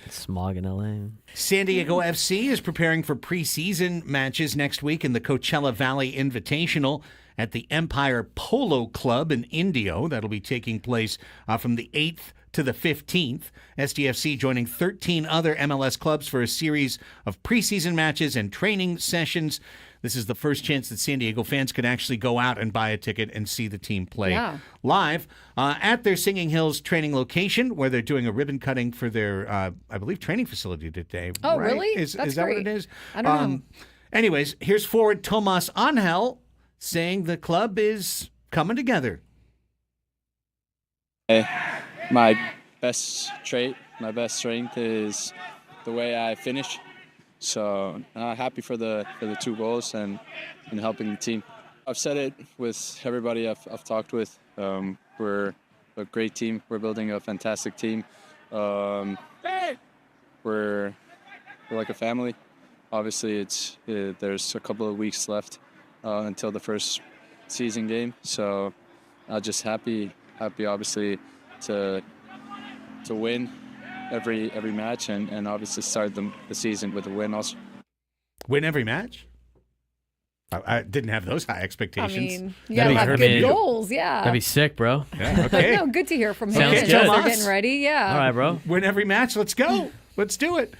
Smog in LA. San Diego FC is preparing for preseason matches next week in the Coachella Valley Invitational at the Empire Polo Club in Indio. That'll be taking place from the 8th to the 15th. SDFC joining 13 other MLS clubs for a series of preseason matches and training sessions. This is the first chance that San Diego fans could actually go out and buy a ticket and see the team play live at their Singing Hills training location, where they're doing a ribbon cutting for their, I believe, training facility today. Oh, right? really? Is That's that great. what it is? I don't know. Anyways, here's forward Tomas Angel saying the club is coming together. My best trait, my best strength is the way I finish. So happy for the 2 goals and helping the team. I've said it with everybody I've talked with. We're a great team. We're building a fantastic team. We're like a family. Obviously, there's a couple of weeks left until the first season game. So just happy obviously to win every match and obviously start the season with a win also. Win every match? I didn't have those high I expectations. mean, you That'd gotta be have great. good goals, yeah. That'd be sick, bro. Yeah, okay. No, good to hear from him. Sounds and good. they're getting ready, yeah. All right, bro. Win every match. Let's go. Let's do it.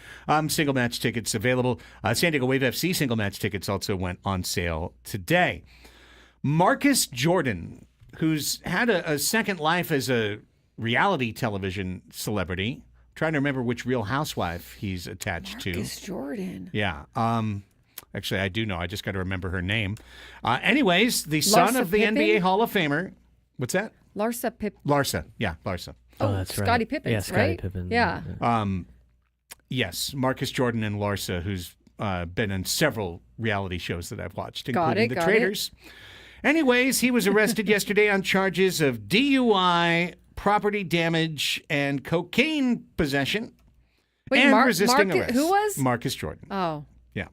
Single match tickets available. San Diego Wave FC single match tickets also went on sale today. Marcus Jordan, who's had a second life as a reality television celebrity. Trying to remember which Real Housewife he's attached to. Marcus Jordan. Yeah. Actually, I do know. I just got to remember her name. Anyways, the son of the Pippen? NBA Hall of Famer. What's that? Larsa Larsa. Yeah, Larsa. Oh, that's right. Scottie Pippen, Yeah, Scottie right? Pippen. Yeah. Yes, Marcus Jordan and Larsa, who's been in several reality shows that I've watched, Got including it, The got Traitors. Anyways, he was arrested yesterday on charges of DUI, property damage, and cocaine possession. Wait, and resisting Marcus, arrest. who was? Marcus Jordan. Oh. Yeah.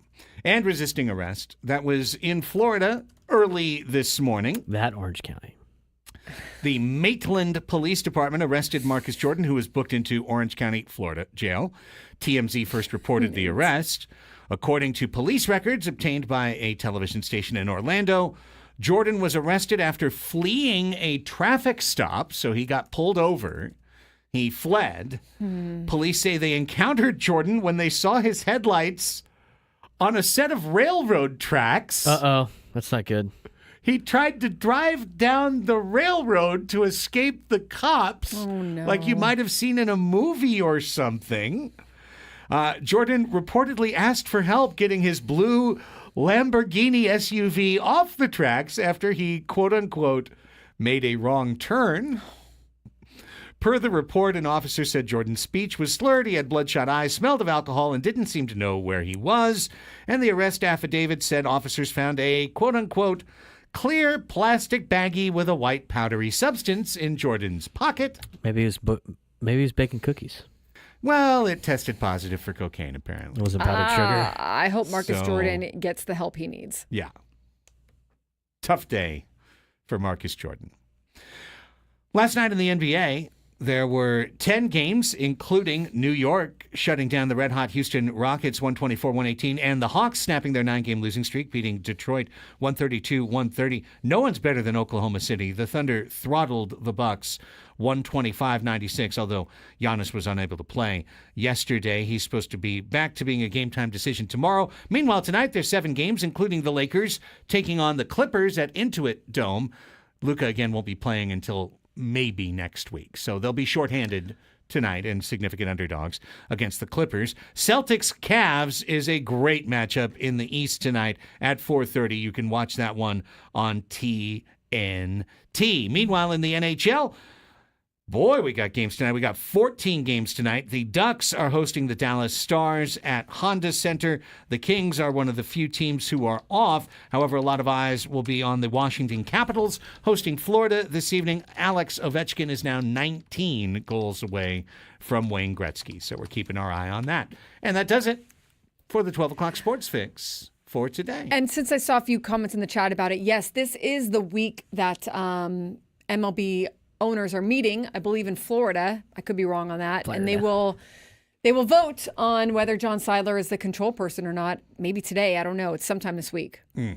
And resisting arrest. That was in Florida early this morning. That Orange County. The Maitland Police Department arrested Marcus Jordan, who was booked into Orange County, Florida jail. TMZ first reported the arrest. According to police records obtained by a television station in Orlando, Jordan was arrested after fleeing a traffic stop, so he got pulled over. He fled. Police say they encountered Jordan when they saw his headlights on a set of railroad tracks. Uh-oh. That's not good. He tried to drive down the railroad to escape the cops, like you might have seen in a movie or something. Jordan reportedly asked for help getting his blue Lamborghini SUV off the tracks after he, quote-unquote, made a wrong turn. Per the report, an officer said Jordan's speech was slurred, he had bloodshot eyes, smelled of alcohol, and didn't seem to know where he was. And the arrest affidavit said officers found a, quote-unquote, clear plastic baggie with a white powdery substance in Jordan's pocket. Maybe he was baking cookies. Well, it tested positive for cocaine, apparently. It wasn't powdered sugar. I hope Marcus So- Jordan gets the help he needs. Yeah. Tough day for Marcus Jordan. Last night in the NBA, there were 10 games, including New York shutting down the red-hot Houston Rockets 124-118, and the Hawks snapping their 9-game losing streak, beating Detroit 132-130. No one's better than Oklahoma City. The Thunder throttled the Bucks 125-96, although Giannis was unable to play yesterday. He's supposed to be back to being a game-time decision tomorrow. Meanwhile, tonight there's 7 games, including the Lakers taking on the Clippers at Intuit Dome. Luka, again, won't be playing until maybe next week. So they'll be shorthanded tonight and significant underdogs against the Clippers. Celtics-Cavs is a great matchup in the East tonight at 4:30. You can watch that one on TNT. Meanwhile, in the NHL, boy, we got games tonight. We got 14 games tonight. The Ducks are hosting the Dallas Stars at Honda Center. The Kings are one of the few teams who are off. However, a lot of eyes will be on the Washington Capitals hosting Florida this evening. Alex Ovechkin is now 19 goals away from Wayne Gretzky, so we're keeping our eye on that. And that does it for the 12 o'clock Sports Fix for today. And since I saw a few comments in the chat about it, yes, this is the week that MLB owners are meeting, I believe in Florida. I could be wrong on that. And they will vote on whether John Seidler is the control person or not. Maybe today. I don't know. It's sometime this week. Is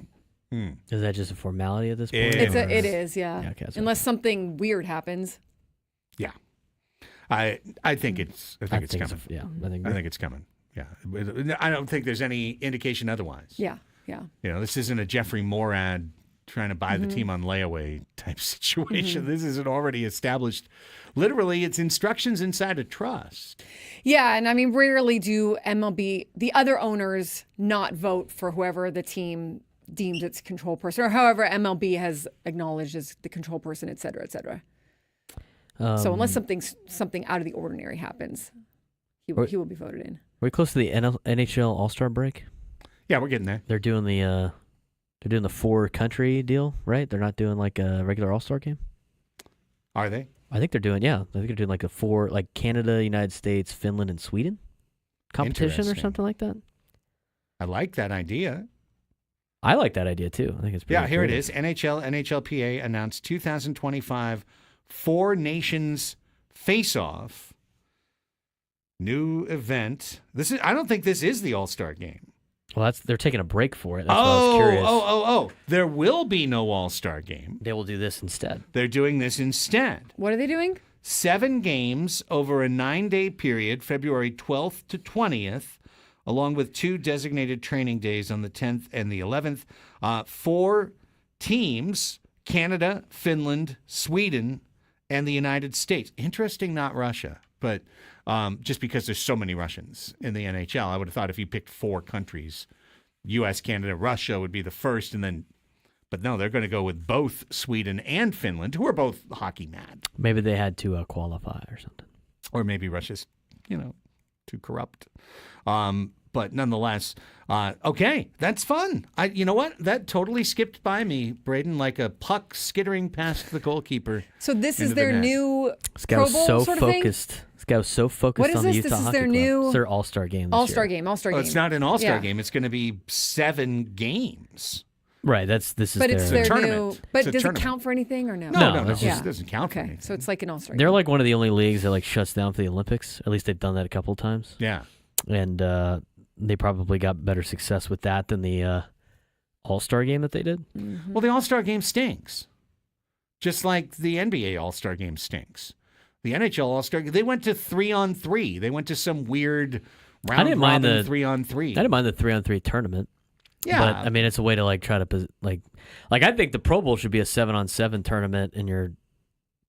that just a formality at this point? It is, yeah. okay, so- Unless something weird happens. Yeah. I think it's coming. I think it's coming. Yeah. I don't think there's any indication otherwise. Yeah. This isn't a Jeffrey Morad trying to buy the team on layaway type situation. This is an already established, literally, it's instructions inside a trust. Yeah, and I mean, rarely do MLB, the other owners, not vote for whoever the team deems its control person, or however MLB has acknowledged as the control person, et cetera, et cetera. So unless something out of the ordinary happens, he will be voted in. We're close to the NHL All-Star break. Yeah, we're getting there. They're doing the 4-country deal, right? They're not doing like a regular All-Star game. Are they? I think they're doing like a 4, like Canada, United States, Finland, and Sweden competition or Interesting. something like that. I like that idea. I like that idea too. I think it's pretty Here it creative. is. NHLPA announced 2025 4 Nations Face-Off. New event. I don't think this is the All-Star game. Well, they're taking a break for it. That's why I was curious. There will be no All-Star game. They will do this instead. They're doing this instead. What are they doing? 7 games over a 9-day period, February 12th to 20th, along with 2 designated training days on the 10th and the 11th. 4 teams, Canada, Finland, Sweden, and the United States. Interesting, not Russia, but just because there's so many Russians in the NHL, I would have thought if you picked 4 countries, U.S., Canada, Russia would be the first, and then, but no, they're going to go with both Sweden and Finland, who are both hockey mad. Maybe they had to qualify or something. Or maybe Russia's, too corrupt. But nonetheless, okay, that's fun. You know what? That totally skipped by me, Braden, like a puck skittering past the goalkeeper. So this is into their the net. new This guy Pro was Bowl so sort of thing? focused. This guy was so focused What is on the this? Utah This is Hockey their Club. new- It's their All-Star game this All-Star year. game. All-Star Oh, game. it's not an All-Star Yeah. game. It's going to be 7 games. Right, this is But it's their tournament. new. It's But a does tournament. it count for anything or no? No, It it's just just- doesn't count for Okay, anything. so it's like an All-Star They're game. like one of the only leagues that shuts down for the Olympics. At least they've done that a couple of times. Yeah. And they probably got better success with that than the All-Star game that they did. Mm-hmm. Well, the All-Star game stinks. Just like the NBA All-Star game stinks. The NHL All-Star they went to 3-on-3. They went to some weird I didn't mind round-robin the 3-on-3. I didn't mind the 3-on-3 tournament. Yeah. But I mean, it's a way to try to I think the Pro Bowl should be a 7-on-7 tournament in your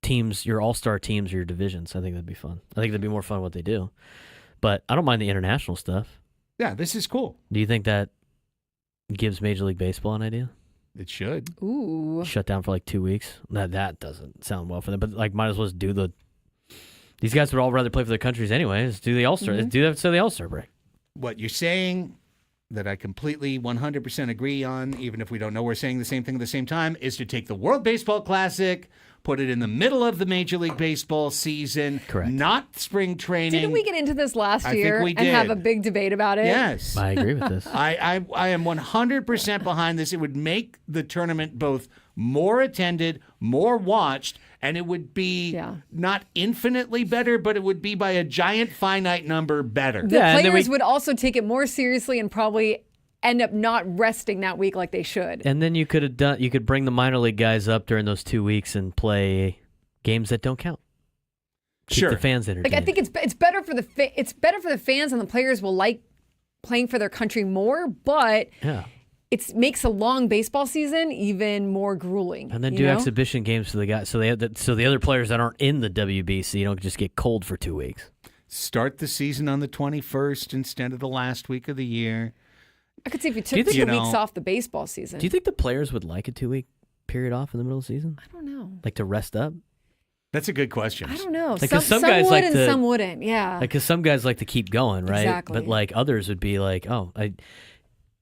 teams, your All-Star teams, or your divisions. I think that'd be fun. I think that'd be more fun what they do. But I don't mind the international stuff. Yeah, this is cool. Do you think that gives Major League Baseball an idea? It should. Ooh. Shut down for 2 weeks? That doesn't sound well for them. But might as well just do the. These guys would all rather play for their countries anyway. Just do the All-Star. Mm-hmm. Do that so the All-Star break. What you're saying that I completely 100% agree on, even if we don't know we're saying the same thing at the same time, is to take the World Baseball Classic, put it in the middle of the Major League Baseball season. Correct. Not spring training. Didn't we get into this last I think year we and have did. a big debate about it? Yes. I agree with this. I am 100% behind this. It would make the tournament both more attended, more watched, and it would be not infinitely better, but it would be by a giant finite number better. The Yeah, and then players would also take it more seriously and probably end up not resting that week like they should. And then you could bring the minor league guys up during those 2 weeks and play games that don't count. Keep the fans entertained. I think it's better for the fans, and the players will like playing for their country more. But it makes a long baseball season even more grueling. And then do exhibition games for the guys, so the other players that aren't in the WBC don't just get cold for 2 weeks. Start the season on the 21st instead of the last week of the year. I could see if you took you 2 think- weeks off the baseball season. Do you think the players would like a 2-week period off in the middle of the season? I don't know. Like to rest up? That's a good question. I don't know. Like, 'cause some some guys would like and to- some wouldn't. Yeah. Because some guys like to keep going, right? Exactly. But others would be like, oh, I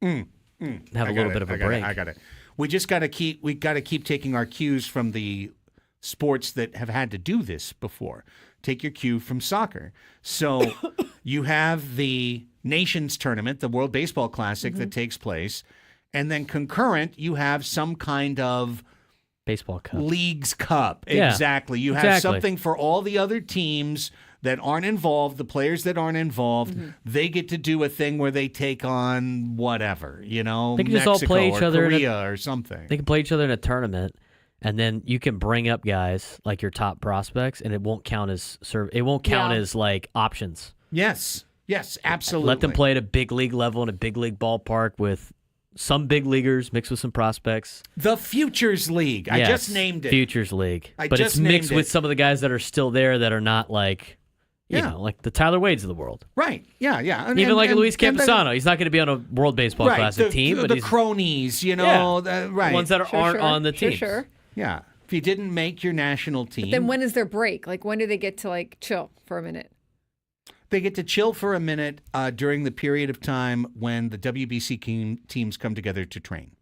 have a little bit of a break. I got it. We just got to keep taking our cues from the sports that have had to do this before. Take your cue from soccer. So you have the Nations Tournament, the World Baseball Classic that takes place, and then concurrent, you have some kind of Baseball cup. League's Cup. Yeah, Exactly. You have exactly. something for all the other teams that aren't involved, the players that aren't involved. They get to do a thing where they take on whatever, They can just Mexico all play each or other in a- Korea or something. They can play each other in a tournament, and then you can bring up guys like your top prospects, and it won't count as as options. Yes, absolutely. Let them play at a big league level in a big league ballpark with some big leaguers mixed with some prospects. The Futures League. I Yes, just named it. Futures League. I but just it's mixed named with it. some of the guys that are still there that are not like, you know, like the Tyler Wades of the world. Right. Yeah. And, Even like Luis and then- Campusano. He's not going to be on a World Baseball right, Classic team. The But he's cronies, right. the ones that aren't on the team. Sure. Yeah. If you didn't make your national team, But then when is their break? Like when do they get to chill for a minute? they get to chill for a minute during the period of time when the WBC teams come together to train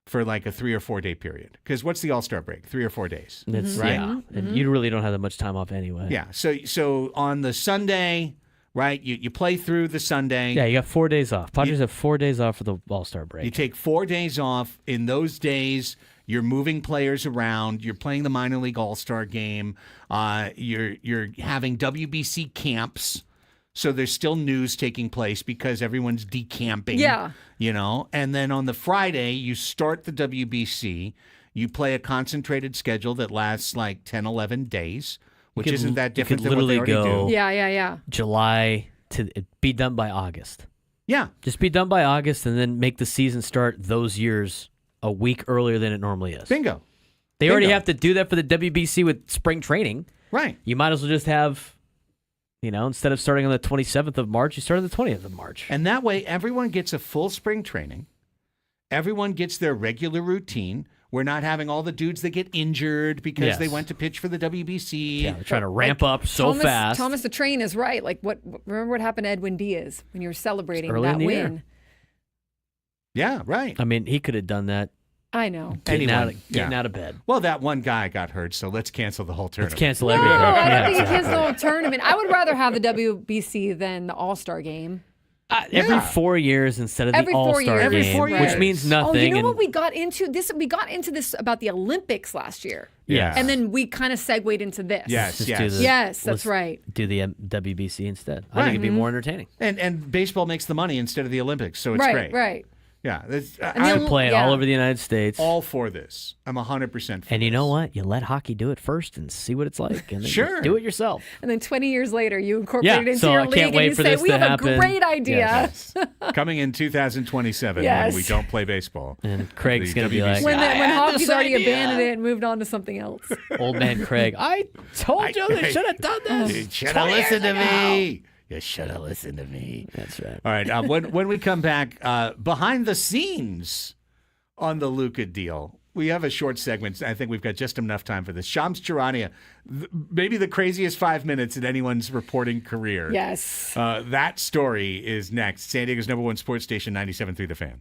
for like a 3 or 4 day period. Because what's the All-Star break? 3 or 4 days. It's, right? Yeah. And you really don't have that much time off anyway. Yeah. So on the Sunday, right, you play through the Sunday. Yeah, you got 4 days off. Padres have 4 days off for the All-Star break. You take 4 days off. In those days, you're moving players around. You're playing the minor league All-Star game. You're having WBC camps. So there's still news taking place because everyone's decamping. Yeah. And then on the Friday, you start the WBC. You play a concentrated schedule that lasts like 10, 11 days, which could- isn't that you could different than what they already literally go- do. Yeah. July to be done by August. Yeah. Just be done by August and then make the season start those years a week earlier than it normally is. Bingo. They already Bingo. have to do that for the WBC with spring training. Right. You might as well just have, instead of starting on the 27th of March, you start on the 20th of March. And that way, everyone gets a full spring training. Everyone gets their regular routine. We're not having all the dudes that get injured because Yes. they went to pitch for the WBC. Yeah, they're trying to ramp up so Thomas, fast. Thomas the Train is right. Like remember what happened to Edwin Diaz when you were celebrating Early that in the year. win? Yeah, right. I mean, he could have done that I know. getting, Anyone, getting yeah. out of bed. Well, that one guy got hurt, so let's cancel the whole tournament. Let's cancel No, everything. I Yeah, don't think exactly. he cancels the whole tournament. I would rather have the WBC than the All-Star game. Every 4 years instead of Every the 4 All-Star years. Every game, 4 which years. means nothing. Oh, you know and what we got into this? We got into this about the Olympics last year. Yeah. And then we kind of segued into this. Yes, Just yes. do the- Yes, that's let's right. Do the WBC instead. I Right. think it'd be more entertaining. And baseball makes the money instead of the Olympics, so it's Right, great. right. Yeah. the I'm Play it Yeah. all over the United States. all for this. I'm 100% for And you this. know what? You let hockey do it first and see what it's like. And then Sure. you do it yourself. And then 20 years later, you incorporate it Yeah, into so your I league can't and wait you for say, this we to have happen." a great idea. Yes. Coming in 2027 Yes. when we don't play baseball. And Craig's The going to be WBC. like, When "I had hockey's this already idea." abandoned it and moved on to something else. Old man Craig, I told you they should have done this. You should have 20 years listened to ago." me. You should have listened to me. That's right. All right. When we come back, behind the scenes on the Luka deal, we have a short segment. I think we've got just enough time for this. Shams Charania, maybe the craziest 5 minutes in anyone's reporting career. Yes. That story is next. San Diego's #1 sports station, 97.3 The Fan.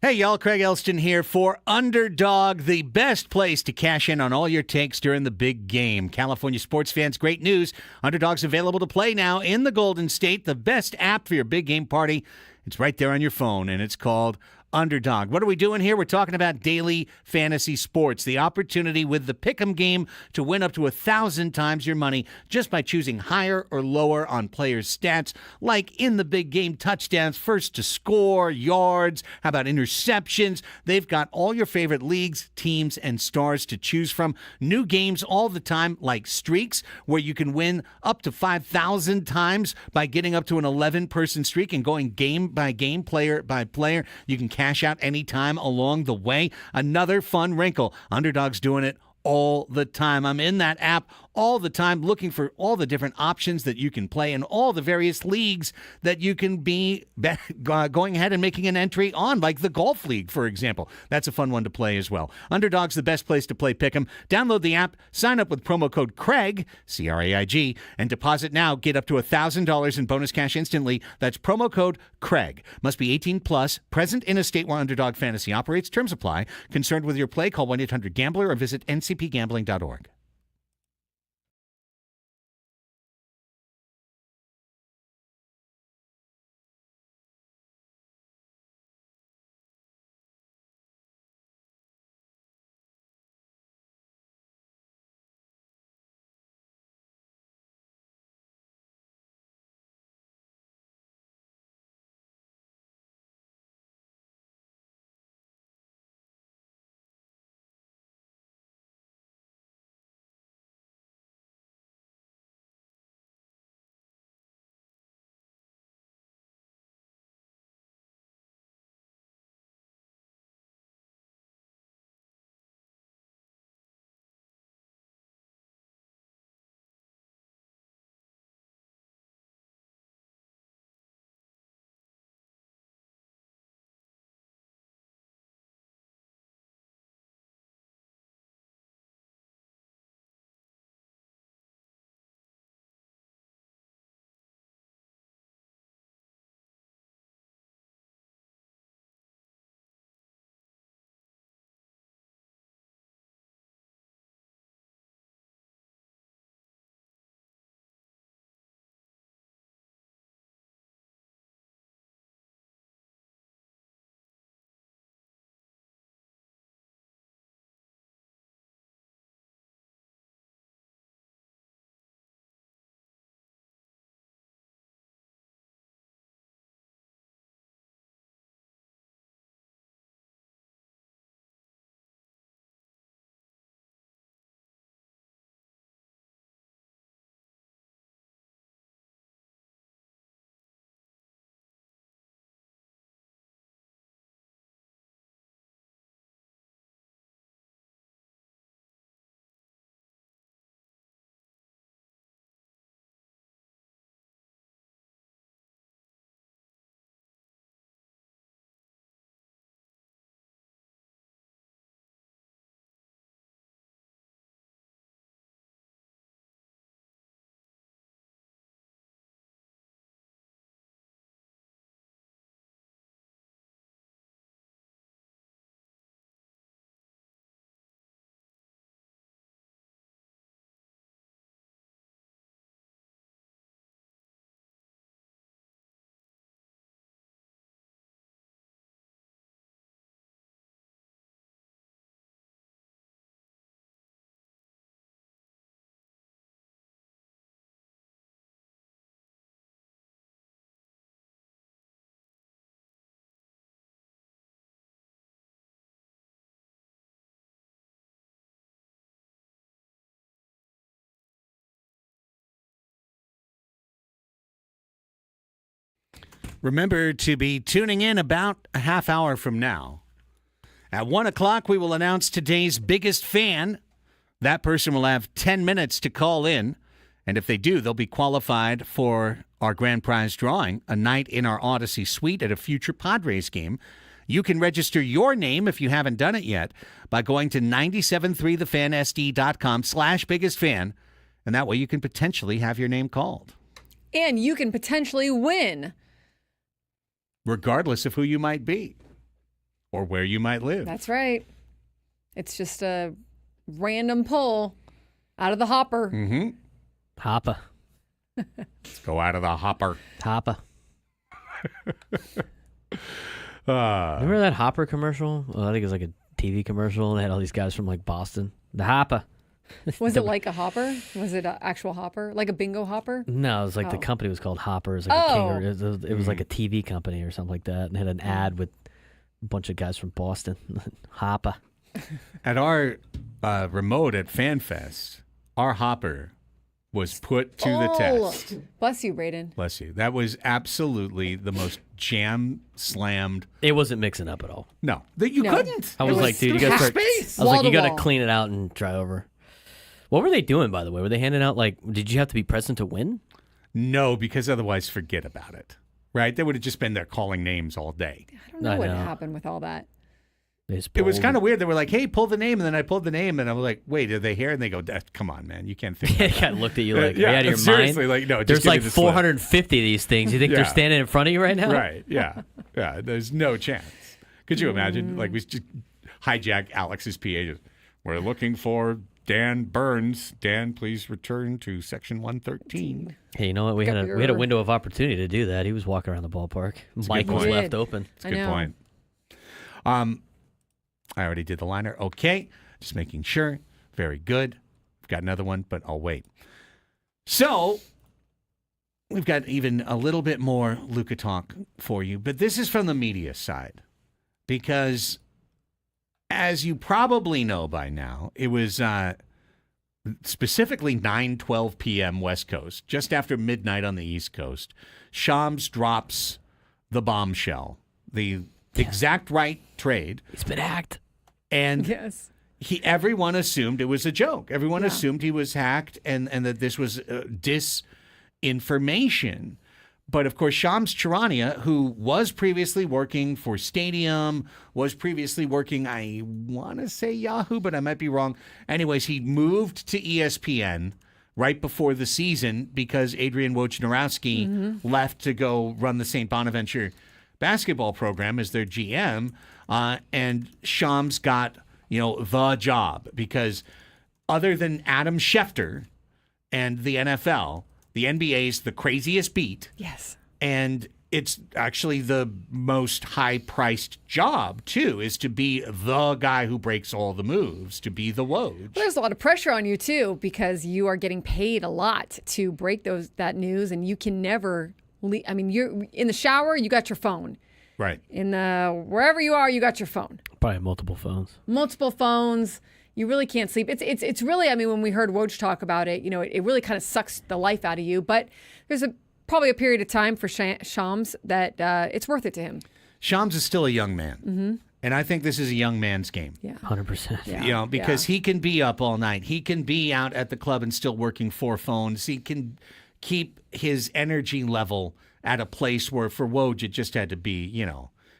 Hey, y'all. Craig Elsten here for Underdog, the best place to cash in on all your takes during the big game. California sports fans, great news. Underdog's available to play now in the Golden State, the best app for your big game party. It's right there on your phone, and it's called Underdog. What are we doing here? We're talking about daily fantasy sports, the opportunity with the Pick'em game to win up to 1,000 times your money just by choosing higher or lower on players' stats, like in the big game touchdowns, first to score, yards, how about interceptions? They've got all your favorite leagues, teams, and stars to choose from. New games all the time, like streaks, where you can win up to 5,000 times by getting up to an 11-person streak and going game by game, player by player. You can cash out anytime along the way. Another fun wrinkle. Underdog's doing it all the time. I'm in that app all the time looking for all the different options that you can play in all the various leagues that you can be going ahead and making an entry on, like the golf league, for example. That's a fun one to play as well. Underdog's the best place to play Pick'em. Download the app, sign up with promo code Craig, C-R-A-I-G, and deposit now. Get up to $1,000 in bonus cash instantly. That's promo code Craig. Must be 18 plus, present in a state where Underdog Fantasy operates. Terms apply. Concerned with your play? Call 1-800-GAMBLER or visit ncpgambling.org. Remember to be tuning in about a half hour from now. At 1 o'clock, we will announce today's biggest fan. That person will have 10 minutes to call in. And if they do, they'll be qualified for our grand prize drawing, a night in our Odyssey suite at a future Padres game. You can register your name if you haven't done it yet by going to 973thefansd.com/biggest-fan. And that way you can potentially have your name called. And you can potentially win. Regardless of who you might be or where you might live. That's right. It's just a random pull out of the hopper. Mm-hmm. Hopper. Let's go out of the hopper. Hopper. Remember that Hopper commercial? Well, I think it was like a TV commercial. And they had all these guys from like Boston. The Hopper. Was it like a hopper? Was it an actual hopper? Like a bingo hopper? No, it was like the company was called Hopper. It was like a kangaroo. It was like a TV company or something like that. And had an ad with a bunch of guys from Boston. Hopper. At our remote at FanFest, our hopper was put to the test. Bless you, Braden. Bless you. That was absolutely the most jam-slammed. It wasn't mixing up at all. No. That you No. couldn't. I was like, dude, you gotta start. Space. I was like, Wall you to gotta wall. clean it out and dry over. What were they doing, by the way? Were they handing out like? Did you have to be present to win? No, because otherwise forget about it. Right? They would have just been there calling names all day. I don't know I what know. happened with all that. It was kind of weird. They were like, hey, pull the name. And then I pulled the name and I was like, wait, are they here? And they go, come on, man. You can't think They about kind of looked at you like, Yeah, are you out of your seriously, mind? like, no, just There's give me like the slip. 450 of these things. You think Yeah. they're standing in front of you right now? Right. Yeah. Yeah. There's no chance. Could you imagine? Like, we just hijack Alex's PA. We're looking for Dan Burns. Dan, please return to section 113. Hey, you know what? We had a window of opportunity to do that. He was walking around the ballpark. Mike was point. left open. That's a I good know. point. I already did the liner. Okay. Just making sure. Very good. I've got another one, but I'll wait. So, we've got even a little bit more Luka talk for you, but this is from the media side. Because, as you probably know by now, it was specifically 9:12 p.m. West Coast, just after midnight on the East Coast. Shams drops the bombshell, the exact right trade. It's been hacked. And Yes. everyone assumed it was a joke. Everyone assumed he was hacked and that this was disinformation. But, of course, Shams Charania, who was previously working for Stadium, was previously working, I want to say Yahoo, but I might be wrong. Anyways, he moved to ESPN right before the season because Adrian Wojnarowski left to go run the St. Bonaventure basketball program as their GM. And Shams got, the job because other than Adam Schefter and the NFL, the NBA's the craziest beat. Yes. And it's actually the most high-priced job, too, is to be the guy who breaks all the moves, to be the Woj. There's a lot of pressure on you, too, because you are getting paid a lot to break that news, and you can never you're in the shower, you got your phone. Right. Wherever you are, you got your phone. Probably multiple phones. Multiple phones. You really can't sleep. It's really, when we heard Woj talk about it, it really kind of sucks the life out of you. But there's probably a period of time for Shams that it's worth it to him. Shams is still a young man. Mm-hmm. And I think this is a young man's game. Yeah. 100%. Yeah. Because he can be up all night. He can be out at the club and still working 4 phones. He can keep his energy level at a place where for Woj it just had to be,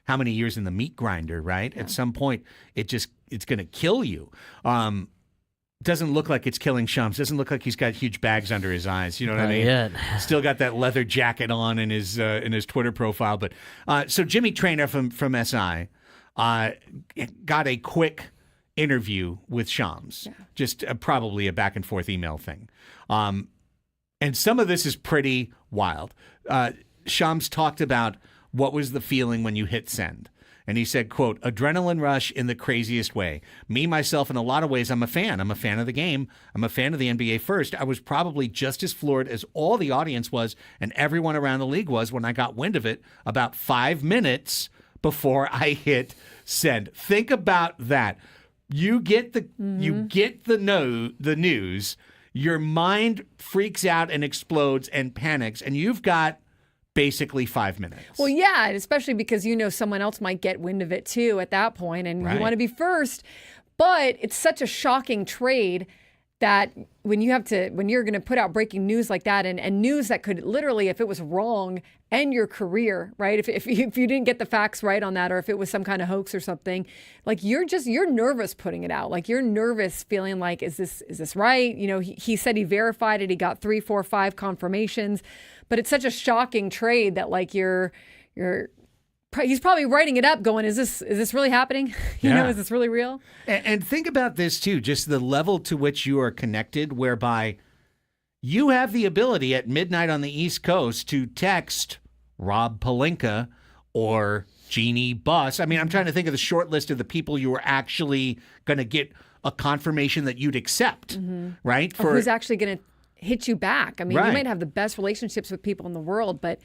how many years in the meat grinder, right? Yeah. At some point, it's going to kill you. Doesn't look like it's killing Shams. Doesn't look like he's got huge bags under his eyes. You know what I mean? Yet. Still got that leather jacket on in his Twitter profile. But so Jimmy Traynor from SI got a quick interview with Shams. Yeah. Just probably a back and forth email thing. And some of this is pretty wild. Shams talked about what was the feeling when you hit send. And he said, quote, adrenaline rush in the craziest way. Me, myself, in a lot of ways, I'm a fan. I'm a fan of the game. I'm a fan of the NBA first. I was probably just as floored as all the audience was and everyone around the league was when I got wind of it about 5 minutes before I hit send. Think about that. You get the news. Your mind freaks out and explodes and panics, and you've got basically 5 minutes. Well, yeah, and especially because someone else might get wind of it too at that point, and Right. you want to be first. But it's such a shocking trade that when you're going to put out breaking news like that, and news that could literally, if it was wrong, end your career, right? If you didn't get the facts right on that, or if it was some kind of hoax or something, like you're nervous putting it out. Like you're nervous feeling like, is this right? He said he verified it. He got 3, 4, 5 confirmations, but it's such a shocking trade that like he's probably writing it up going, is this really happening? Is this really real? And think about this too, just the level to which you are connected, whereby you have the ability at midnight on the East Coast to text Rob Pelinka or Jeannie Buss. I mean, I'm trying to think of the short list of the people you were actually going to get a confirmation that you'd accept, right? Or who's actually going to hit you back. I mean, Right. you might have the best relationships with people in the world, but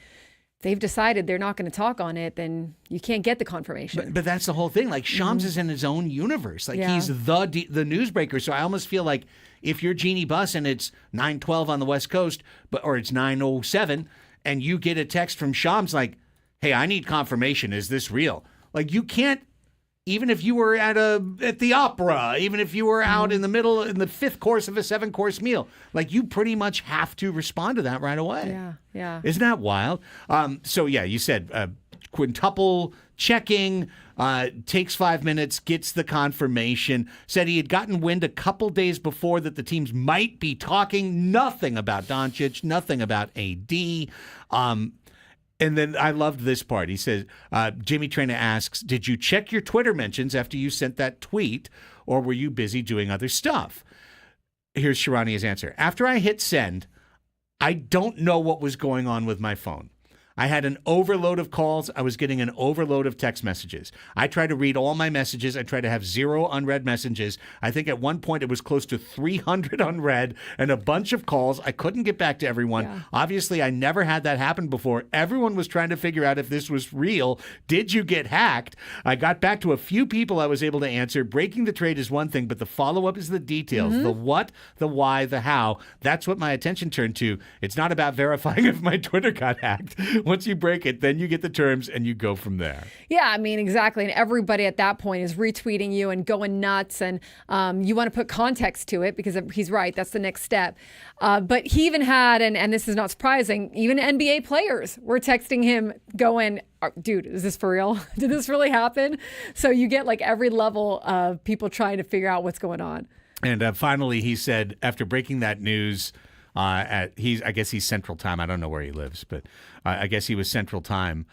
they've decided they're not going to talk on it, then you can't get the confirmation. But that's the whole thing. Like Shams is in his own universe. Like Yeah. he's the newsbreaker. So I almost feel like if you're Jeannie Buss and it's 9:12 on the West Coast, or it's 9:07, and you get a text from Shams like, "Hey, I need confirmation. Is this real?" Like you can't. Even if you were at the opera, even if you were out in the middle, in the 5th course of a 7-course meal, like you pretty much have to respond to that right away. Yeah. Isn't that wild? So yeah, you said quintuple checking, takes 5 minutes, gets the confirmation, said he had gotten wind a couple days before that the teams might be talking, nothing about Doncic, nothing about AD. And then I loved this part. He says, Jimmy Traina asks, did you check your Twitter mentions after you sent that tweet, or were you busy doing other stuff? Here's Sharania's answer. After I hit send, I don't know what was going on with my phone. I had an overload of calls. I was getting an overload of text messages. I tried to read all my messages. I tried to have 0 unread messages. I think at one point it was close to 300 unread and a bunch of calls. I couldn't get back to everyone. Yeah. Obviously, I never had that happen before. Everyone was trying to figure out if this was real. Did you get hacked? I got back to a few people I was able to answer. Breaking the trade is one thing, but the follow-up is the details. The what, the why, the how. That's what my attention turned to. It's not about verifying if my Twitter got hacked. Once you break it, then you get the terms and you go from there. Yeah, I mean, exactly. And everybody at that point is retweeting you and going nuts. And you want to put context to it because he's right. That's the next step. But he even had, and this is not surprising, even NBA players were texting him going, dude, is this for real? Did this really happen? So you get like every level of people trying to figure out what's going on. And finally, he said, after breaking that news, I guess he's Central Time. I don't know where he lives, but I guess he was Central Time.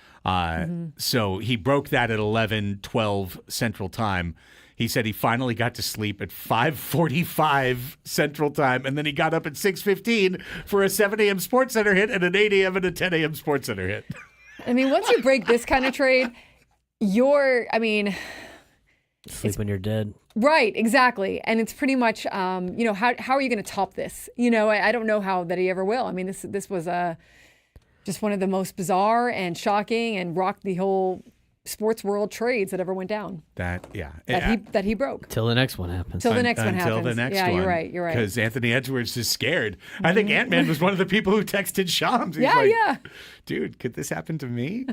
So he broke that at 11:12 Central Time. He said he finally got to sleep at 5:45 Central Time, and then he got up at 6:15 for a 7 a.m. SportsCenter hit and an 8 a.m. and a 10 a.m. SportsCenter hit. I mean, once you break this kind of trade, Sleep when you're dead. Right, exactly. And it's pretty much, how are you going to top this? I don't know how that he ever will. I mean, this was just one of the most bizarre and shocking and rocked the whole sports world trades that ever went down. That he broke. Till the next one happens. Till the next one happens. Until the next yeah, one. you're right. Because Anthony Edwards is scared. I think Ant-Man was one of the people who texted Shams. He's Yeah. Dude, could this happen to me?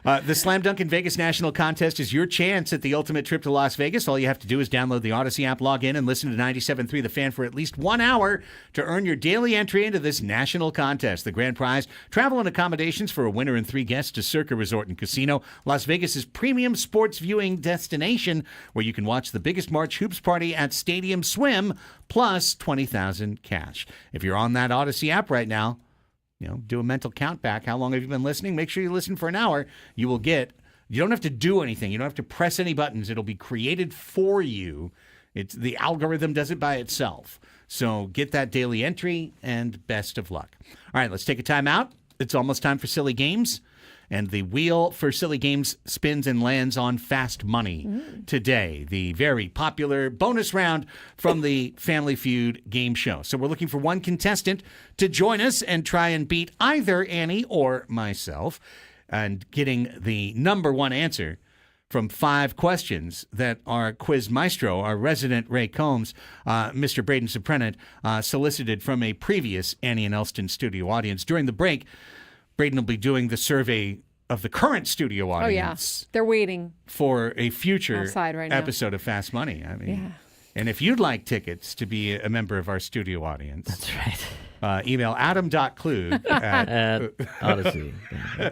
The Slam Dunk in Vegas National Contest is your chance at the ultimate trip to Las Vegas. All you have to do is download the Odyssey app, log in, and listen to 97.3 The Fan for at least 1 hour to earn your daily entry into this national contest. The grand prize, travel and accommodations for a winner and 3 guests to Circa Resort and Casino, Las Vegas's premium sports viewing destination, where you can watch the biggest March hoops party at Stadium Swim, plus $20,000 cash. If you're on that Odyssey app right now, do a mental count back. How long have you been listening? Make sure you listen for an hour. You don't have to do anything. You don't have to press any buttons. It'll be created for you. The algorithm does it by itself. So get that daily entry and best of luck. All right, let's take a time out. It's almost time for Silly Games. And the wheel for Silly Games spins and lands on Fast Money today, the very popular bonus round from the Family Feud game show. So we're looking for one contestant to join us and try and beat either Annie or myself, and getting the number one answer from 5 questions that our quiz maestro, our resident Ray Combs, Mr. Braden Suprenant, solicited from a previous Annie and Elsten studio audience. During the break, Braden will be doing the survey of the current studio Oh yeah, audience they're waiting. for a future Outside right now. episode of Fast Money. I mean, Yeah. and if you'd like tickets to be a member of our studio audience, That's right. email adam.klug at Odyssey.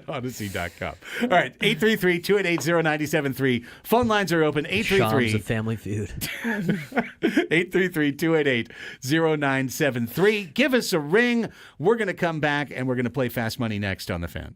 odyssey.com. All right, 833-288-0973. Phone lines are open. Shams of Family Feud. 833-288-0973. Give us a ring. We're going to come back, and we're going to play Fast Money next on The Fan.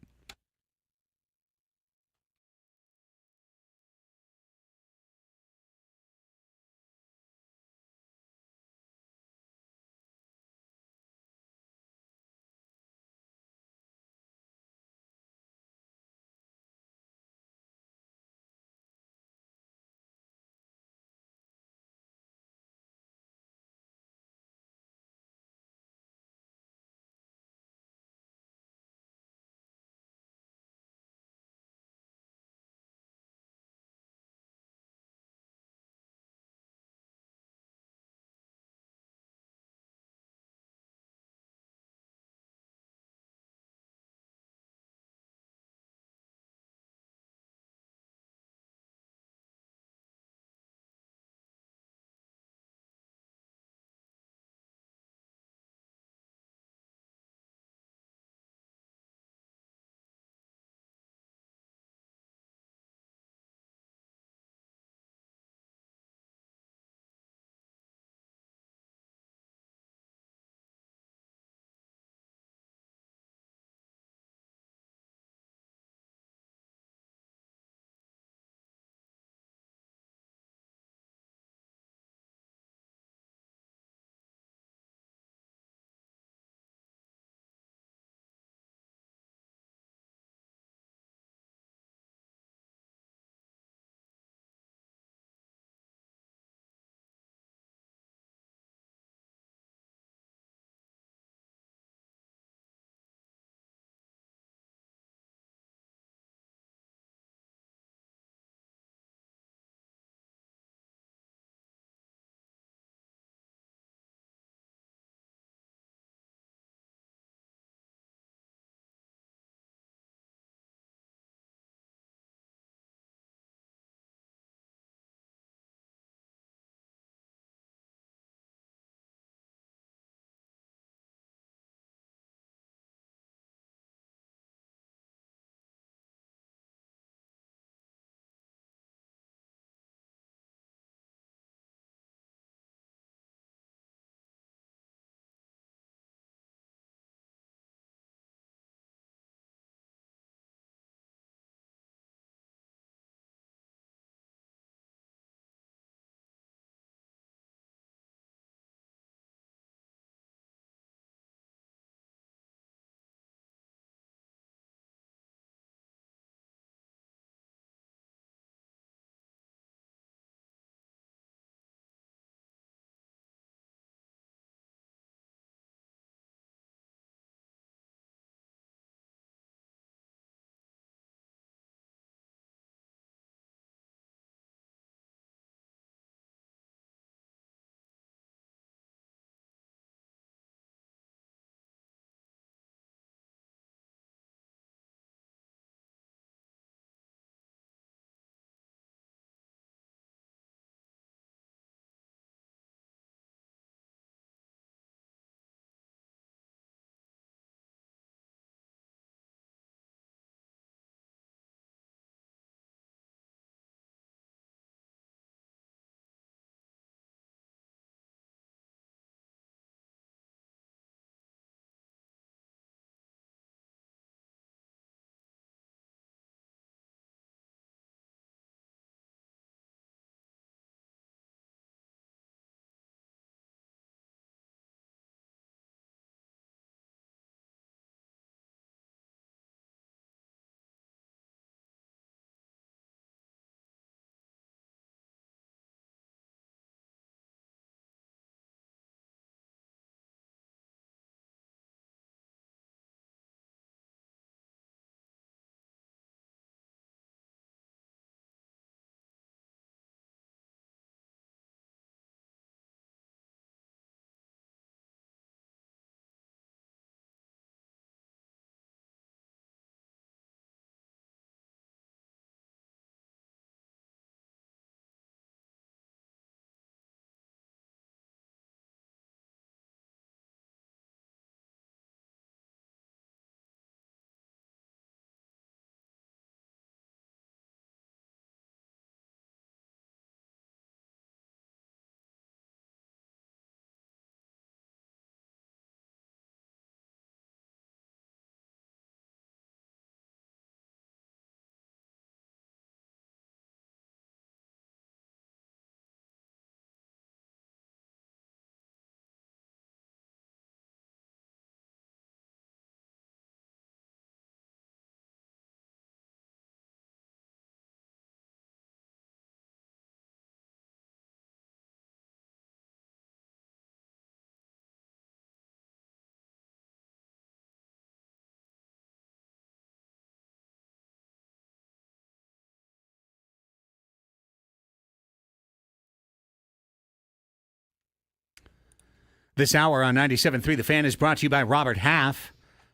This hour on 97.3 The Fan is brought to you by Robert Half.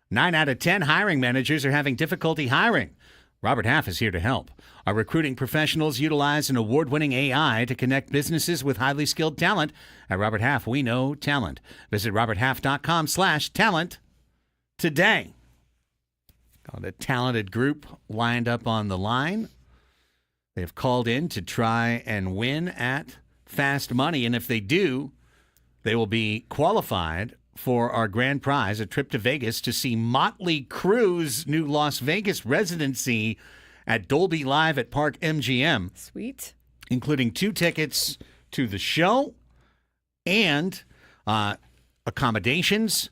9 out of 10 hiring managers are having difficulty hiring. Robert Half is here to help. Our recruiting professionals utilize an award-winning AI to connect businesses with highly skilled talent. At Robert Half, we know talent. Visit roberthalf.com/talent today. Got a talented group lined up on the line. They have called in to try and win at Fast Money, and if they do, they will be qualified for our grand prize, a trip to Vegas to see Motley Crue's new Las Vegas residency at Dolby Live at Park MGM. Sweet. Including 2 tickets to the show and accommodations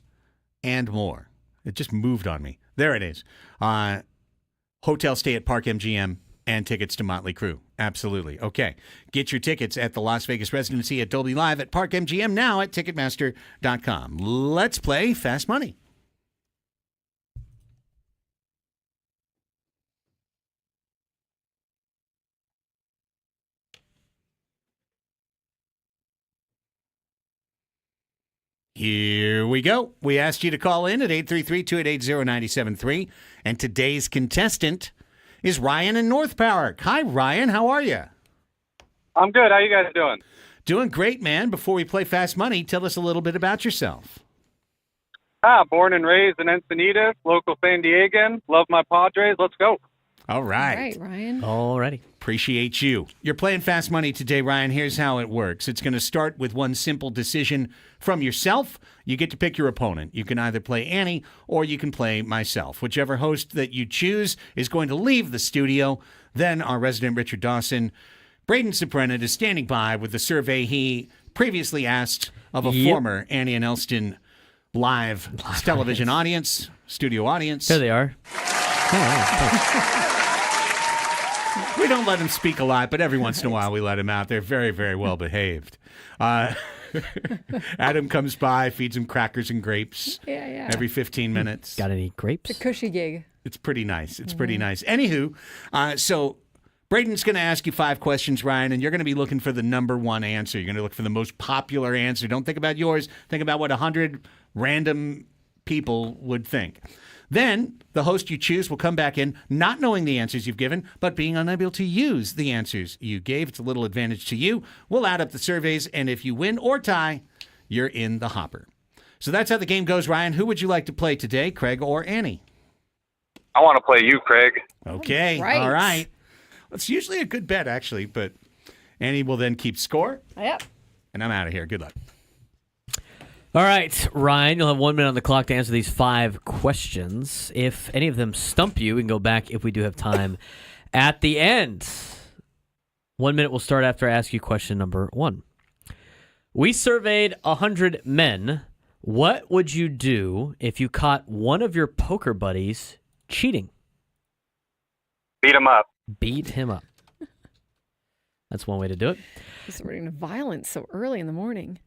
and more. It just moved on me. There it is. Hotel stay at Park MGM and tickets to Motley Crue. Absolutely. Okay. Get your tickets at the Las Vegas residency at Dolby Live at Park MGM now at Ticketmaster.com. Let's play Fast Money. Here we go. We asked you to call in at 833-288-0973. And today's contestant is Ryan in North Park. Hi, Ryan. How are you? I'm good. How you guys doing? Doing great, man. Before we play Fast Money, tell us a little bit about yourself. Born and raised in Encinitas, local San Diegan. Love my Padres. Let's go. All right. All right, Ryan. Alrighty. Appreciate you. You're playing Fast Money today, Ryan. Here's how it works. It's going to start with one simple decision from yourself. You get to pick your opponent. You can either play Annie or you can play myself. Whichever host that you choose is going to leave the studio. Then our resident Richard Dawson, Braden Suprenant, is standing by with the survey he previously asked of a former Annie and Elsten live television audience, studio audience. There they are. We don't let him speak a lot, but every once in a while we let him out. They're very, very well behaved. Adam comes by, feeds him crackers and grapes every 15 minutes. Got any grapes? It's a cushy gig. It's pretty nice. It's pretty nice. Anywho, so Braden's going to ask you 5 questions, Ryan, and you're going to be looking for the number one answer. You're going to look for the most popular answer. Don't think about yours. Think about what 100 random people would think. Then the host you choose will come back in, not knowing the answers you've given, but being unable to use the answers you gave. It's a little advantage to you. We'll add up the surveys, and if you win or tie, you're in the hopper. So that's how the game goes, Ryan. Who would you like to play today, Craig or Annie? I want to play you, Craig. Okay. Right. All right. It's usually a good bet, actually, but Annie will then keep score, Yep. and I'm out of here. Good luck. All right, Ryan, you'll have 1 minute on the clock to answer these 5 questions. If any of them stump you, we can go back if we do have time at the end. 1 minute will start after I ask you question number 1. We surveyed 100 men. What would you do if you caught one of your poker buddies cheating? Beat him up. Beat him up. That's one way to do it. Resorting to violence so early in the morning.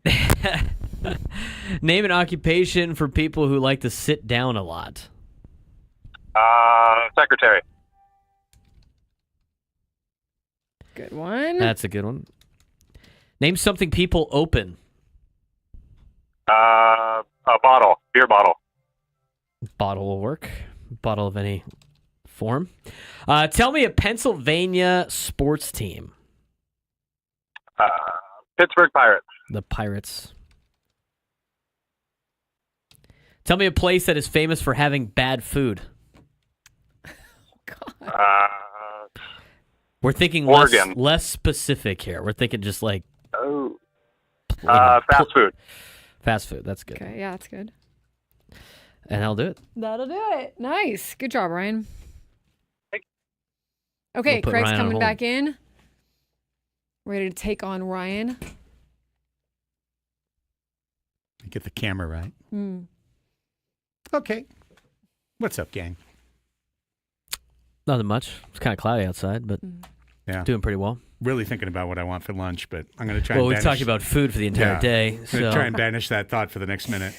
Name an occupation for people who like to sit down a lot. Secretary. Good one. That's a good one. Name something people open. A bottle. Beer bottle. Bottle will work. Bottle of any form. Tell me a Pennsylvania sports team. Pittsburgh Pirates. The Pirates. Tell me a place that is famous for having bad food. God. We're thinking Oregon. less specific here. We're thinking just like Fast food. fast food. That's good. Okay, yeah, that's good. And I'll do it. That'll do it. Nice. Good job, Ryan. Okay, We'll put Craig's Ryan on coming hold. back in. Ready to take on Ryan. Get the camera right. Hmm. Okay. What's up, gang? Nothing much. It's kind of cloudy outside, but Yeah. doing pretty well. Really thinking about what I want for lunch, but I'm going to try Well, and we've banish. talked about food for the entire Yeah. day. I'm going So to try and banish that thought for the next minute.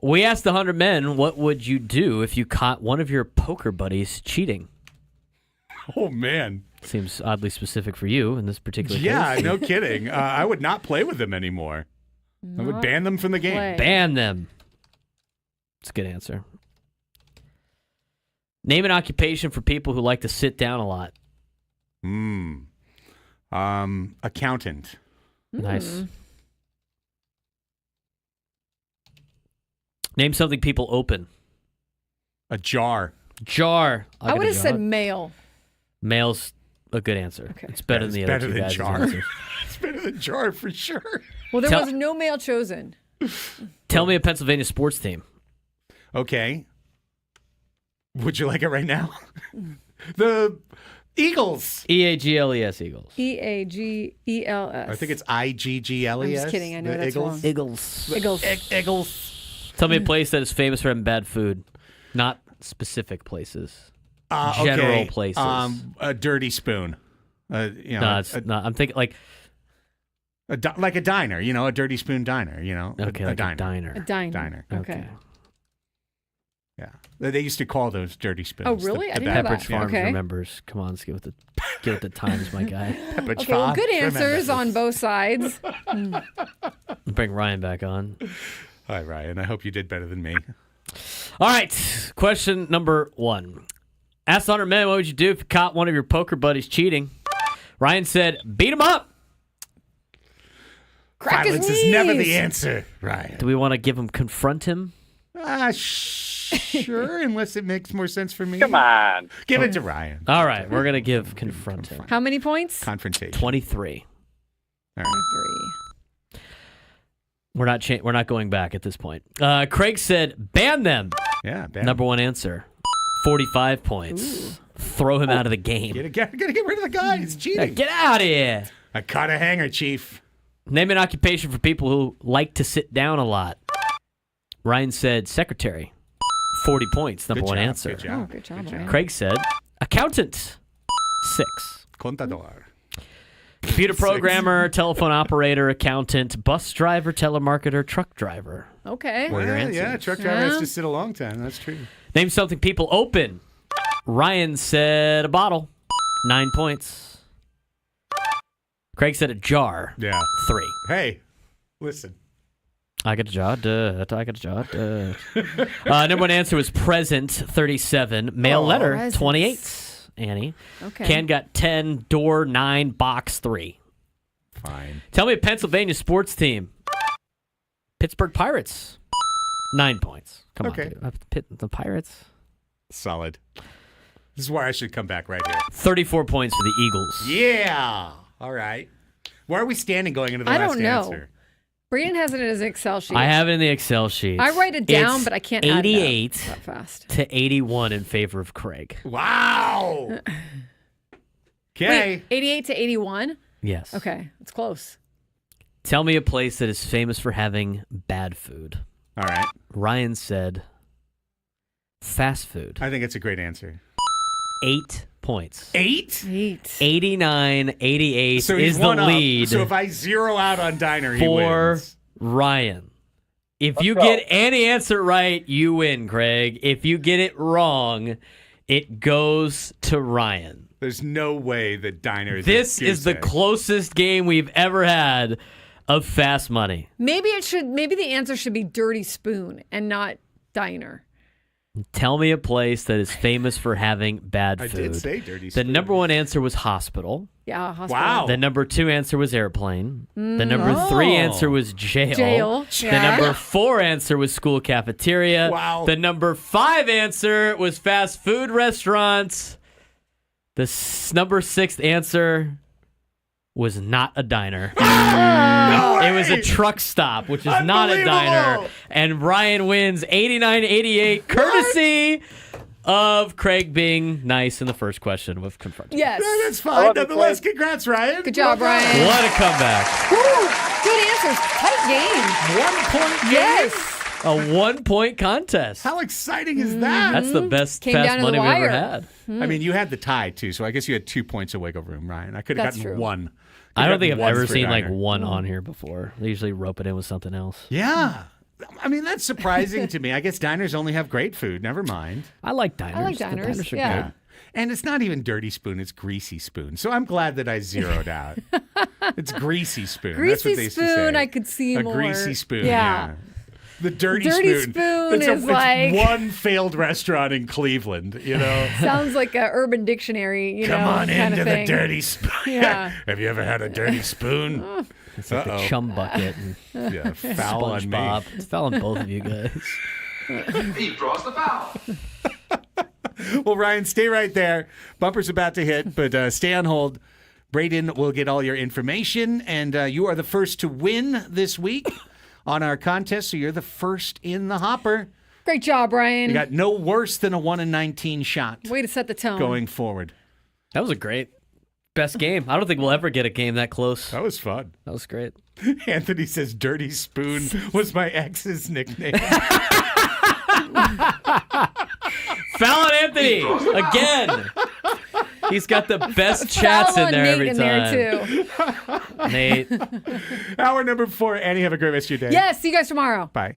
we asked the 100 men, what would you do if you caught one of your poker buddies cheating? Oh, man. Seems oddly specific for you in this particular Yeah, case. no kidding. I would not play with them anymore. I would ban them from the game. play. Ban them. That's a good answer. Name an occupation for people who like to sit down a lot. Accountant. Nice. Name something people open. A jar. Jar. I would have said mail. Mail's a good answer. Okay. It's better than the other two guys' jar. answers. It's better than jar for sure. Well, there was no mail chosen. Tell me a Pennsylvania sports team. Okay. Would you like it right now? The Eagles. Eagles, Eagles. Eagels. I think it's Iggles. I'm just kidding. I know that's Eagles. wrong. Eagles. Eagles. Tell me a place that is famous for having bad food. Not specific places. General Okay. places. A dirty spoon. No, it's not. I'm thinking like like a diner, a dirty spoon diner, okay, like a diner. A diner. Diner. Okay. Yeah. They used to call those dirty spoons. Oh, really? I didn't know bad that. Pepperidge Farms Okay. remembers. Come on, let's get with the times, my guy. Pepperidge Okay, well, Farms good answers remembers. on both sides. Bring Ryan back on. Hi, Ryan. I hope you did better than me. All right. Question number 1. Asked 100 men, what would you do if you caught one of your poker buddies cheating? Ryan said, beat him up. Crack his Violence is never the knees. answer, Ryan. Do we want to give him confront him? Sure, unless it makes more sense for me. Come on. Give it to Ryan. All right, we're going to give confront him. How many points? Confrontation. 23. All right. 3. We're not going back at this point. Craig said, ban them. Yeah, bad. Number 1 answer. 45 points. Throw him out of the game. Gotta get rid of the guy. He's cheating. Get out of here. I caught a hanger, Chief. Name an occupation for people who like to sit down a lot. Ryan said secretary. 40 points. Number Good 1 job, answer. Good job. Oh, good job, Ryan. Craig said accountant. 6. Contador. Computer programmer, telephone operator, accountant, bus driver, telemarketer, truck driver. Okay. Were your Yeah, answers. truck driver has Yeah. to sit a long time. That's true. Name something people open. Ryan said a bottle. 9 points. Craig said a jar. Yeah. 3. Hey, listen. I got a jar. I got a jar. Number 1 answer was present. 37. Mail letter. presents. 28. Annie. Okay. Can got 10. Door 9. Box 3. Fine. Tell me a Pennsylvania sports team. Pittsburgh Pirates. 9 points. Come Okay. on, dude. The Pirates. Solid. This is where I should come back right here. 34 points for the Eagles. Yeah. All right. Where are we standing going into the I last don't know. answer? Brandon has it in his Excel sheet. I have it in the Excel sheet. I write it down, It's but I can't add it 88 up that fast. to 81 in favor of Craig. Wow. Okay. Wait, 88 to 81? Yes. Okay, it's close. Tell me a place that is famous for having bad food. All right. Ryan said fast food. I think it's a great answer. 8 points. 8? 8. 89, 88 So he's is the one up. lead So if I zero out on diner, he for wins. Ryan. If you get any answer right, you win, Craig. If you get it wrong, it goes to Ryan. There's no way that diner is This a is the goose egg. closest game we've ever had of fast money. Maybe the answer should be dirty spoon and not diner. Tell me a place that is famous for having bad I food. did say dirty The spoon. number 1 answer was hospital. Yeah, hospital. Wow. The number 2 answer was airplane. The number 3 answer was jail. Jail. The Yeah. number 4 answer was school cafeteria. Wow. The number 5 answer was fast food restaurants. The number 6 answer was not a diner. It was a truck stop, which is not a diner. Unbelievable. And Ryan wins 89-88, courtesy of Craig being nice in the first question with confronting. Yes. No, that's fine. Nonetheless, congrats, Ryan. Good job, Well done. Ryan. What a comeback. Good answers. Tight game. 1 point game. Yes. A 1-point contest. How exciting is that? That's the best Came down fast to the money we ever wire. had. I mean, you had the tie, too, so I guess you had 2 points of wiggle room, Ryan. I could have That's gotten true. 1. I don't think I've Could've gotten ever 1 for seen like diner. 1 on here before. They usually rope it in with something else. Yeah. I mean, that's surprising to me. I guess diners only have great food. Never mind. I like diners. I like The diners, are yeah. good. And it's not even Dirty Spoon, it's Greasy Spoon. So I'm glad that I zeroed out. It's Greasy Spoon. That's what they Greasy used to spoon, say. I could see A more. greasy spoon, Yeah. yeah. The Dirty Dirty Spoon. Spoon It's is like- one failed restaurant in Cleveland, you know? Sounds like a Urban Dictionary, you Come know, on kind into of the thing. Dirty Spoon. Yeah. Have you ever had a Dirty Spoon? It's like the chum bucket and Yeah, foul on me. SpongeBob. It's foul on both of you guys. He draws the foul. Well, Ryan, stay right there. Bumper's about to hit, but stay on hold. Braden will get all your information, and you are the first to win this week on our contest, so you're the first in the hopper. Great job, Ryan. You got no worse than a 1 in 19 shot Way to set the tone. going forward. That was a great best game. I don't think we'll ever get a game that close. That was fun. That was great. Anthony says Dirty Spoon was my ex's nickname. Foul on Anthony again. He's got the best chats Foul in on there Nate every in time. there, too. Nate. Hour number 4. Annie, have a great rest of your day. Yes, see you guys tomorrow. Bye.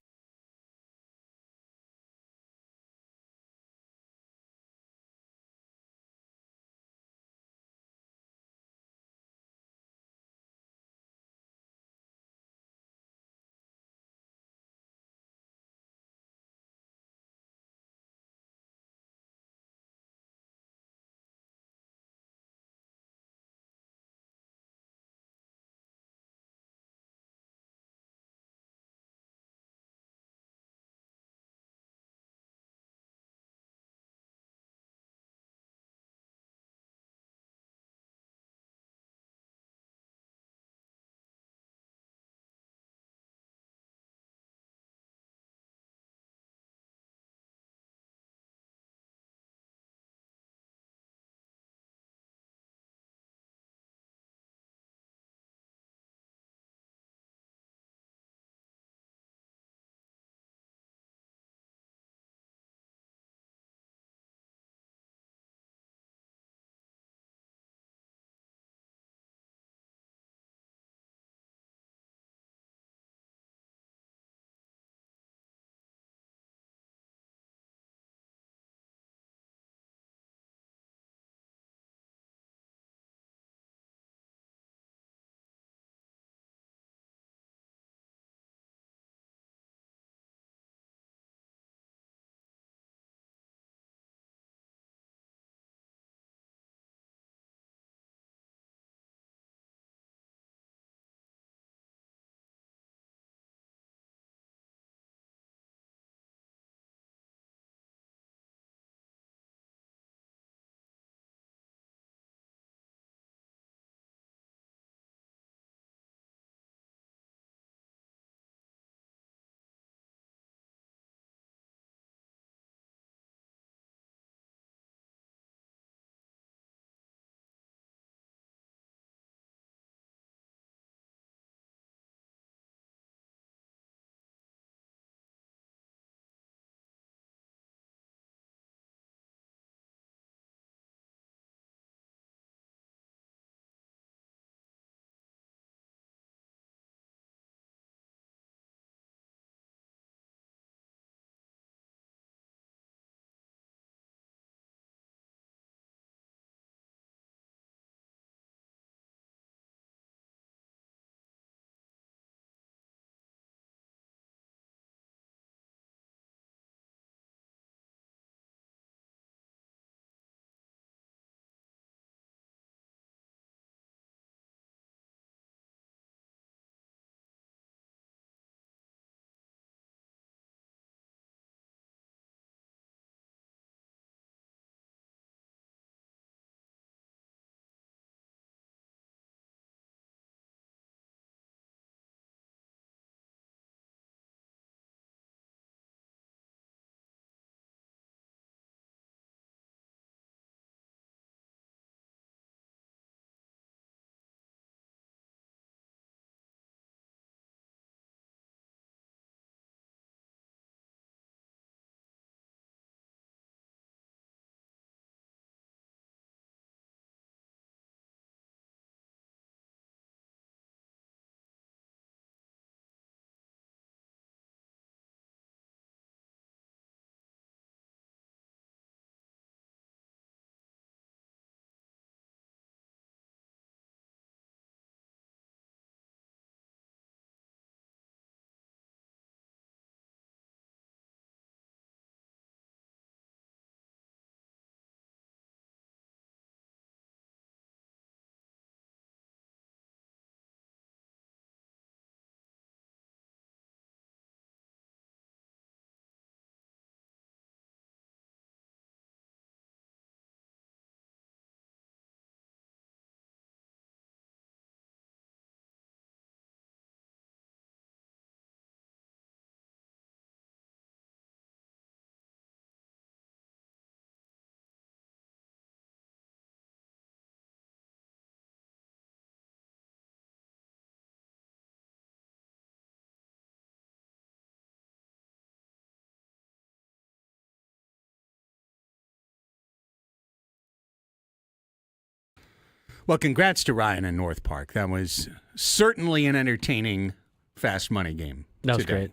Well, congrats to Ryan in North Park. That was certainly an entertaining fast money game. That was today. great.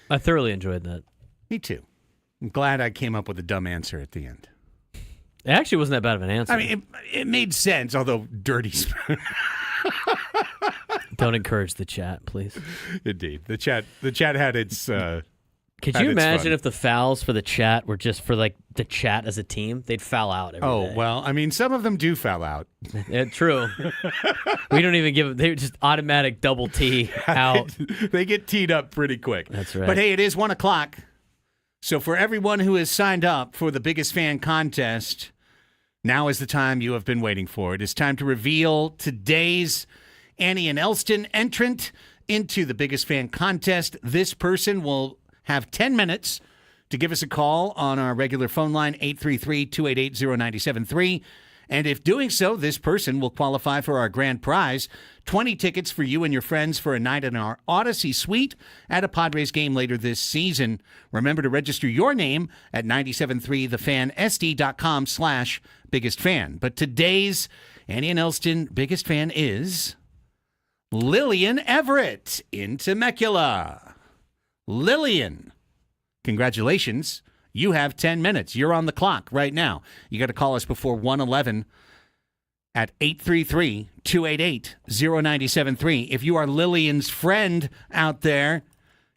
I thoroughly enjoyed that. Me too. I'm glad I came up with a dumb answer at the end. It actually wasn't that bad of an answer. I mean, it made sense, although dirty spoon. Don't encourage the chat, please. Indeed. The chat had its Could you imagine if the fouls for the chat were just for like the chat as a team? They'd foul out every day. Well, I mean, some of them do foul out. Yeah, true. We don't even give they just automatic double T out. They get teed up pretty quick. That's right. But hey, it is 1 o'clock. So for everyone who has signed up for the Biggest Fan Contest, now is the time you have been waiting for. It is time to reveal today's Annie and Elsten entrant into the Biggest Fan Contest. This person will have 10 minutes to give us a call on our regular phone line, 833-288-0973. And if doing so, this person will qualify for our grand prize, 20 tickets for you and your friends for a night in our Odyssey Suite at a Padres game later this season. Remember to register your name at 973thefansd.com/biggestfan. But today's Annie and Elsten Biggest Fan is Lillian Everett in Temecula. Lillian, congratulations. You have 10 minutes. You're on the clock right now. You got to call us before 1:11 at 833-288-0973. If you are Lillian's friend out there,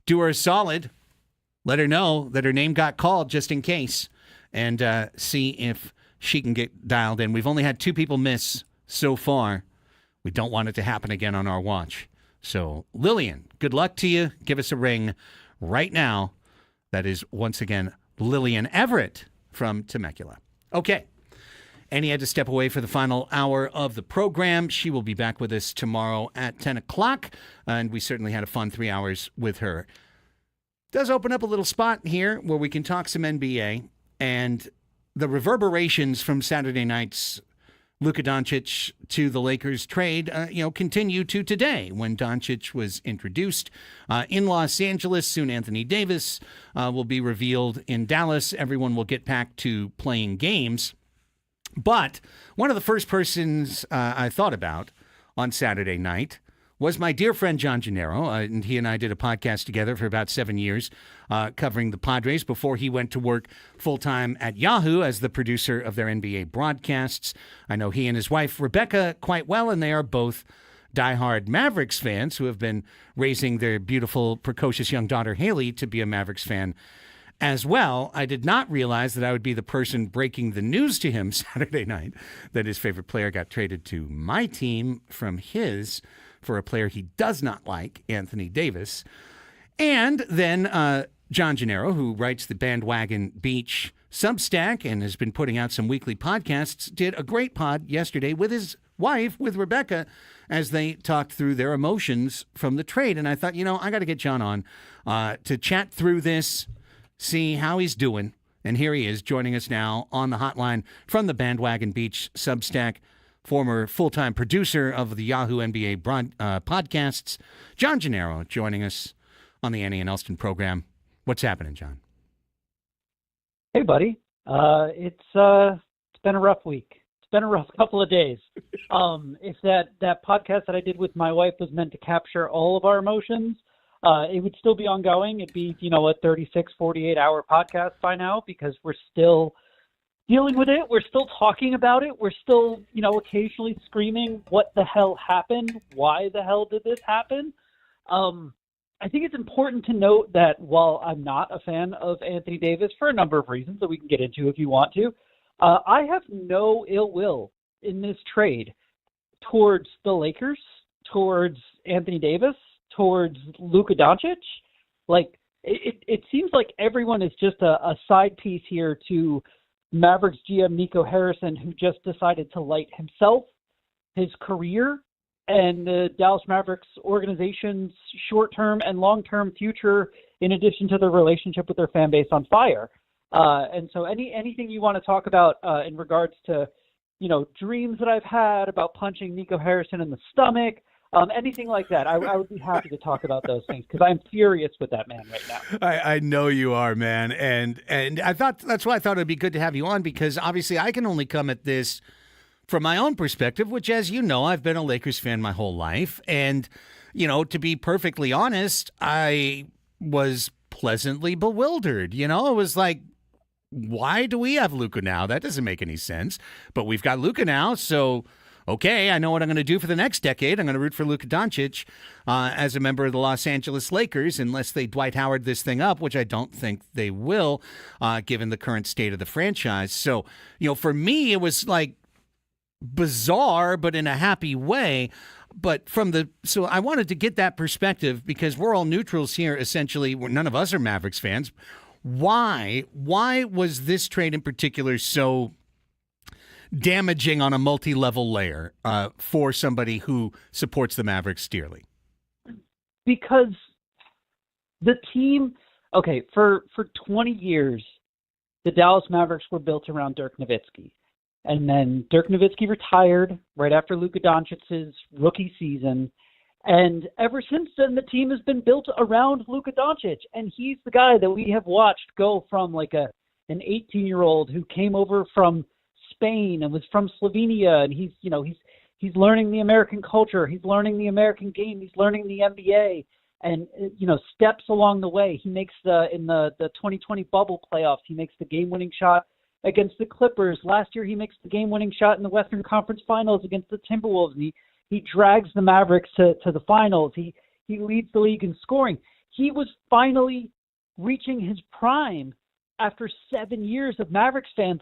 do her a solid. Let her know that her name got called just in case, and see if she can get dialed in. We've only had 2 people miss so far. We don't want it to happen again on our watch. So, Lillian, good luck to you. Give us a ring right now. That is, once again, Lillian Everett from Temecula. Okay. Annie had to step away for the final hour of the program. She will be back with us tomorrow at 10 o'clock, and we certainly had a fun 3 hours with her. Does open up a little spot here where we can talk some NBA, and the reverberations from Saturday night's Luka Doncic to the Lakers trade, continue to today when Doncic was introduced in Los Angeles. Soon Anthony Davis will be revealed in Dallas. Everyone will get back to playing games. But one of the first persons I thought about on Saturday night was my dear friend John Janeiro, and he and I did a podcast together for about 7 years covering the Padres before he went to work full-time at Yahoo as the producer of their NBA broadcasts. I know he and his wife, Rebecca, quite well, and they are both diehard Mavericks fans who have been raising their beautiful, precocious young daughter, Haley, to be a Mavericks fan as well. I did not realize that I would be the person breaking the news to him Saturday night that his favorite player got traded to my team from his for a player he does not like, Anthony Davis. And then John Janeiro, who writes the Bandwagon Beach Substack and has been putting out some weekly podcasts, did a great pod yesterday with his wife, with Rebecca, as they talked through their emotions from the trade. And I thought, I got to get John on to chat through this, see how he's doing. And here he is joining us now on the hotline from the Bandwagon Beach Substack, former full-time producer of the Yahoo NBA podcasts, John Janeiro, joining us on the Annie and Elsten program. What's happening, John? Hey, buddy. It's been a rough week. It's been a rough couple of days. If that podcast that I did with my wife was meant to capture all of our emotions, it would still be ongoing. It'd be, a 36, 48-hour podcast by now because we're still dealing with it. We're still talking about it. We're still, occasionally screaming, what the hell happened? Why the hell did this happen? I think it's important to note that while I'm not a fan of Anthony Davis for a number of reasons that we can get into if you want to, I have no ill will in this trade towards the Lakers, towards Anthony Davis, towards Luka Doncic. Like, it seems like everyone is just a side piece here to Mavericks GM Nico Harrison, who just decided to light himself, his career, and the Dallas Mavericks organization's short-term and long-term future, in addition to their relationship with their fan base, on fire. And so anything you want to talk about in regards to, dreams that I've had about punching Nico Harrison in the stomach, anything like that, I would be happy to talk about those things because I'm furious with that man right now. I know you are, man. And I thought that's why I thought it'd be good to have you on because obviously I can only come at this from my own perspective, which, as you know, I've been a Lakers fan my whole life. And, to be perfectly honest, I was pleasantly bewildered. It was like, why do we have Luka now? That doesn't make any sense. But we've got Luka now, so okay, I know what I'm going to do for the next decade. I'm going to root for Luka Doncic as a member of the Los Angeles Lakers, unless they Dwight Howard this thing up, which I don't think they will, given the current state of the franchise. So, for me, it was like bizarre, but in a happy way. But so I wanted to get that perspective because we're all neutrals here, essentially. None of us are Mavericks fans. Why was this trade in particular so damaging on a multi-level layer for somebody who supports the Mavericks dearly? Because the team, for 20 years, the Dallas Mavericks were built around Dirk Nowitzki. And then Dirk Nowitzki retired right after Luka Doncic's rookie season. And ever since then, the team has been built around Luka Doncic. And he's the guy that we have watched go from like an 18-year-old who came over from Spain and was from Slovenia. And he's learning the American culture. He's learning the American game. He's learning the NBA. And, steps along the way. He makes in the 2020 bubble playoffs, he makes the game-winning shot against the Clippers. Last year, he makes the game-winning shot in the Western Conference Finals against the Timberwolves. And he drags the Mavericks to the finals. He leads the league in scoring. He was finally reaching his prime after 7 years of Mavericks fans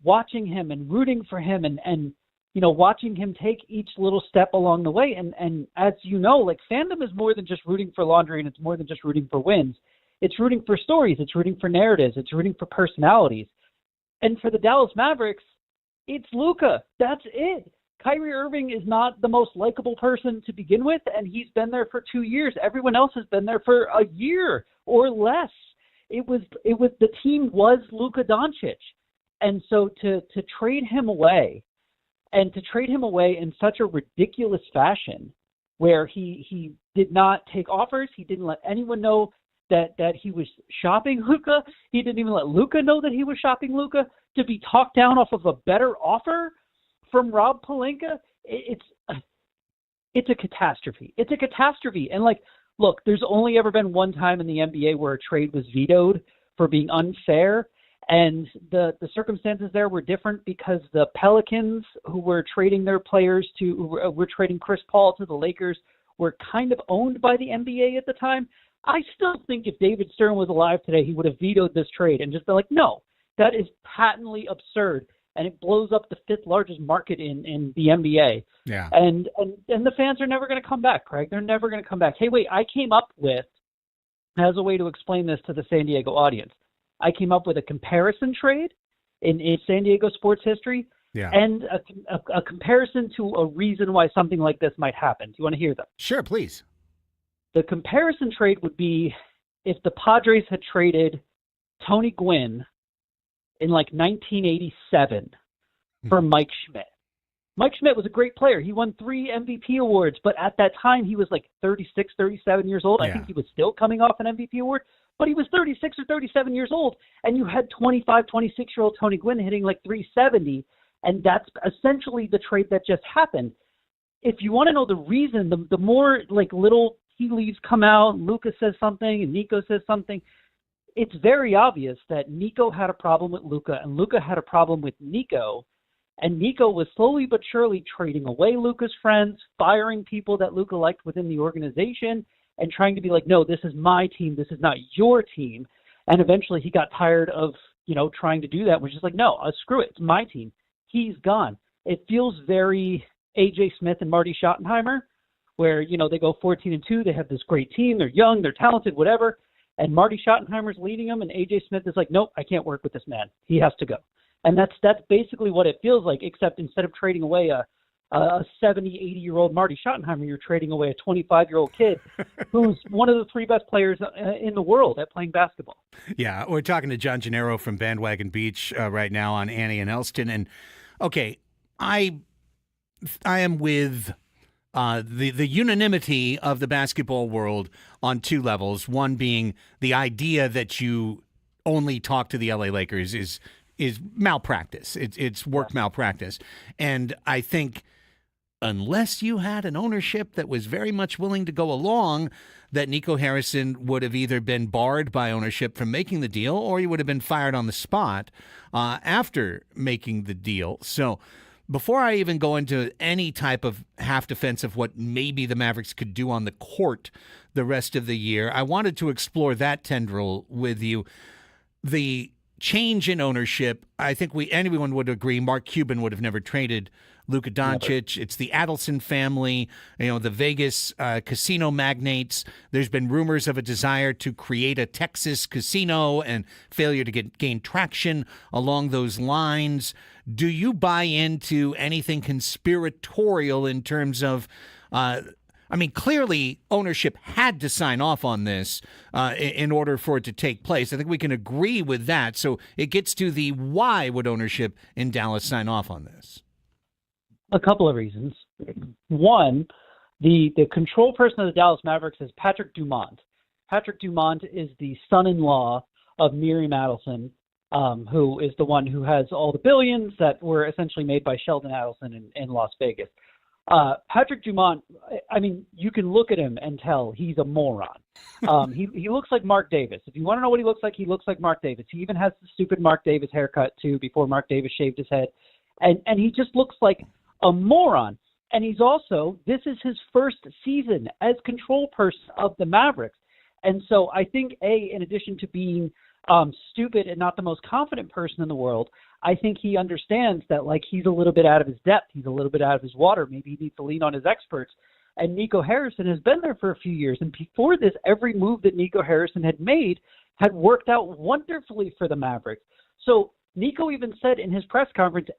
watching him and rooting for him and watching him take each little step along the way. And as you know, fandom is more than just rooting for laundry, and it's more than just rooting for wins. It's rooting for stories. It's rooting for narratives. It's rooting for personalities. And for the Dallas Mavericks, it's Luka. That's it. Kyrie Irving is not the most likable person to begin with, and he's been there for 2 years. Everyone else has been there for a year or less. It was the team was Luka Doncic. And so to trade him away, and to trade him away in such a ridiculous fashion where he did not take offers, he didn't let anyone know that he was shopping Luka. He didn't even let Luka know that he was shopping Luka, to be talked down off of a better offer from Rob Pelinka. It's a catastrophe. It's a catastrophe. And look, there's only ever been one time in the NBA where a trade was vetoed for being unfair. And the circumstances there were different because the Pelicans, who were trading their players who were trading Chris Paul to the Lakers, were kind of owned by the NBA at the time. I still think if David Stern was alive today, he would have vetoed this trade and just been like, no, that is patently absurd. And it blows up the fifth largest market in the NBA. Yeah. And the fans are never going to come back, Craig. They're never going to come back. Hey, wait, I came up with, as a way to explain this to the San Diego audience, I came up with a comparison trade in San Diego sports history, and a comparison to a reason why something like this might happen. Do you want to hear them? Sure, please. The comparison trade would be if the Padres had traded Tony Gwynn in 1987 for Mike Schmidt. Mike Schmidt was a great player. He won 3 MVP awards, but at that time he was 36, 37 years old. I think he was still coming off an MVP award, but he was 36 or 37 years old. And you had 25, 26-year-old Tony Gwynn hitting 370, and that's essentially the trade that just happened. If you want to know the reason, the more little tea leaves come out, Luka says something and Nico says something, it's very obvious that Nico had a problem with Luka and Luka had a problem with Nico. And Nico was slowly but surely trading away Luka's friends, firing people that Luka liked within the organization, and trying to be no, this is my team, this is not your team. And eventually he got tired of, trying to do that, which is no, screw it, it's my team. He's gone. It feels very A.J. Smith and Marty Schottenheimer, where, they go 14-2, they have this great team, they're young, they're talented, whatever. And Marty Schottenheimer's leading them, and A.J. Smith is nope, I can't work with this man. He has to go. And that's basically what it feels like, except instead of trading away a 70, 80-year-old Marty Schottenheimer, you're trading away a 25-year-old kid who's one of the 3 best players in the world at playing basketball. Yeah, we're talking to John Janeiro from Bandwagon Beach right now on Annie and Elsten. And, okay, I am with the unanimity of the basketball world on 2 levels, one being the idea that you only talk to the LA Lakers is is malpractice. It's work malpractice. And I think unless you had an ownership that was very much willing to go along, that Nico Harrison would have either been barred by ownership from making the deal, or he would have been fired on the spot after making the deal. So before I even go into any type of half defense of what maybe the Mavericks could do on the court the rest of the year, I wanted to explore that tendril with you. The change in ownership, I think anyone would agree Mark Cuban would have never traded Luka Doncic. It's the Adelson family, the Vegas casino magnates. There's been rumors of a desire to create a Texas casino and failure to gain traction along those lines. Do you buy into anything conspiratorial in terms of clearly ownership had to sign off on this in order for it to take place. I think we can agree with that. So it gets to the why would ownership in Dallas sign off on this? A couple of reasons. One, the control person of the Dallas Mavericks is Patrick Dumont. Patrick Dumont is the son-in-law of Miriam Adelson, who is the one who has all the billions that were essentially made by Sheldon Adelson in Las Vegas. Patrick Dumont, you can look at him and tell he's a moron. He looks like Mark Davis. If you want to know what he looks like Mark Davis. He even has the stupid Mark Davis haircut, too, before Mark Davis shaved his head. And he just looks like a moron. And he's also, this is his first season as control person of the Mavericks. And so I think, in addition to being stupid and not the most confident person in the world, I think he understands that, he's a little bit out of his depth. He's a little bit out of his water. Maybe he needs to lean on his experts. And Nico Harrison has been there for a few years. And before this, every move that Nico Harrison had made had worked out wonderfully for the Mavericks. So Nico even said in his press conference,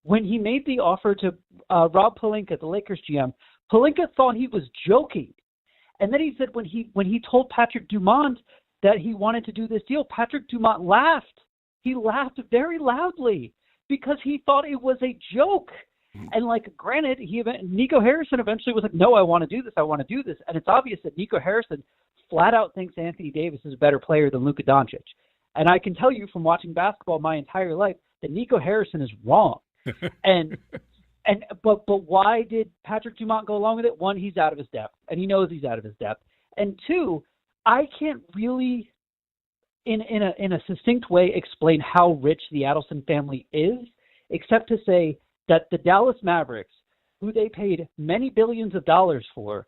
when he made the offer to Rob Pelinka, the Lakers GM, Pelinka thought he was joking. And then he said when he told Patrick Dumont that he wanted to do this deal, Patrick Dumont laughed. He laughed very loudly because he thought it was a joke. And granted, Nico Harrison eventually was like, no, I want to do this. I want to do this. And it's obvious that Nico Harrison flat out thinks Anthony Davis is a better player than Luka Doncic. And I can tell you from watching basketball my entire life that Nico Harrison is wrong. But why did Patrick Dumont go along with it? One, he's out of his depth, and he knows he's out of his depth. And two, I can't really, in a succinct way, explain how rich the Adelson family is, except to say that the Dallas Mavericks, who they paid many billions of dollars for,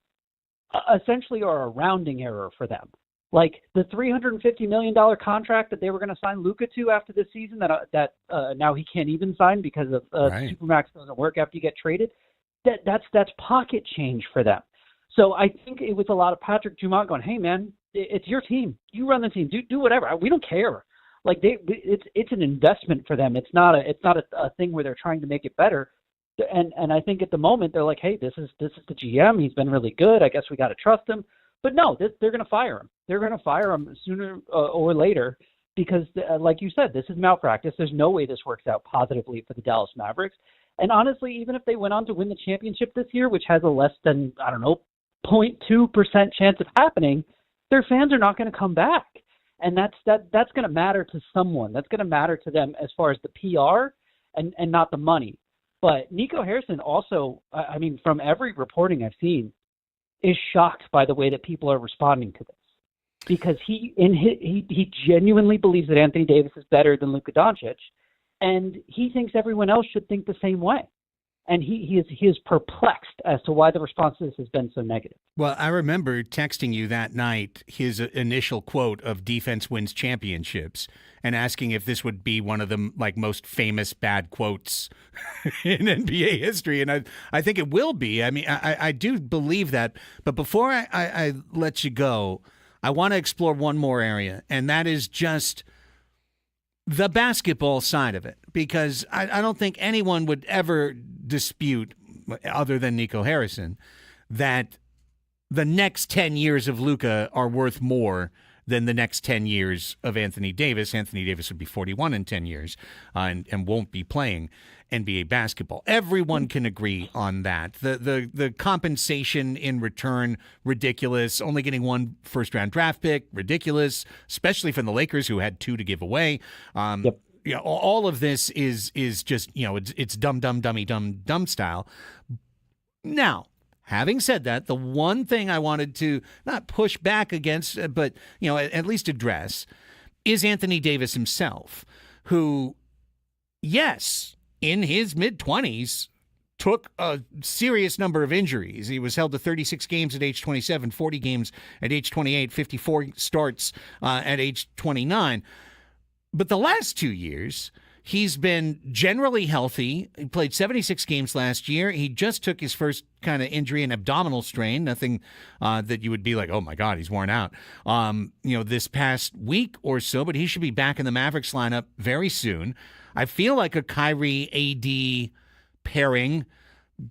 essentially are a rounding error for them. The $350 million contract that they were going to sign Luka to after this season that now he can't even sign because of Supermax doesn't work after you get traded, that's pocket change for them. So I think it was a lot of Patrick Dumont going, hey, man, it's your team. You run the team. Do whatever. We don't care. It's an investment for them. It's not a thing where they're trying to make it better. And I think at the moment they're like, hey, this is the GM. He's been really good. I guess we got to trust him. But no, they're going to fire him. They're going to fire him sooner or later because, like you said, this is malpractice. There's no way this works out positively for the Dallas Mavericks. And honestly, even if they went on to win the championship this year, which has a less than, 0.2% chance of happening, their fans are not going to come back. And that's going to matter to someone. That's going to matter to them as far as the PR and not the money. But Nico Harrison also, from every reporting I've seen, is shocked by the way that people are responding to this, because he genuinely believes that Anthony Davis is better than Luka Doncic, and he thinks everyone else should think the same way. And he is perplexed as to why the response to this has been so negative. Well, I remember texting you that night his initial quote of defense wins championships and asking if this would be one of the most famous bad quotes in NBA history. And I think it will be. I do believe that. But before I let you go, I want to explore one more area, and that is just the basketball side of it, because I don't think anyone would ever dispute, other than Nico Harrison, that the next 10 years of Luka are worth more than the next 10 years of Anthony Davis. Anthony Davis would be 41 in 10 years and won't be playing NBA basketball. Everyone can agree on that. The compensation in return, ridiculous. Only getting one first-round draft pick, ridiculous, especially from the Lakers, who had two to give away. all of this is just, it's dumb, dummy, dumb style. Now, having said that, the one thing I wanted to not push back against, but, at least address is Anthony Davis himself, who, yes, in his mid-20s, took a serious number of injuries. He was held to 36 games at age 27, 40 games at age 28, 54 starts at age 29. But the last 2 years, he's been generally healthy. He played 76 games last year. He just took his first kind of injury, an abdominal strain, nothing that you would be like, oh, my God, he's worn out, this past week or so. But he should be back in the Mavericks lineup very soon. I feel like a Kyrie AD pairing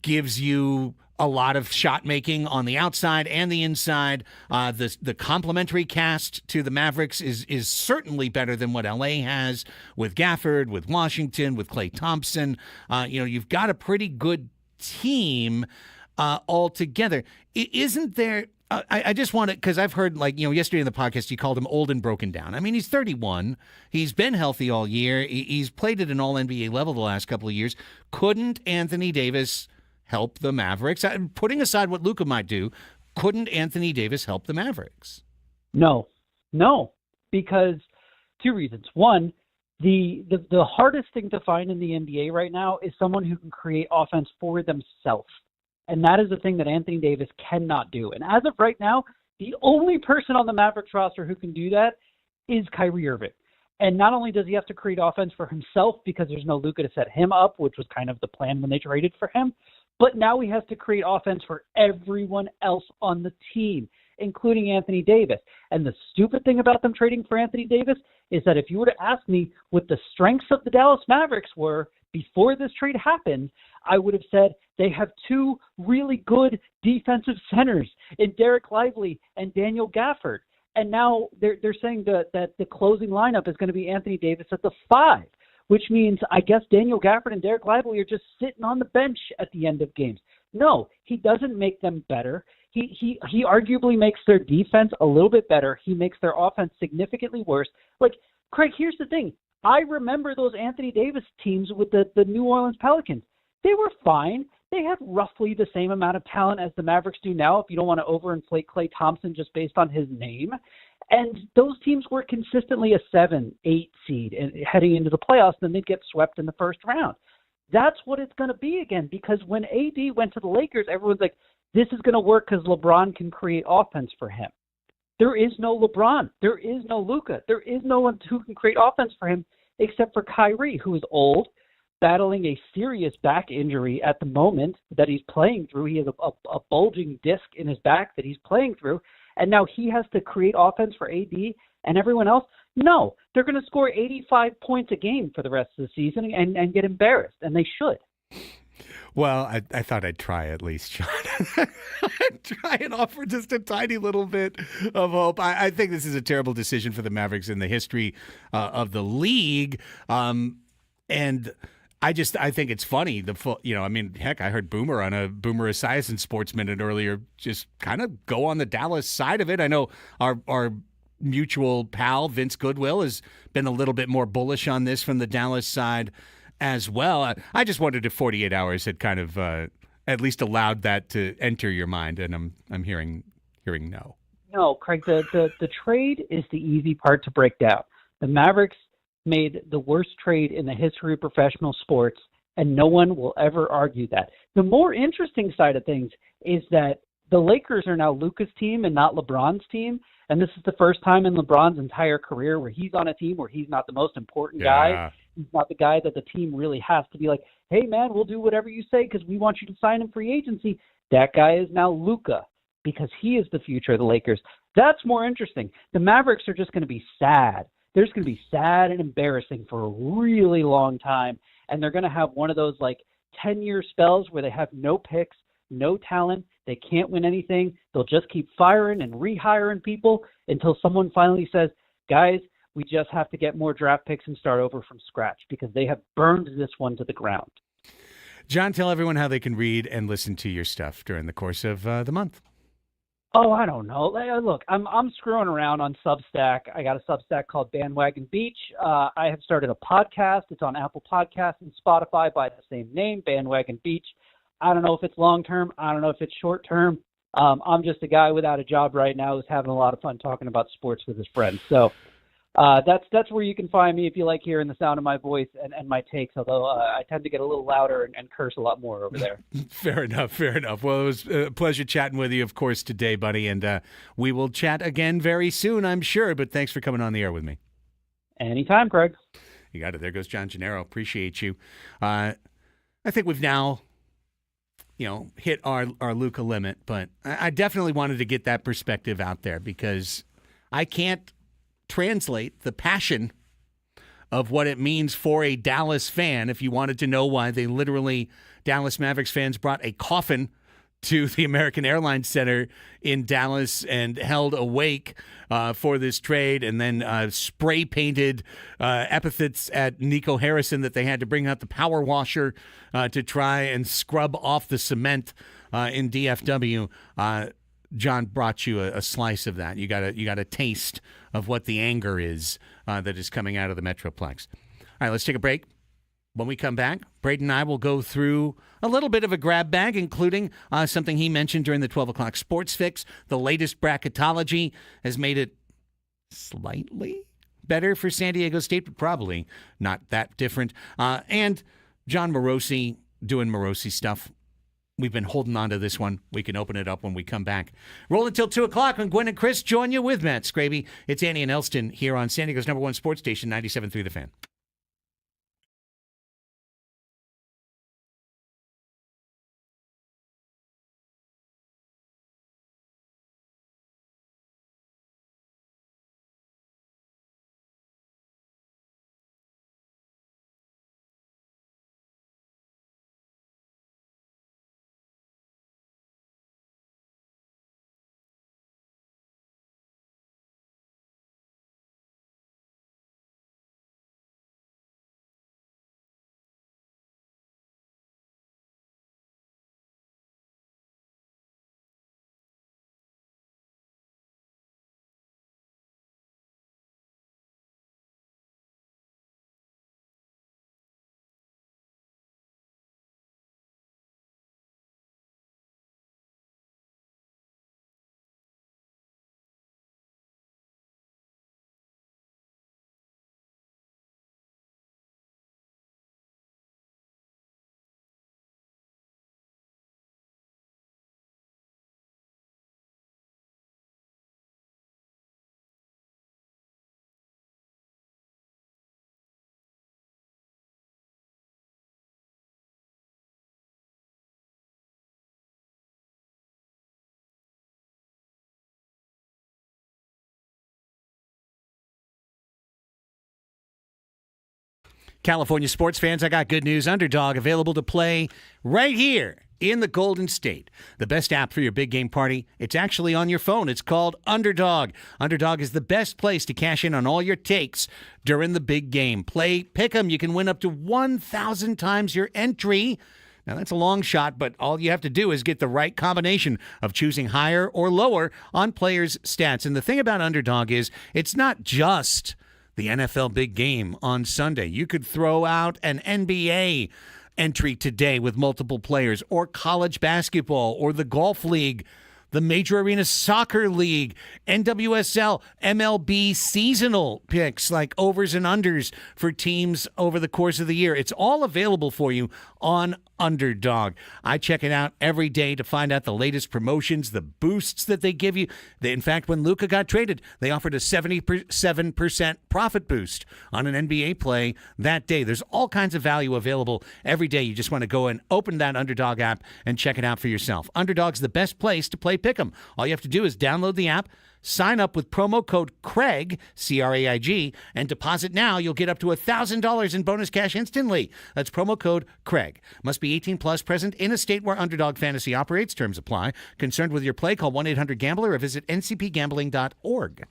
gives you a lot of shot making on the outside and the inside. The complementary cast to the Mavericks is certainly better than what LA has with Gafford, with Washington, with Klay Thompson. You've got a pretty good team altogether. Isn't there? I just want to, because I've heard, yesterday in the podcast, you called him old and broken down. I mean, he's 31. He's been healthy all year. He's played at an all-NBA level the last couple of years. Couldn't Anthony Davis help the Mavericks? Putting aside what Luka might do, couldn't Anthony Davis help the Mavericks? No, because two reasons. One, the hardest thing to find in the NBA right now is someone who can create offense for themselves. And that is the thing that Anthony Davis cannot do. And as of right now, the only person on the Mavericks roster who can do that is Kyrie Irving. And not only does he have to create offense for himself because there's no Luka to set him up, which was kind of the plan when they traded for him, but now he has to create offense for everyone else on the team, including Anthony Davis. And the stupid thing about them trading for Anthony Davis is that if you were to ask me what the strengths of the Dallas Mavericks were before this trade happened, I would have said they have two really good defensive centers in Derek Lively and Daniel Gafford. And now they're saying that the closing lineup is going to be Anthony Davis at the 5, which means I guess Daniel Gafford and Derek Lively are just sitting on the bench at the end of games. No, he doesn't make them better. He arguably makes their defense a little bit better. He makes their offense significantly worse. Like, Craig, here's the thing. I remember those Anthony Davis teams with the New Orleans Pelicans. They were fine. They had roughly the same amount of talent as the Mavericks do now, if you don't want to overinflate Klay Thompson just based on his name. And those teams were consistently a 7, 8 seed and heading into the playoffs, then they'd get swept in the first round. That's what it's going to be again, because when AD went to the Lakers, everyone's like, this is going to work because LeBron can create offense for him. There is no LeBron. There is no Luka. There is no one who can create offense for him except for Kyrie, who is old, battling a serious back injury at the moment that he's playing through. He has a bulging disc in his back that he's playing through, and now he has to create offense for AD and everyone else. No, they're going to score 85 points a game for the rest of the season and get embarrassed, and they should. Well, I thought I'd try at least, Sean. I'd try and offer just a tiny little bit of hope. I think this is a terrible decision for the Mavericks in the history of the league. And I think it's funny. Heck, I heard Boomer on a Boomer Esiason Sports Minute earlier just kind of go on the Dallas side of it. I know our mutual pal, Vince Goodwill, has been a little bit more bullish on this from the Dallas side as well. I just wondered if 48 hours had kind of at least allowed that to enter your mind, and I'm hearing no. No, Craig, the trade is the easy part to break down. The Mavericks made the worst trade in the history of professional sports, and no one will ever argue that. The more interesting side of things is that the Lakers are now Luka's team and not LeBron's team, and this is the first time in LeBron's entire career where he's on a team where he's not the most important guy. He's not the guy that the team really has to be like, hey, man, we'll do whatever you say because we want you to sign him free agency. That guy is now Luka because he is the future of the Lakers. That's more interesting. The Mavericks are just going to be sad. They're just going to be sad and embarrassing for a really long time, and they're going to have one of those 10-year spells where they have no picks, no talent. They can't win anything. They'll just keep firing and rehiring people until someone finally says, guys, we just have to get more draft picks and start over from scratch because they have burned this one to the ground. John, tell everyone how they can read and listen to your stuff during the course of the month. Oh, I don't know. Look, I'm screwing around on Substack. I got a Substack called Bandwagon Beach. I have started a podcast. It's on Apple Podcasts and Spotify by the same name, Bandwagon Beach. I don't know if it's long term. I don't know if it's short term. I'm just a guy without a job right now who's having a lot of fun talking about sports with his friends. So that's where you can find me if you like hearing the sound of my voice and my takes, although I tend to get a little louder and curse a lot more over there. Fair enough, fair enough. Well, it was a pleasure chatting with you, of course, today, buddy, and we will chat again very soon, I'm sure, but thanks for coming on the air with me. Anytime, Craig. You got it. There goes John Janeiro. Appreciate you. I think we've now hit our Luka limit, but I definitely wanted to get that perspective out there because I can't translate the passion of what it means for a Dallas fan. If you wanted to know why Dallas Mavericks fans brought a coffin to the American Airlines Center in Dallas and held a wake for this trade, and then spray painted epithets at Nico Harrison that they had to bring out the power washer to try and scrub off the cement in DFW. John brought you a slice of that. You got a taste of what the anger is that is coming out of the Metroplex. All right, let's take a break. When we come back, Braden and I will go through a little bit of a grab bag, including something he mentioned during the 12 o'clock Sports Fix. The latest bracketology has made it slightly better for San Diego State, but probably not that different. And John Morosi doing Morosi stuff. We've been holding on to this one. We can open it up when we come back. Roll until 2 o'clock when Gwen and Chris join you with Matt Scraby. It's Annie and Elsten here on San Diego's #1 sports station, 97.3 The Fan. California sports fans, I got good news. Underdog available to play right here in the Golden State. The best app for your big game party. It's actually on your phone. It's called Underdog. Underdog is the best place to cash in on all your takes during the big game. Play Pick'em. You can win up to 1,000 times your entry. Now, that's a long shot, but all you have to do is get the right combination of choosing higher or lower on players' stats. And the thing about Underdog is it's not just the NFL big game on Sunday. You could throw out an NBA entry today with multiple players, or college basketball, or the golf league, the Major Arena Soccer League, NWSL, MLB seasonal picks like overs and unders for teams over the course of the year. It's all available for you on Underdog. I check it out every day to find out the latest promotions, the boosts that they give you. In fact, when Luka got traded, they offered a 77% profit boost on an NBA play that day. There's all kinds of value available every day. You just want to go and open that Underdog app and check it out for yourself. Underdog's the best place to play Pick'em. All you have to do is download the app, sign up with promo code Craig, C-R-A-I-G, and deposit now. You'll get up to $1,000 in bonus cash instantly. That's promo code Craig. Must be 18 plus, present in a state where Underdog Fantasy operates. Terms apply. Concerned with your play? Call 1-800-GAMBLER or visit ncpgambling.org.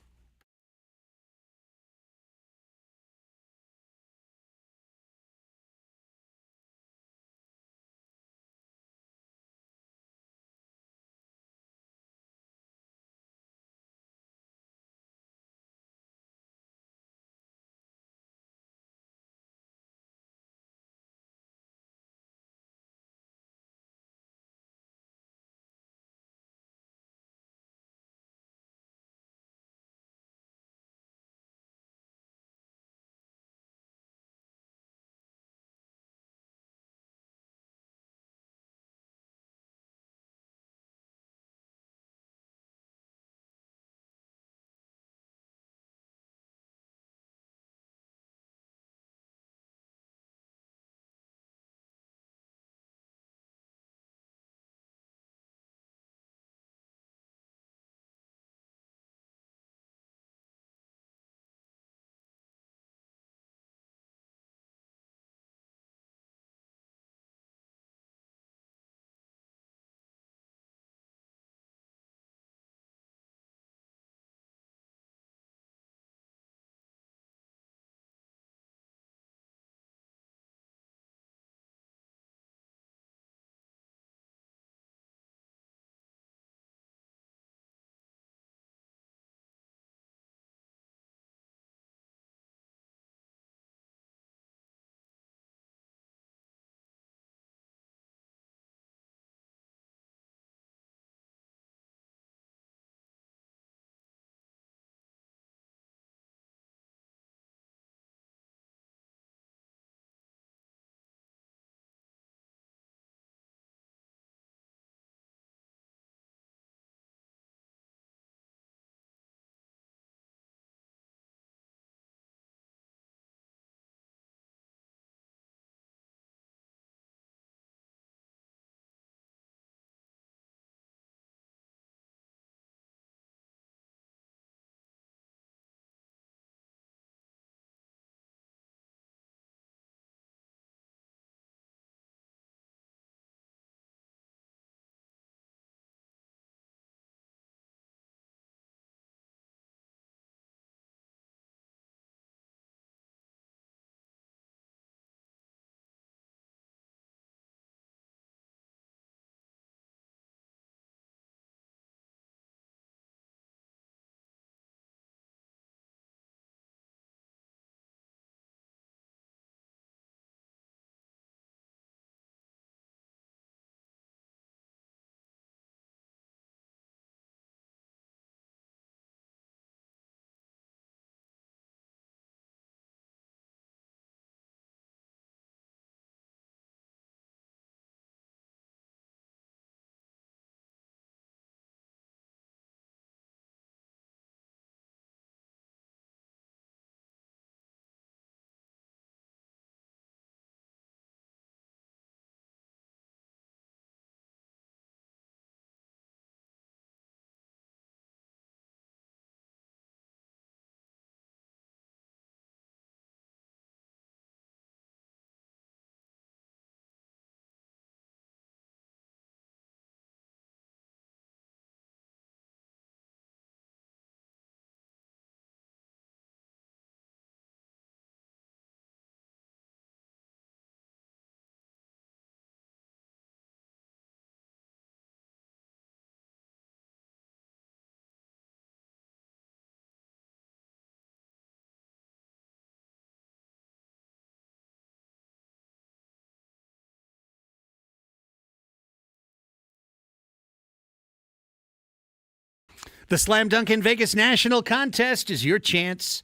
The Slam Dunk in Vegas National Contest is your chance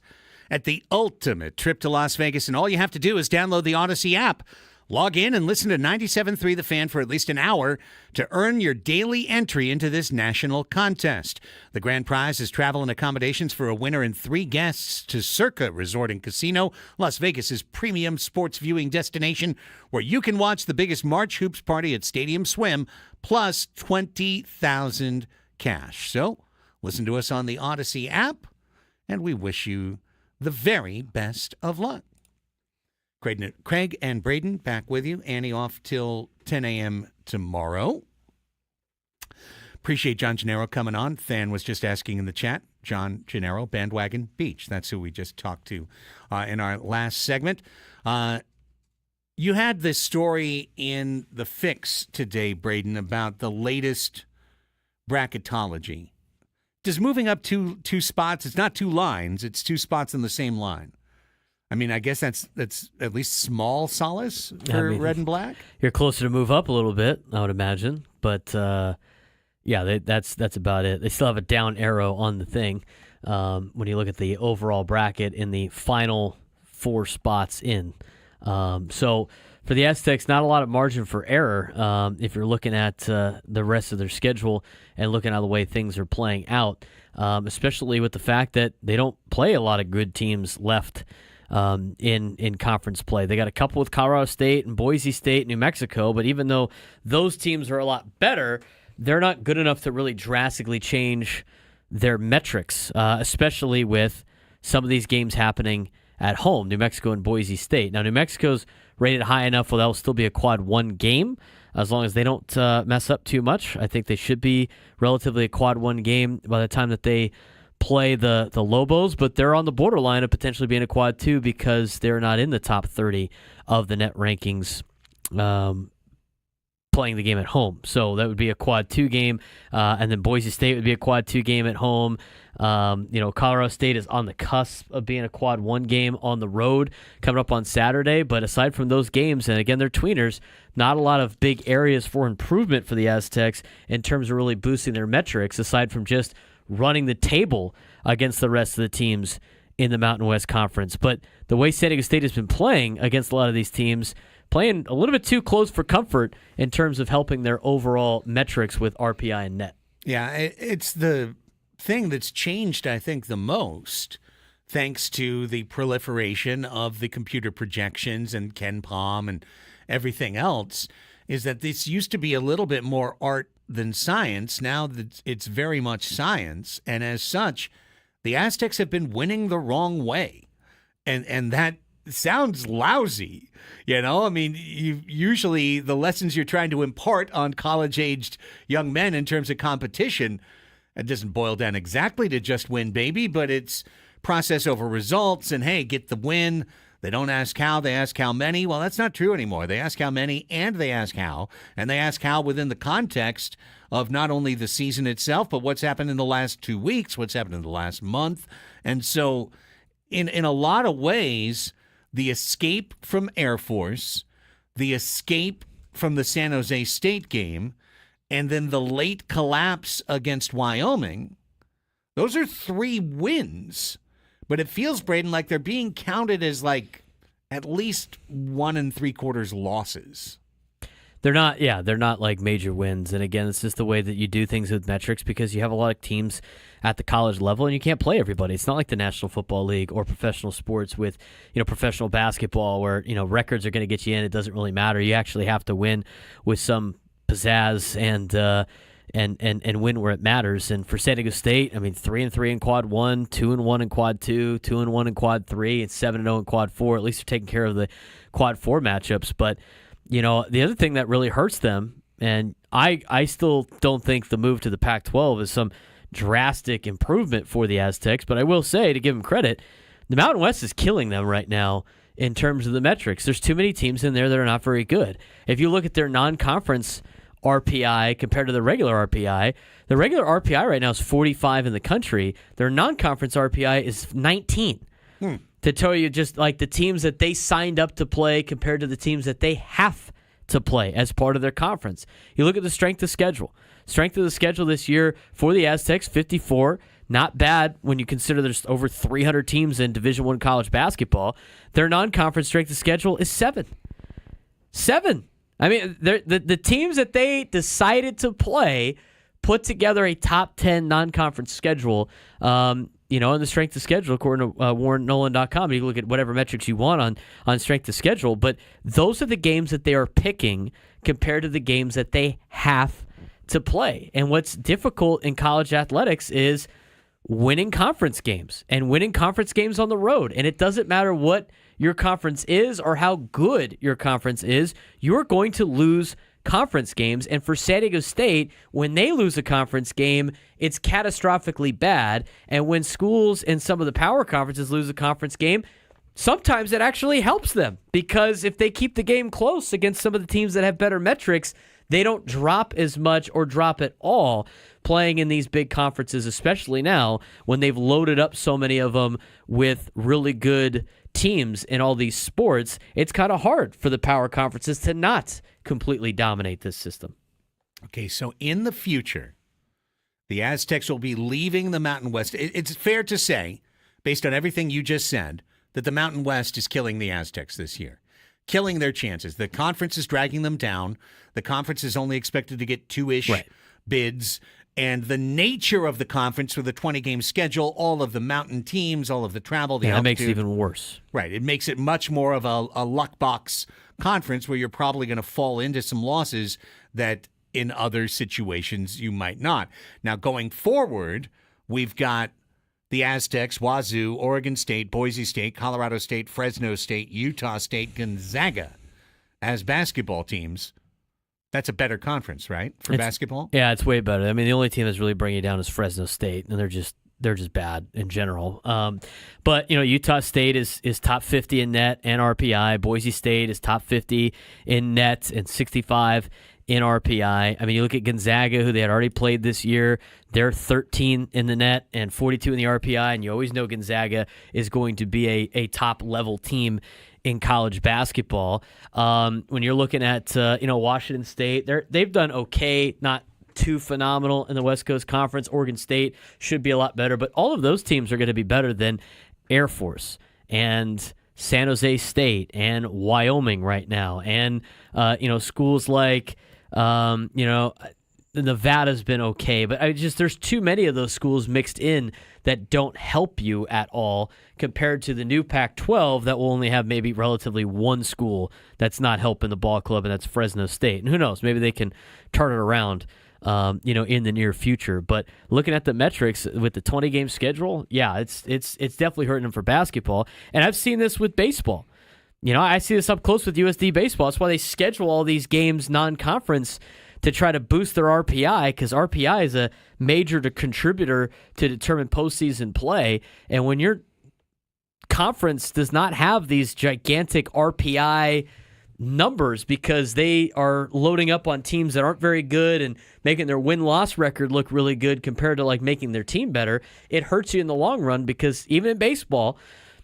at the ultimate trip to Las Vegas, and all you have to do is download the Odyssey app. Log in and listen to 97.3 The Fan for at least an hour to earn your daily entry into this national contest. The grand prize is travel and accommodations for a winner and 3 guests to Circa Resort and Casino, Las Vegas's premium sports viewing destination, where you can watch the biggest March Hoops party at Stadium Swim, plus $20,000 cash. So listen to us on the Odyssey app, and we wish you the very best of luck. Craig and Braden back with you. Annie off till 10 a.m. tomorrow. Appreciate John Janeiro coming on. Fan was just asking in the chat. John Janeiro, Bandwagon Beach. That's who we just talked to in our last segment. You had this story in The Fix today, Braden, about the latest bracketology. Does moving up two spots, it's not 2 lines, it's 2 spots in the same line. I mean, I guess that's at least small solace for red and black. You're closer to move up a little bit, I would imagine. But, that's about it. They still have a down arrow on the thing when you look at the overall bracket in the final 4 spots in. So for the Aztecs, not a lot of margin for error if you're looking at the rest of their schedule and looking at the way things are playing out, especially with the fact that they don't play a lot of good teams left in conference play. They got a couple with Colorado State and Boise State, New Mexico, but even though those teams are a lot better, they're not good enough to really drastically change their metrics, especially with some of these games happening at home, New Mexico and Boise State. Now, New Mexico's rated high enough where that'll still be a quad 1 game, as long as they don't mess up too much. I think they should be relatively a quad 1 game by the time that they play the Lobos, but they're on the borderline of potentially being a quad 2 because they're not in the top 30 of the net rankings playing the game at home. So that would be a quad 2 game, and then Boise State would be a quad 2 game at home. Colorado State is on the cusp of being a quad 1 game on the road coming up on Saturday, but aside from those games, and again, they're tweeners, not a lot of big areas for improvement for the Aztecs in terms of really boosting their metrics, aside from just running the table against the rest of the teams in the Mountain West Conference. But the way San Diego State has been playing against a lot of these teams, playing a little bit too close for comfort in terms of helping their overall metrics with RPI and net. Yeah, it's the thing that's changed, I think, the most, thanks to the proliferation of the computer projections and Ken Palm and everything else, is that this used to be a little bit more art than science. Now that it's very much science, and as such, the Aztecs have been winning the wrong way, and that sounds lousy. I mean, usually the lessons you're trying to impart on college-aged young men in terms of competition, it doesn't boil down exactly to just win, baby, but it's process over results, and hey, get the win. They don't ask how, they ask how many. Well, that's not true anymore. They ask how many, and they ask how. And they ask how within the context of not only the season itself, but what's happened in the last 2 weeks, what's happened in the last month. And so in a lot of ways, the escape from Air Force, the escape from the San Jose State game, and then the late collapse against Wyoming, those are 3 wins. But it feels, Braden, like they're being counted as like at least 1 3/4 losses. They're not like major wins. And again, it's just the way that you do things with metrics, because you have a lot of teams at the college level and you can't play everybody. It's not like the National Football League or professional sports with, professional basketball where, records are going to get you in. It doesn't really matter. You actually have to win with some pizzazz and win where it matters. And for San Diego State, I mean, 3-3 in quad 1, 2-1 in quad 2, 2-1 in quad 3, and 7-0 in quad 4. At least they're taking care of the quad 4 matchups. But, the other thing that really hurts them, and I still don't think the move to the Pac-12 is some drastic improvement for the Aztecs, but I will say, to give them credit, the Mountain West is killing them right now in terms of the metrics. There's too many teams in there that are not very good. If you look at their non-conference RPI compared to the regular RPI right now is 45 in the country. Their non-conference RPI is 19. To tell you just like the teams that they signed up to play compared to the teams that they have to play as part of their conference. You look at the strength of schedule. strength of the schedule this year for the Aztecs, 54. Not bad when you consider there's over 300 teams in Division I college basketball. Their non-conference strength of schedule is 7. 7. I mean, the teams that they decided to play put together a top 10 non-conference schedule, and the strength of schedule, according to WarrenNolan.com. You can look at whatever metrics you want on strength of schedule, but those are the games that they are picking compared to the games that they have to play. And what's difficult in college athletics is winning conference games and winning conference games on the road. And it doesn't matter what your conference is or how good your conference is, you're going to lose conference games. And for San Diego State, when they lose a conference game, it's catastrophically bad. And when schools in some of the power conferences lose a conference game, sometimes it actually helps them, because if they keep the game close against some of the teams that have better metrics, they don't drop as much or drop at all playing in these big conferences, especially now when they've loaded up so many of them with really good teams in all these sports. It's kind of hard for the power conferences to not completely dominate this system. Okay, so in the future, the Aztecs will be leaving the Mountain West. It's fair to say, based on everything you just said, that the Mountain West is killing the Aztecs this year, killing their chances. The conference is dragging them down. The conference is only expected to get 2-ish bids. And the nature of the conference with a 20-game schedule, all of the mountain teams, all of the travel, the altitude. That makes it even worse. Right. It makes it much more of a luck box conference where you're probably going to fall into some losses that in other situations you might not. Now, going forward, we've got the Aztecs, Wazoo, Oregon State, Boise State, Colorado State, Fresno State, Utah State, Gonzaga as basketball teams. That's a better conference, right, for basketball? Yeah, it's way better. I mean, the only team that's really bringing it down is Fresno State, and they're just bad in general. But Utah State is top 50 in net and RPI. Boise State is top 50 in net and 65 in RPI. I mean, you look at Gonzaga, who they had already played this year. They're 13 in the net and 42 in the RPI, and you always know Gonzaga is going to be a top-level team in college basketball. When you're looking at Washington State, they've done okay, not too phenomenal in the West Coast Conference. Oregon State should be a lot better, but all of those teams are going to be better than Air Force and San Jose State and Wyoming right now, and schools like Nevada's been okay, but there's too many of those schools mixed in that don't help you at all compared to the new Pac-12 that will only have maybe relatively one school that's not helping the ball club, and that's Fresno State. And who knows, maybe they can turn it around in the near future. But looking at the metrics with the 20-game schedule, yeah, it's definitely hurting them for basketball. And I've seen this with baseball. I see this up close with USD baseball. That's why they schedule all these games non-conference to try to boost their RPI, because RPI is a major contributor to determine postseason play. And when your conference does not have these gigantic RPI numbers because they are loading up on teams that aren't very good and making their win-loss record look really good compared to making their team better, it hurts you in the long run, because even in baseball,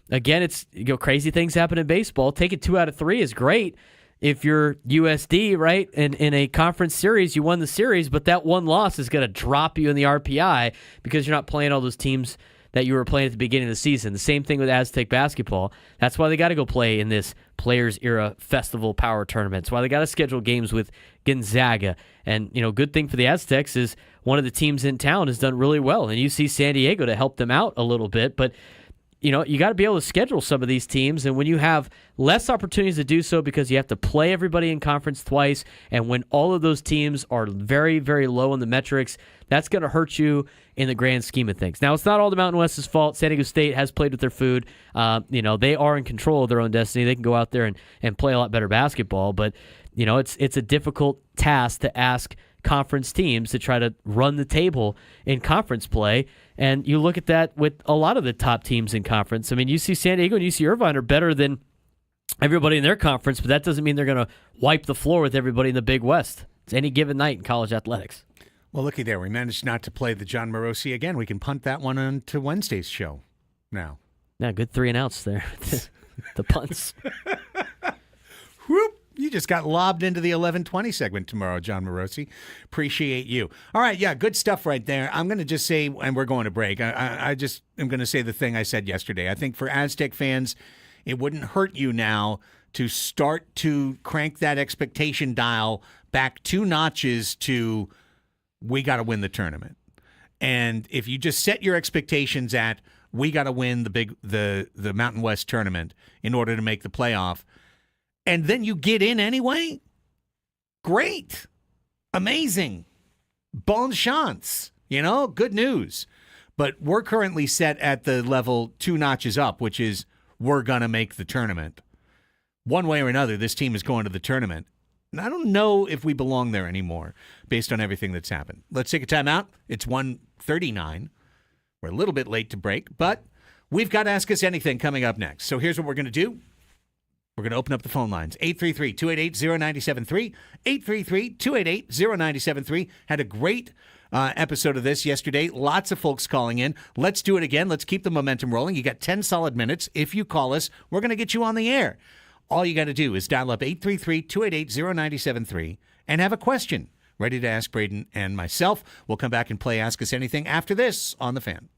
again, it's crazy things happen in baseball. Taking 2 out of 3 is great. If you're USD, right, in a conference series, you won the series, but that one loss is going to drop you in the RPI because you're not playing all those teams that you were playing at the beginning of the season. The same thing with Aztec basketball. That's why they got to go play in this Players Era Festival Power Tournament. That's why they got to schedule games with Gonzaga. And, good thing for the Aztecs is one of the teams in town has done really well. And you see San Diego to help them out a little bit, but you got to be able to schedule some of these teams, and when you have less opportunities to do so because you have to play everybody in conference twice, and when all of those teams are very, very low in the metrics, that's going to hurt you in the grand scheme of things. Now, it's not all the Mountain West's fault. San Diego State has played with their food. They are in control of their own destiny. They can go out there and play a lot better basketball, but it's a difficult task to ask conference teams to try to run the table in conference play. And you look at that with a lot of the top teams in conference. I mean, you see San Diego and you see Irvine are better than everybody in their conference, but that doesn't mean they're going to wipe the floor with everybody in the Big West. It's any given night in college athletics. Well, looky there. We managed not to play the John Morosi again. We can punt that one on to Wednesday's show now. Yeah, good 3 and outs there. The punts. Whoop. just got lobbed into the 11:20 segment tomorrow, John Morosi. Appreciate you. All right, yeah, good stuff right there. I'm going to just say, and we're going to break, I just am going to say the thing I said yesterday. I think for Aztec fans, it wouldn't hurt you now to start to crank that expectation dial back 2 notches to we got to win the tournament. And if you just set your expectations at we got to win the Mountain West tournament in order to make the playoff, and then you get in anyway, great, amazing, bon chance, good news. But we're currently set at the level 2 notches up, which is we're going to make the tournament. One way or another, this team is going to the tournament. And I don't know if we belong there anymore based on everything that's happened. Let's take a timeout. It's 1:39. We're a little bit late to break, but we've got Ask Us Anything coming up next. So here's what we're going to do. We're going to open up the phone lines. 833-288-0973. 833-288-0973. Had a great episode of this yesterday. Lots of folks calling in. Let's do it again. Let's keep the momentum rolling. You got 10 solid minutes. If you call us, we're going to get you on the air. All you got to do is dial up 833-288-0973 and have a question ready to ask Braden and myself. We'll come back and play Ask Us Anything after this on The Fan.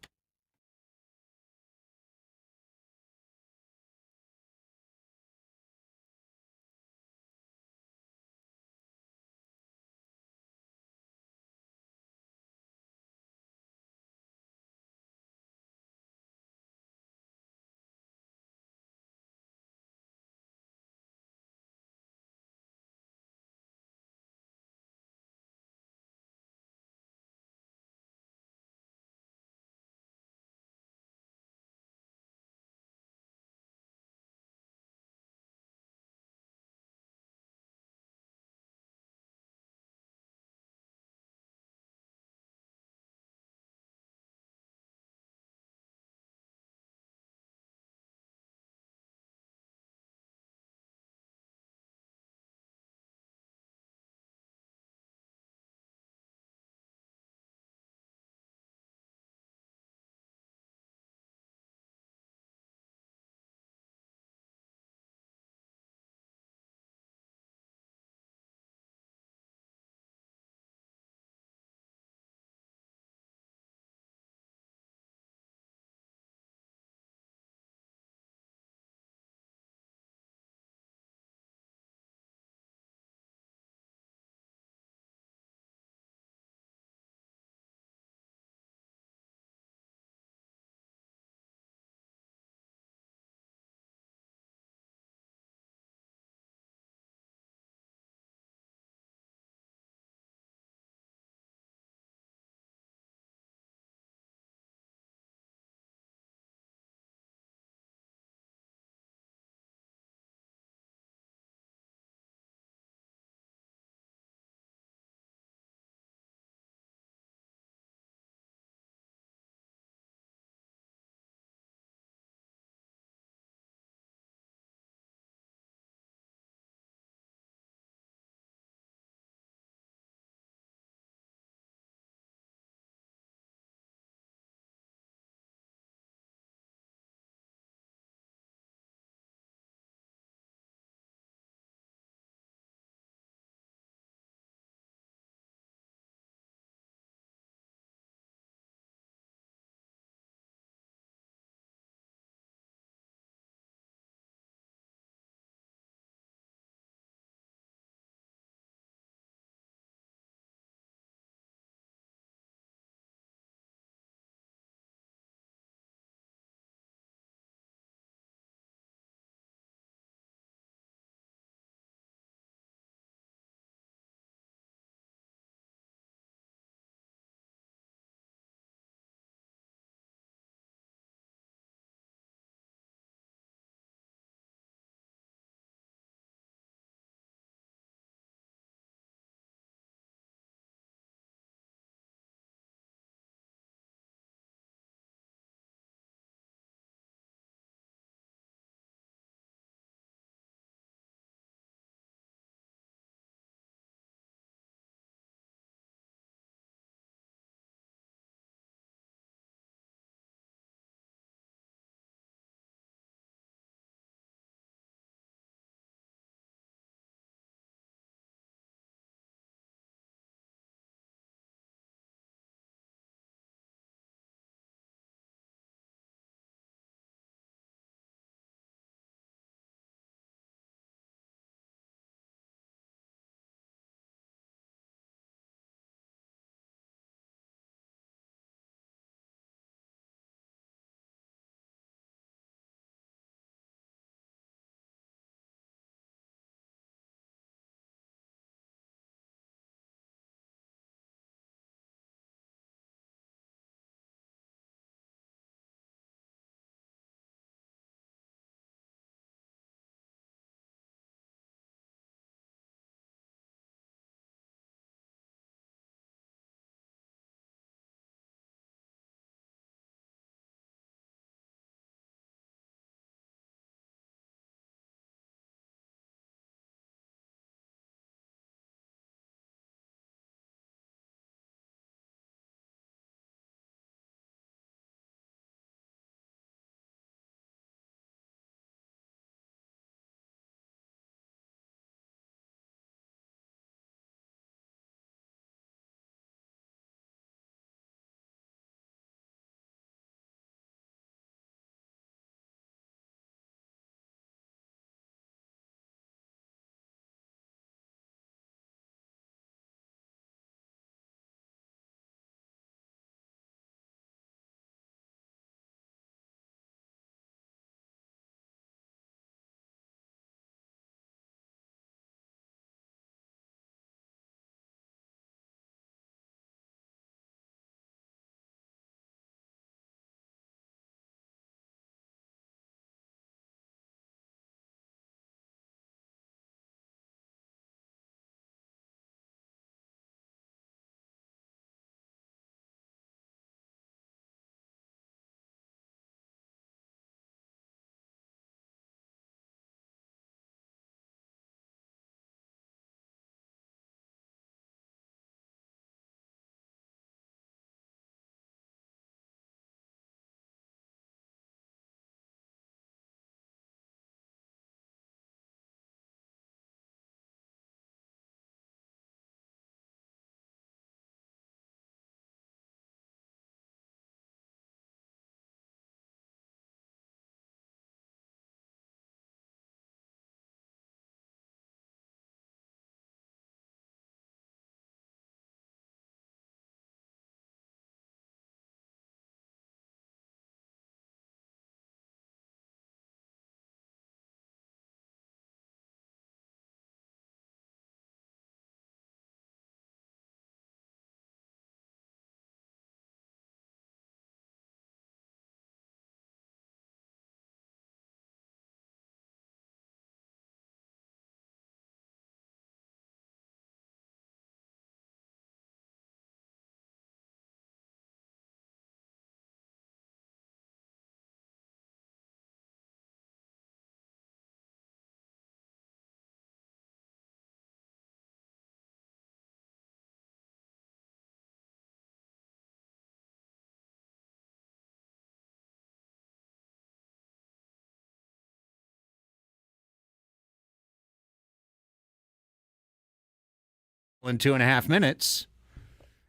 In 2.5 minutes,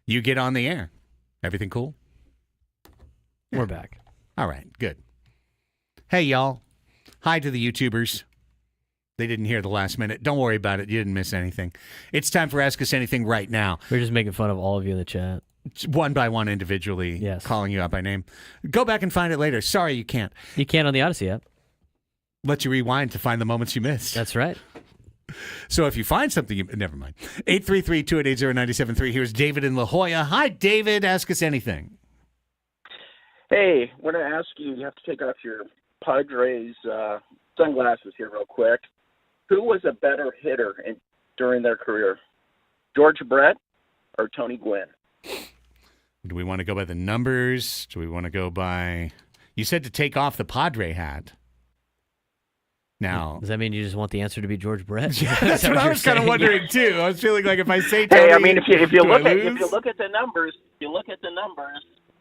you get on the air. Everything cool? We're back. All right, good. Hey, y'all. Hi to the YouTubers. They didn't hear the last minute. Don't worry about it. You didn't miss anything. It's time for Ask Us Anything right now. We're just making fun of all of you in the chat. One by one individually, Yes. calling you out by name. Go back and find it later. Sorry you can't. You can on the Odyssey app. Let you rewind to find the moments you missed. That's right. So if you find something, never mind. 833-288-0973. Here's David in La Jolla. Hi, David. Ask us anything. Hey, I want to ask you, you have to take off your Padres sunglasses here real quick. Who was a better hitter during their career, George Brett or Tony Gwynn? Do we want to go by the numbers? Do we want to go by... You said to take off the Padre hat. Now... Does that mean you just want the answer to be George Brett? Yeah, that's what I was kind of wondering, too. I was feeling like if I say Tony... Hey, I mean, if you do I look at lose? the numbers,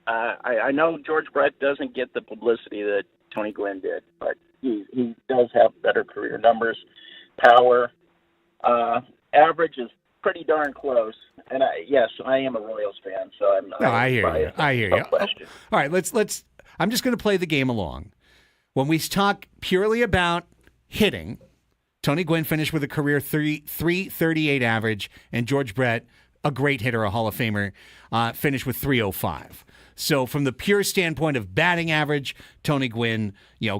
I know George Brett doesn't get the publicity that Tony Gwynn did, but he does have better career numbers, power. Average is pretty darn close. And yes, I am a Royals fan, so I'm not. No, I hear you. I hear you. No question. All right, let's. I'm just going to play the game along. When we talk purely about hitting, Tony Gwynn finished with a career 338 average, and George Brett, a great hitter, a Hall of Famer, finished with 305. So from the pure standpoint of batting average, Tony Gwynn,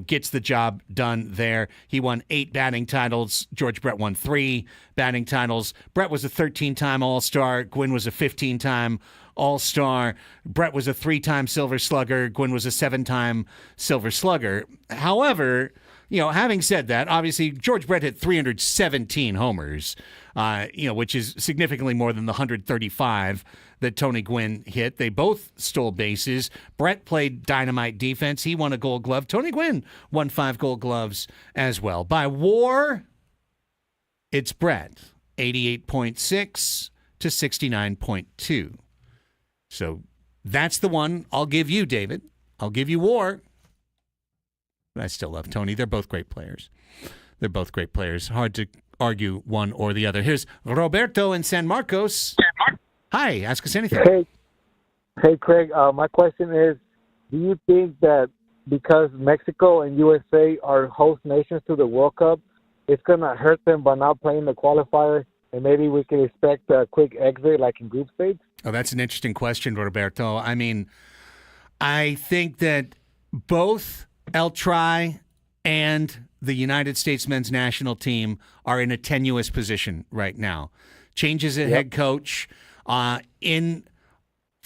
gets the job done there. He won 8 batting titles. George Brett won 3 batting titles. Brett was a 13-time All-Star. Gwynn was a 15-time All-Star. Brett was a 3-time Silver Slugger. Gwynn was a 7-time Silver Slugger. However, having said that, obviously George Brett hit 317 homers, which is significantly more than the 135 that Tony Gwynn hit. They both stole bases. Brett played dynamite defense. He won a Gold Glove. Tony Gwynn won 5 Gold Gloves as well. By WAR, it's Brett, 88.6 to 69.2. So that's the one I'll give you, David. I'll give you WAR. But I still love Tony. They're both great players. Hard to argue one or the other. Here's Roberto in San Marcos. Hi, ask us anything. Hey, Craig. My question is, do you think that because Mexico and USA are host nations to the World Cup, it's going to hurt them by not playing the qualifier, and maybe we can expect a quick exit like in group stage? Oh, that's an interesting question, Roberto. I mean, I think that both El Tri and the United States men's national team are in a tenuous position right now. Changes at head coach, in,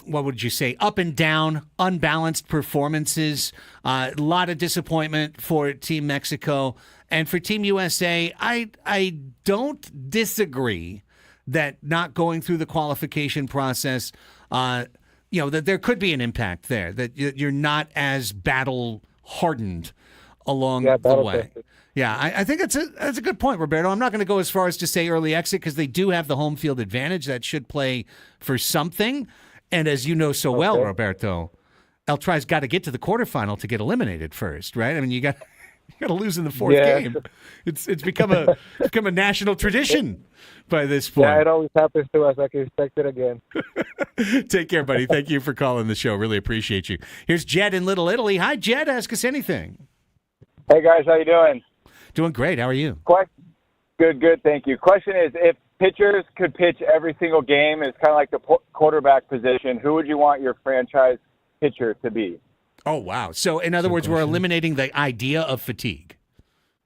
what would you say, up and down, unbalanced performances, a lot of disappointment for Team Mexico. And for Team USA, I don't disagree that not going through the qualification process, that there could be an impact there, that you're not as battle-hardened along the way. Yeah, I think that's a good point, Roberto. I'm not going to go as far as to say early exit because they do have the home field advantage. That should play for something. And as you know so well, Roberto, El Tri's got to get to the quarterfinal to get eliminated first, right? I mean, you got to lose in the fourth game. It's become a national tradition by this point. Yeah, it always happens to us. I can expect it again. Take care, buddy. Thank you for calling the show. Really appreciate you. Here's Jed in Little Italy. Hi, Jed. Ask us anything. Hey, guys. How you doing? Doing great. How are you? Good. Thank you. Question is, if pitchers could pitch every single game, it's kind of like the quarterback position, who would you want your franchise pitcher to be? Oh, wow. So, in other words, we're eliminating the idea of fatigue.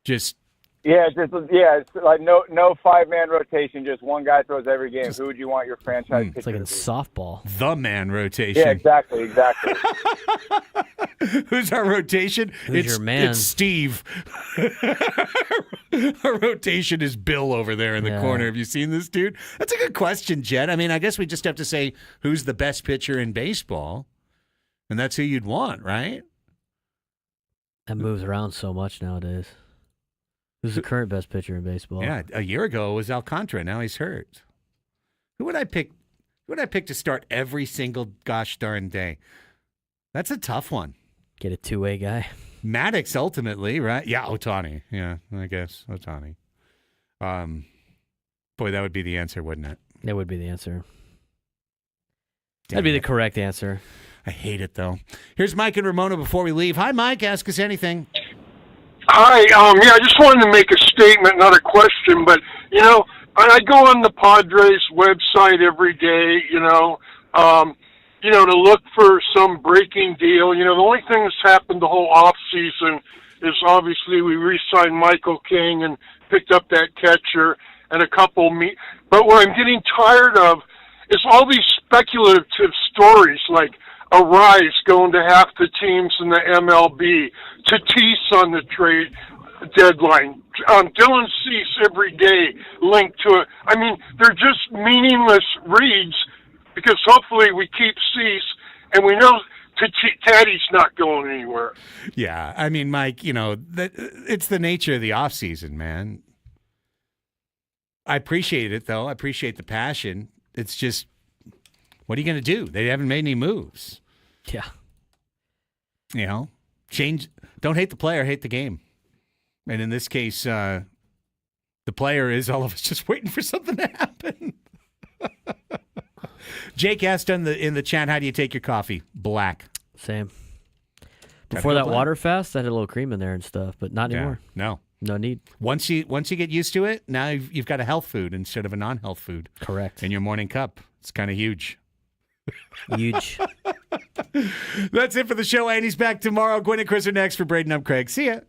It's like no 5-man rotation, just one guy throws every game. Who would you want your franchise pitcher It's like in to be? softball. The man rotation. Yeah, exactly. Who's our rotation? Who's your man? It's Steve. Our rotation is Bill over there in the corner. Have you seen this dude? That's a good question, Jed. I mean, I guess we just have to say who's the best pitcher in baseball, and that's who you'd want, right? That moves around so much nowadays. Who's the current best pitcher in baseball? Yeah, a year ago it was Alcantara. Now he's hurt. Who would I pick? Who would I pick to start every single gosh darn day? That's a tough one. Get a two-way guy. Maddox ultimately, right? Yeah, Ohtani. Yeah, I guess Ohtani. Boy, that would be the answer, wouldn't it? That would be the answer. That'd be the correct answer. I hate it, though. Here's Mike and Ramona before we leave. Hi, Mike. Ask us anything. Hi. I just wanted to make a statement, not a question, but, I go on the Padres website every day, to look for some breaking deal. The only thing that's happened the whole off season is obviously we re-signed Michael King and picked up that catcher and a couple but what I'm getting tired of is all these speculative stories like Arise going to half the teams in the MLB, Tatis on the trade deadline, Dylan Cease every day linked to it. I mean, they're just meaningless reads because hopefully we keep Cease and we know Taddy's not going anywhere. Yeah, I mean, Mike, it's the nature of the offseason, man. I appreciate it, though. I appreciate the passion. It's just, what are you going to do? They haven't made any moves. Yeah. Change. Don't hate the player, hate the game. And in this case, the player is all of us just waiting for something to happen. Jake asked in the chat, how do you take your coffee? Black. Same. Before that water fast, I had a little cream in there and stuff, but not anymore. No need. Once you get used to it, now you've got a health food instead of a non-health food. Correct. In your morning cup. It's kind of huge. Huge. That's it for the show. Andy's back tomorrow. Gwen and Chris are next for Braden. I'm Craig. See ya.